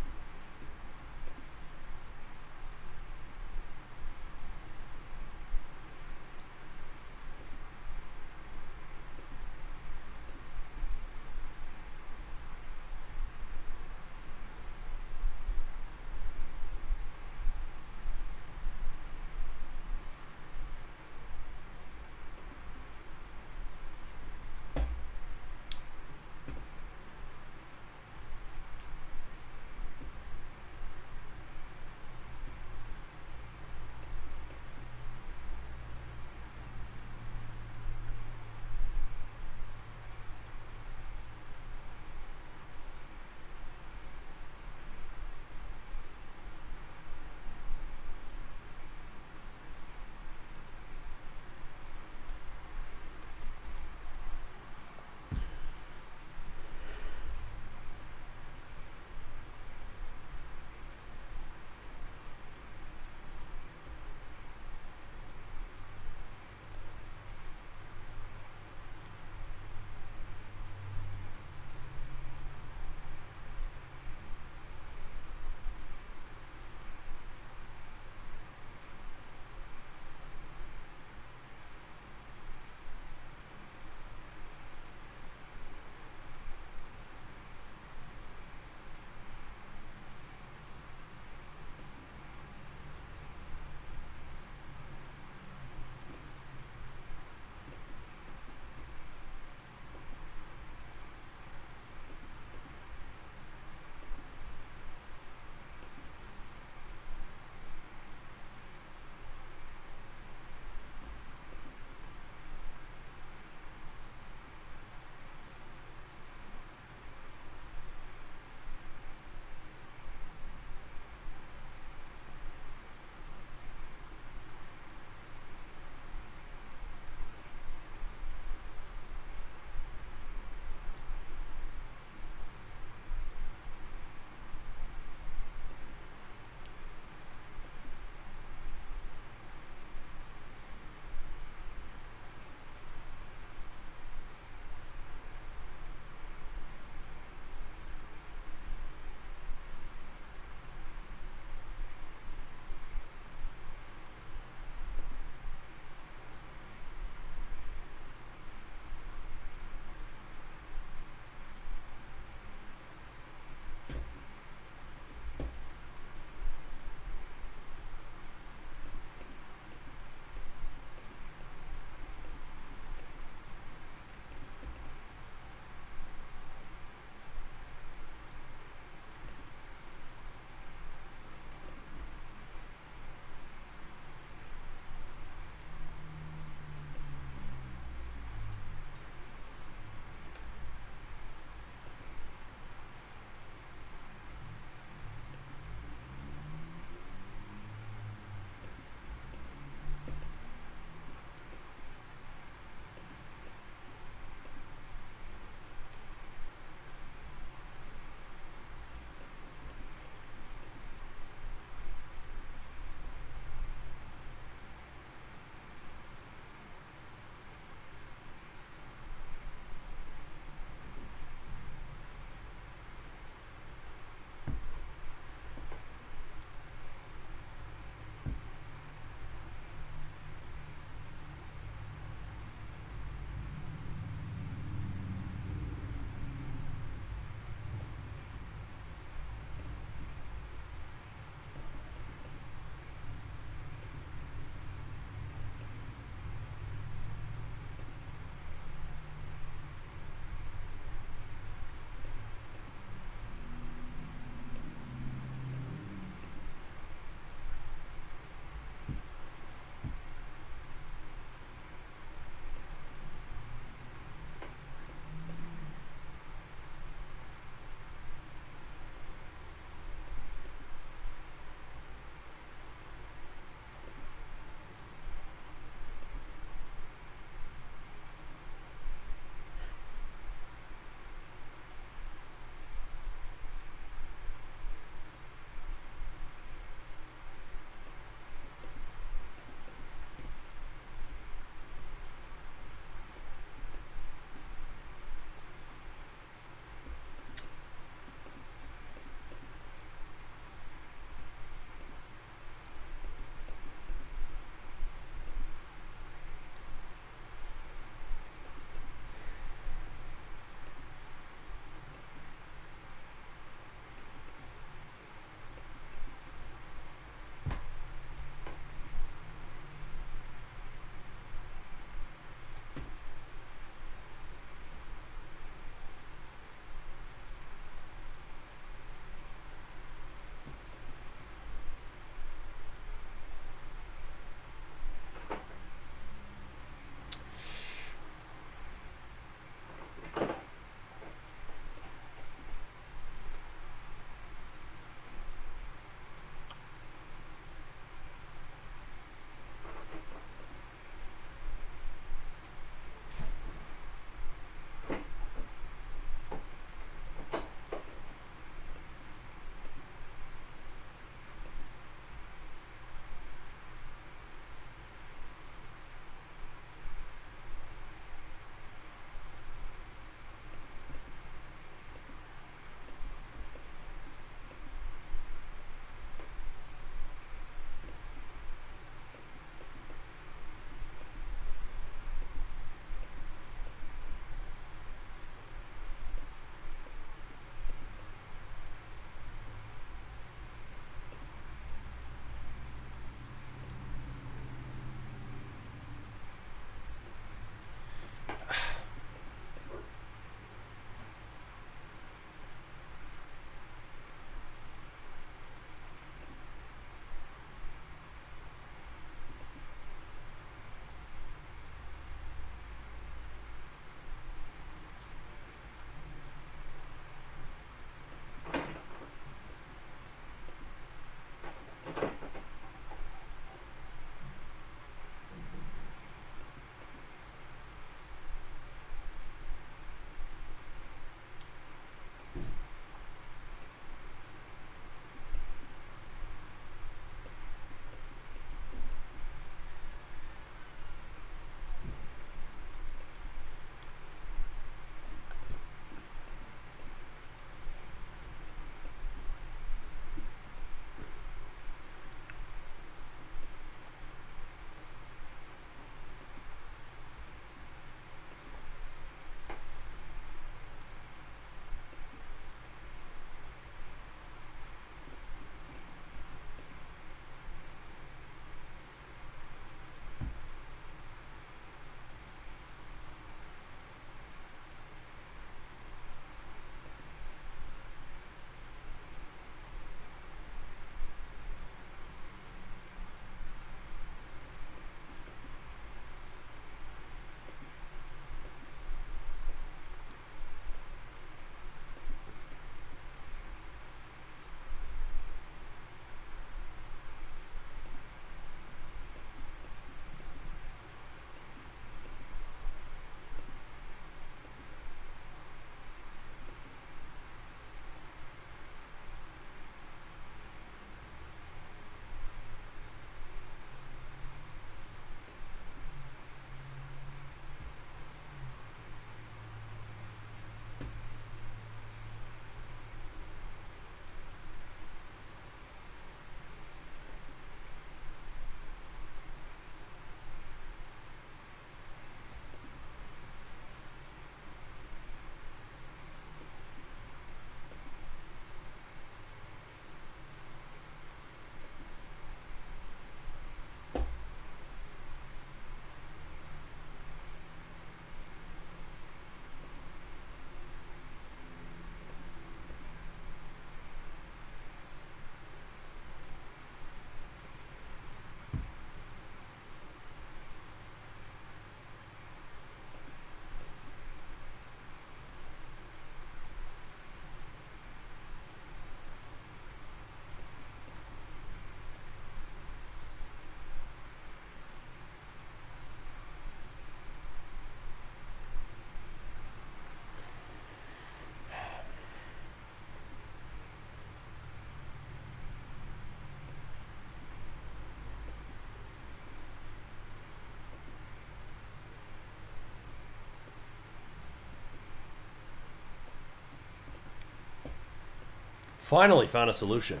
Finally found a solution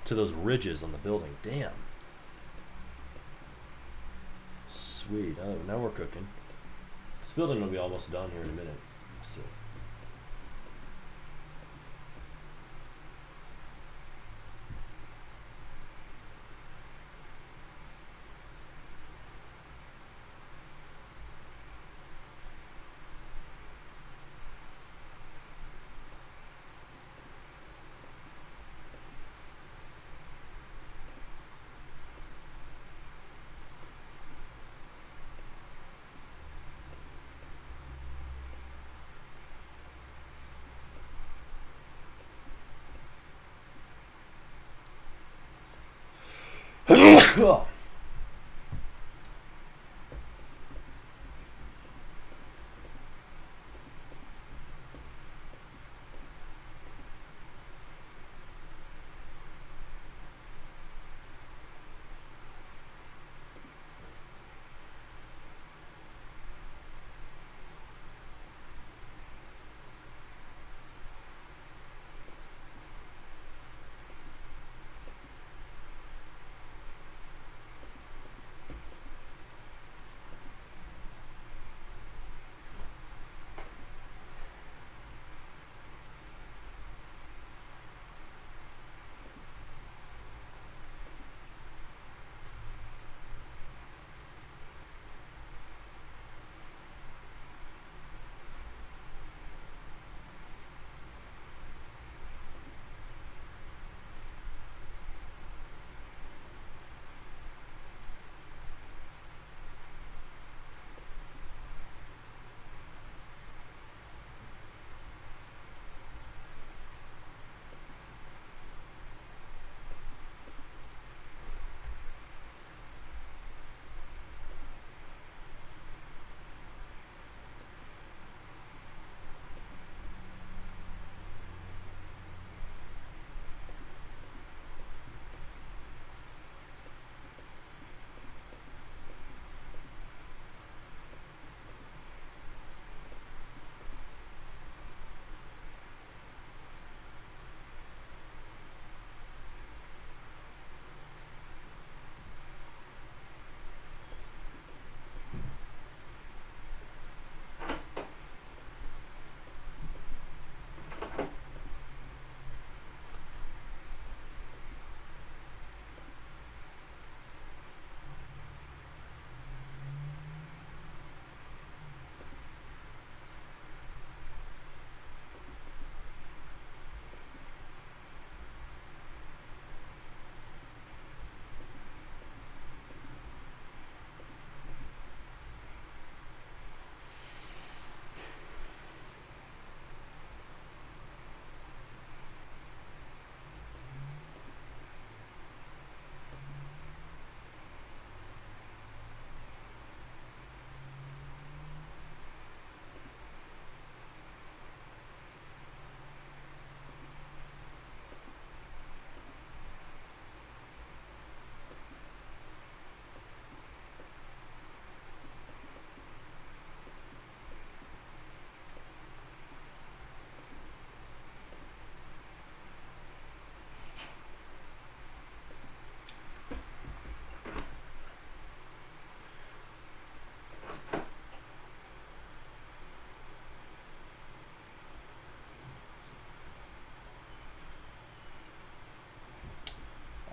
to those ridges on the building. Damn. Sweet. Oh, now we're cooking. This building will be almost done here in a minute. Let's see. Oh.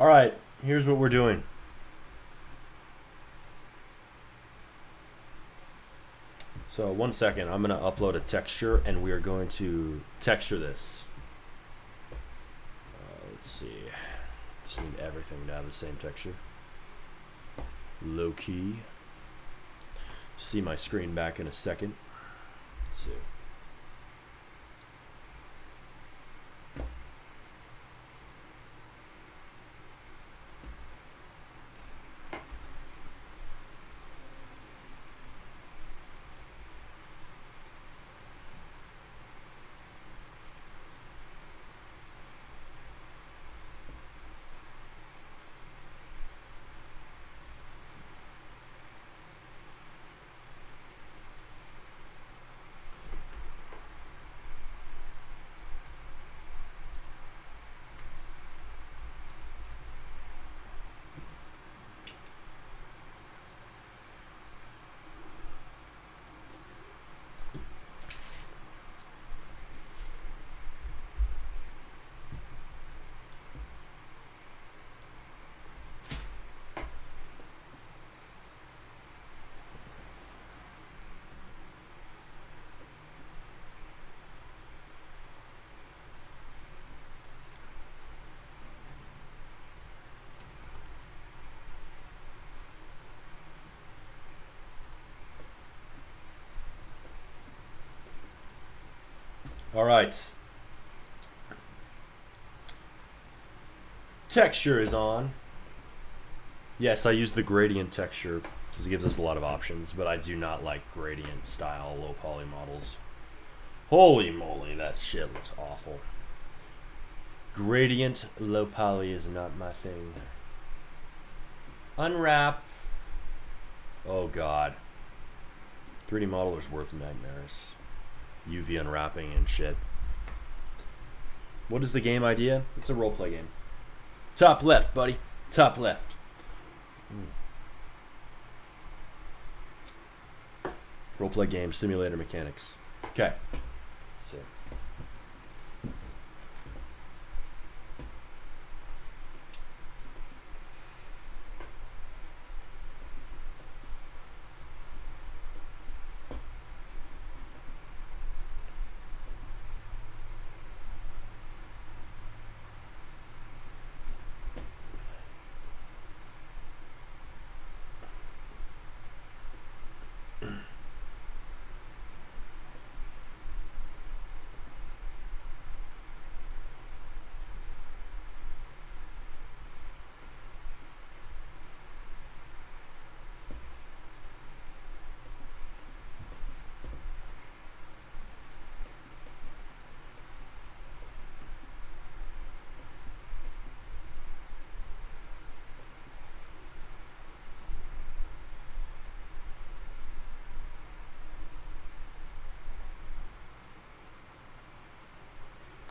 All right, here's what we're doing. So 1 second, I'm gonna upload a texture and we are going to texture this. Let's see, just need everything to have the same texture. Low key. See my screen back in a second. Let's see. All right. Texture is on. Yes, I use the gradient texture because it gives us a lot of options, but I do not like gradient style low poly models. Holy moly, that shit looks awful. Gradient low poly is not my thing. Unwrap. Oh god. 3D modeler's worth nightmares. UV unwrapping and shit. What is the game idea? It's a roleplay game. Top left, buddy. Top left. Roleplay game, simulator mechanics. Okay. So.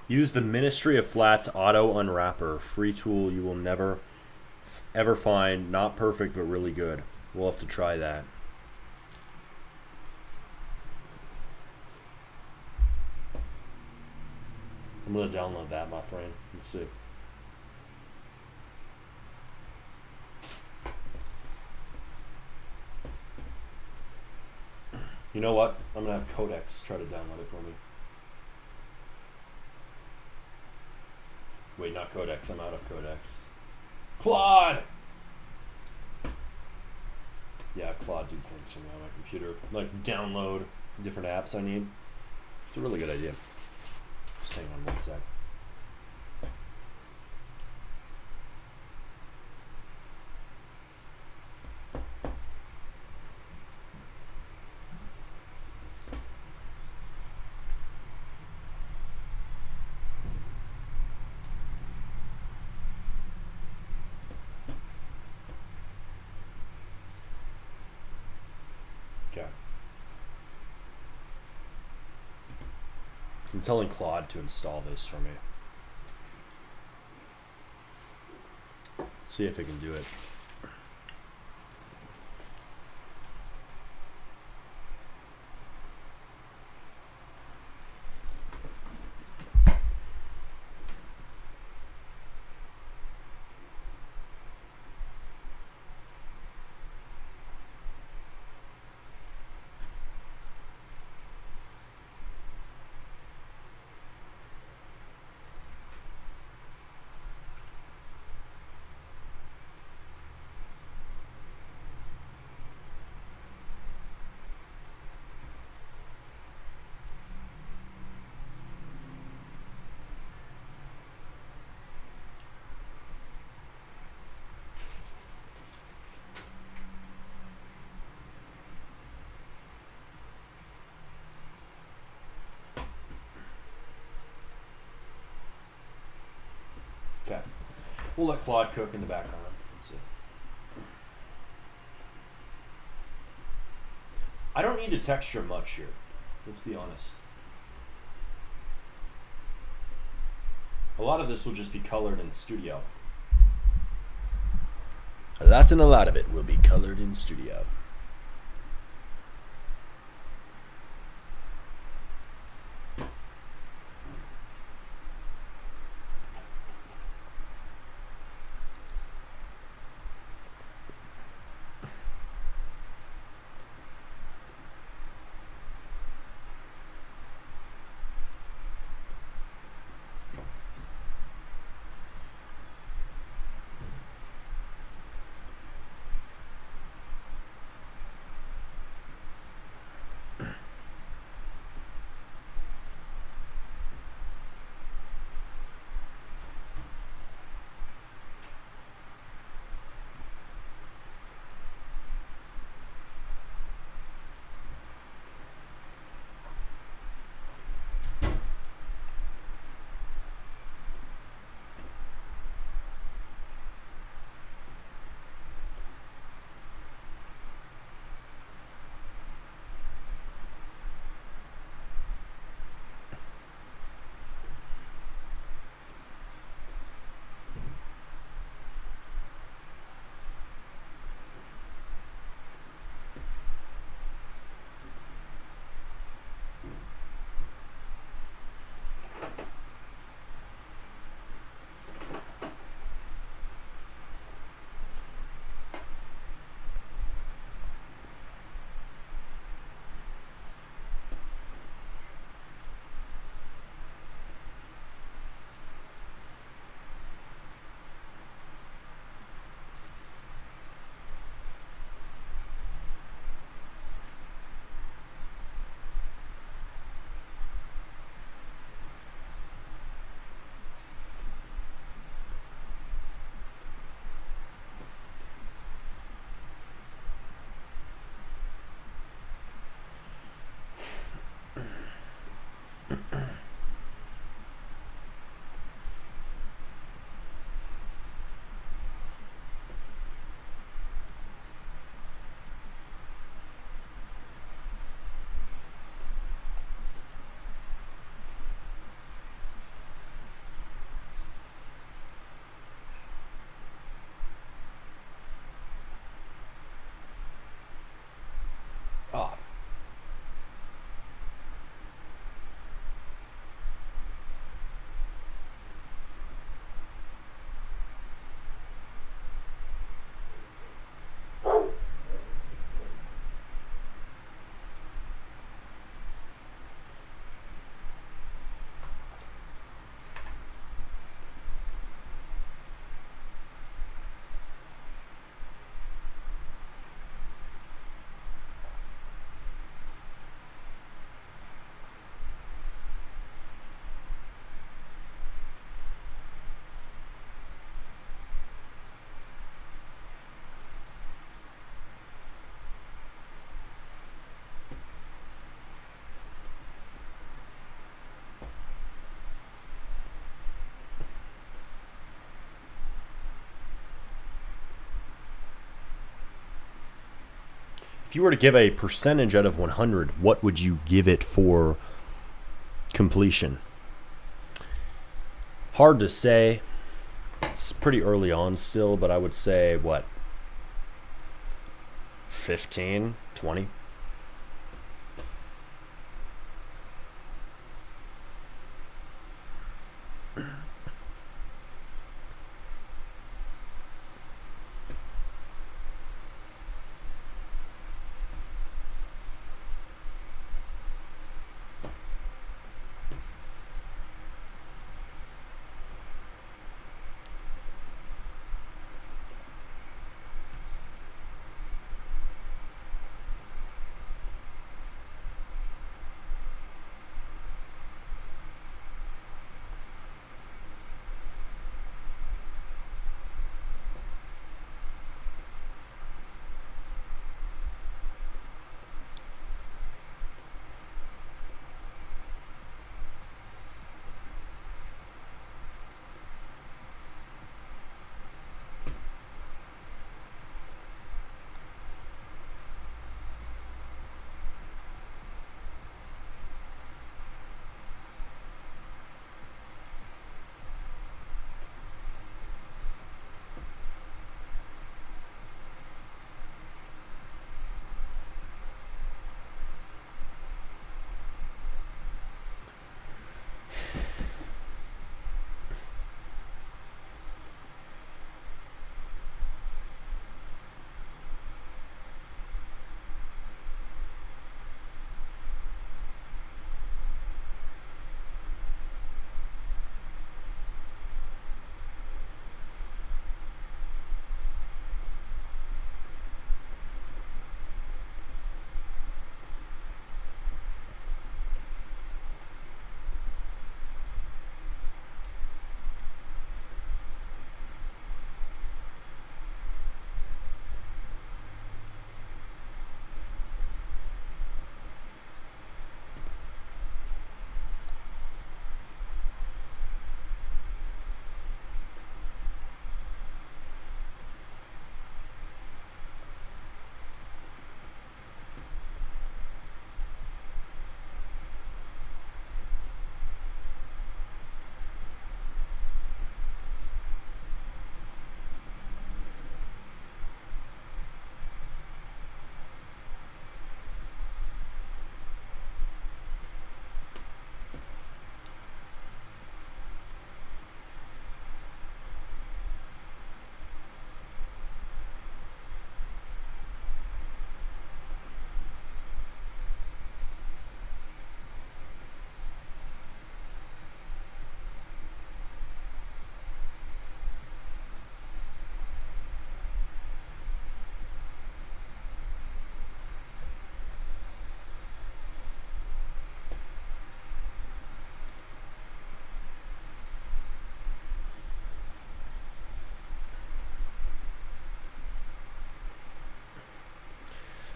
Use the Ministry of Flats Auto Unwrapper. Free tool you will never ever find. Not perfect, but really good. We'll have to try that. I'm going to download that, my friend. Let's see. You know what? I'm going to have Codex try to download it for me. Wait, not Codex. I'm out of Codex. Claude! Yeah, Claude did things for me on my computer. Like, download different apps I need. It's a really good idea. Just hang on one sec. I'm telling Claude to install this for me. See if it can do it. Okay. We'll let Claude cook in the background. Let's see. I don't need to texture much here. Let's be honest. A lot of this will just be colored in studio. That's and a lot of it will be colored in studio. If you were to give a percentage out of 100, what would you give it for completion? Hard to say. It's pretty early on still, but I would say, what, 15, 20?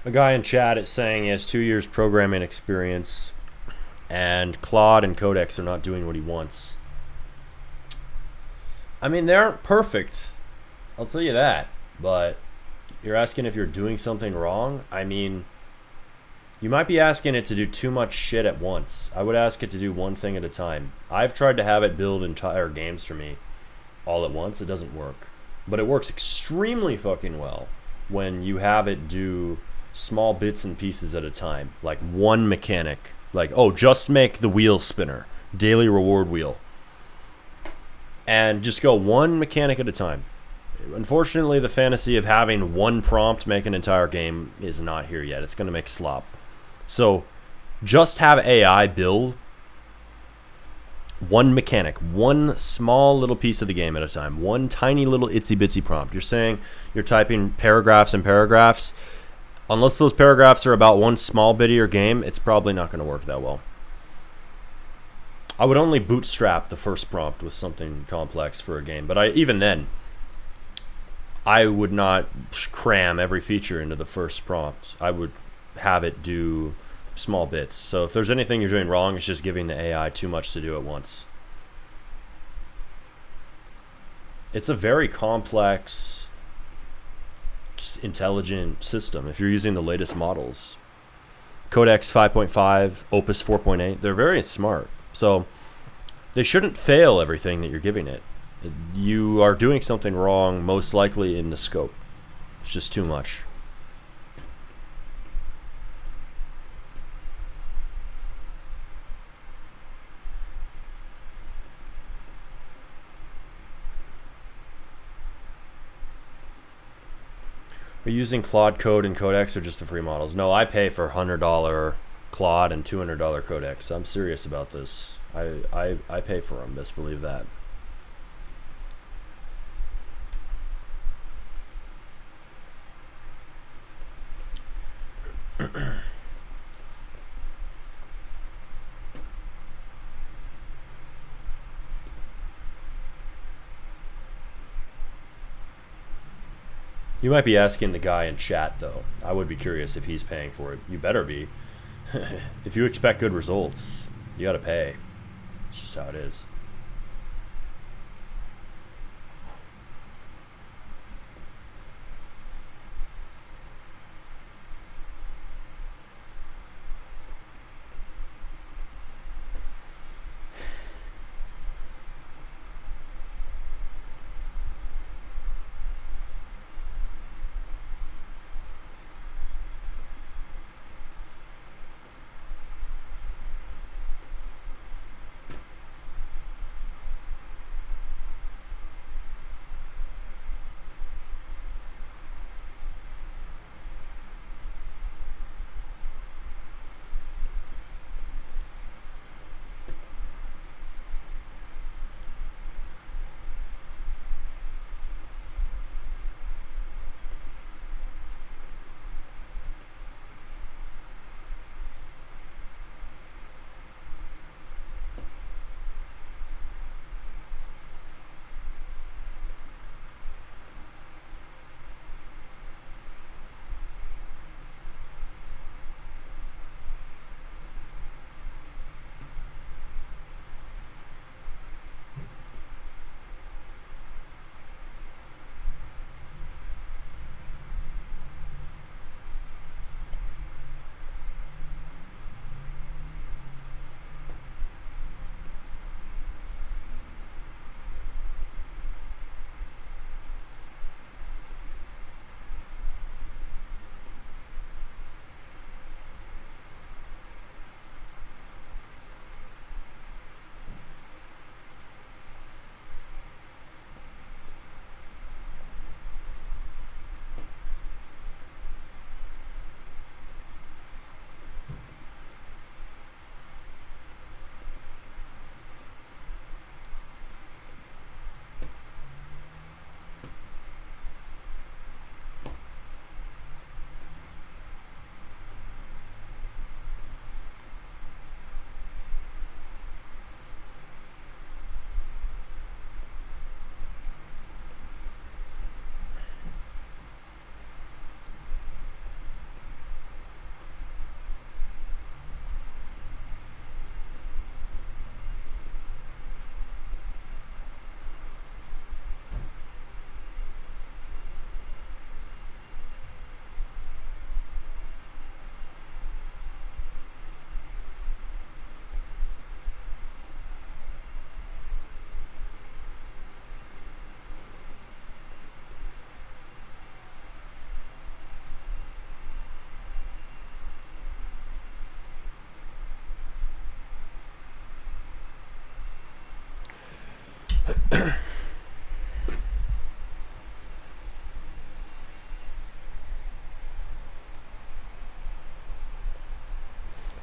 A guy in chat is saying he has 2 years programming experience and Claude and Codex are not doing what he wants. I mean, they aren't perfect, I'll tell you that, but you're asking if you're doing something wrong? I mean, you might be asking it to do too much shit at once. I would ask it to do one thing at a time. I've tried to have it build entire games for me all at once. It doesn't work. But it works extremely fucking well when you have it do small bits and pieces at a time. Like one mechanic. Like, oh, just make the wheel spinner. Daily reward wheel. And just go one mechanic at a time. Unfortunately, the fantasy of having one prompt make an entire game is not here yet. It's going to make slop. So just have AI build one mechanic, one small little piece of the game at a time, one tiny little itsy bitsy prompt. You're saying you're typing paragraphs and paragraphs. Unless those paragraphs are about one small bit of your game, it's probably not going to work that well. I would only bootstrap the first prompt with something complex for a game, but even then, I would not cram every feature into the first prompt. I would have it do small bits. So if there's anything you're doing wrong, it's just giving the AI too much to do at once. It's a very complex, intelligent system if you're using the latest models. Codex 5.5, Opus 4.8, they're very smart. So they shouldn't fail everything that you're giving it. You are doing something wrong, most likely in the scope. It's just too much. Are you using Claude Code and Codex or just the free models? No, I pay for $100 Claude and $200 Codex. I'm serious about this. I pay for them, best believe that. You might be asking the guy in chat, though. I would be curious if he's paying for it. You better be. If you expect good results, you gotta pay. It's just how it is.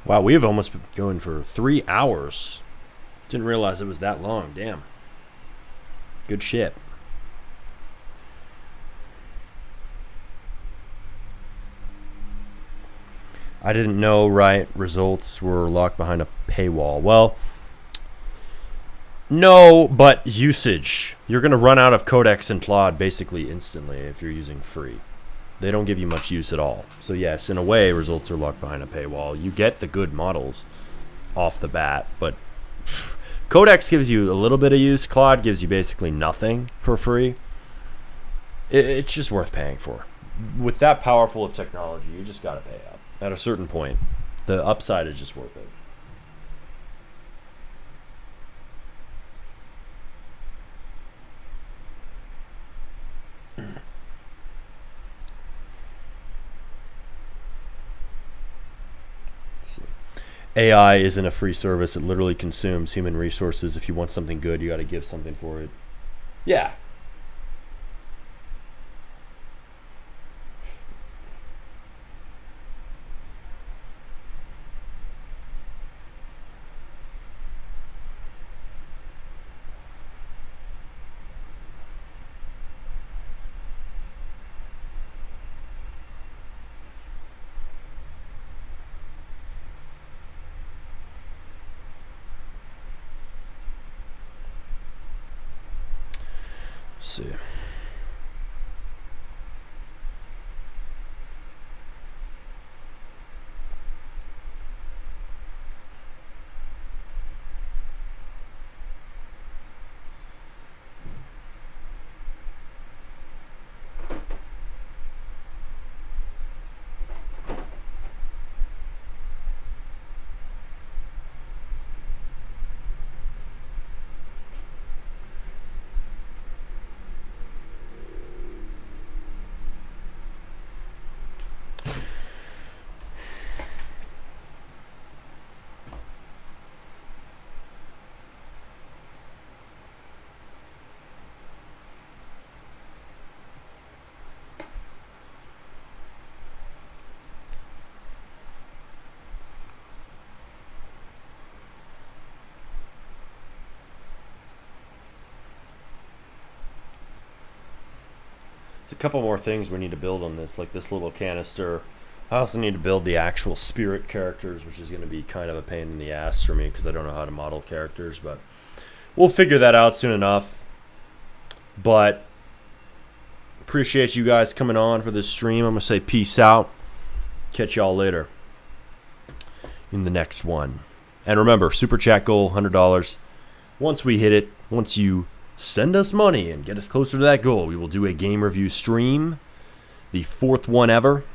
Wow, we have almost been going for 3 hours. Didn't realize it was that long. Damn. Good shit. I didn't know, right? Results were locked behind a paywall. Well, no, but usage. You're going to run out of Codex and Claude basically instantly if you're using free. They don't give you much use at all. So yes, in a way, results are locked behind a paywall. You get the good models off the bat, but Codex gives you a little bit of use. Claude gives you basically nothing for free. It's just worth paying for. with that powerful of technology, you just got to pay up. At a certain point, the upside is just worth it. AI isn't a free service. It literally consumes human resources. If you want something good, you got to give something for it. Yeah. Let's see. There's a couple more things we need to build on this, like this little canister. I also need to build the actual spirit characters, which is going to be kind of a pain in the ass for me because I don't know how to model characters, but we'll figure that out soon enough. But appreciate you guys coming on for this stream. I'm going to say peace out. Catch y'all later in the next one. And remember, super chat goal, $100. Once we hit it, once you send us money and get us closer to that goal, we will do a game review stream, the 4th one ever.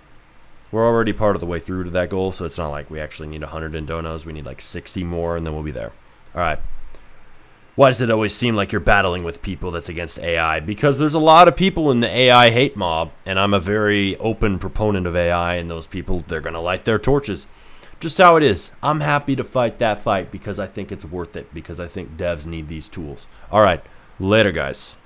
We're already part of the way through to that goal, so it's not like we actually need 100 in donos. We need like 60 more, and then we'll be there. All right. Why does it always seem like you're battling with people that's against AI? Because there's a lot of people in the AI hate mob, and I'm a very open proponent of AI, and those people, they're going to light their torches. Just how it is. I'm happy to fight that fight because I think it's worth it, because I think devs need these tools. All right. Later, guys.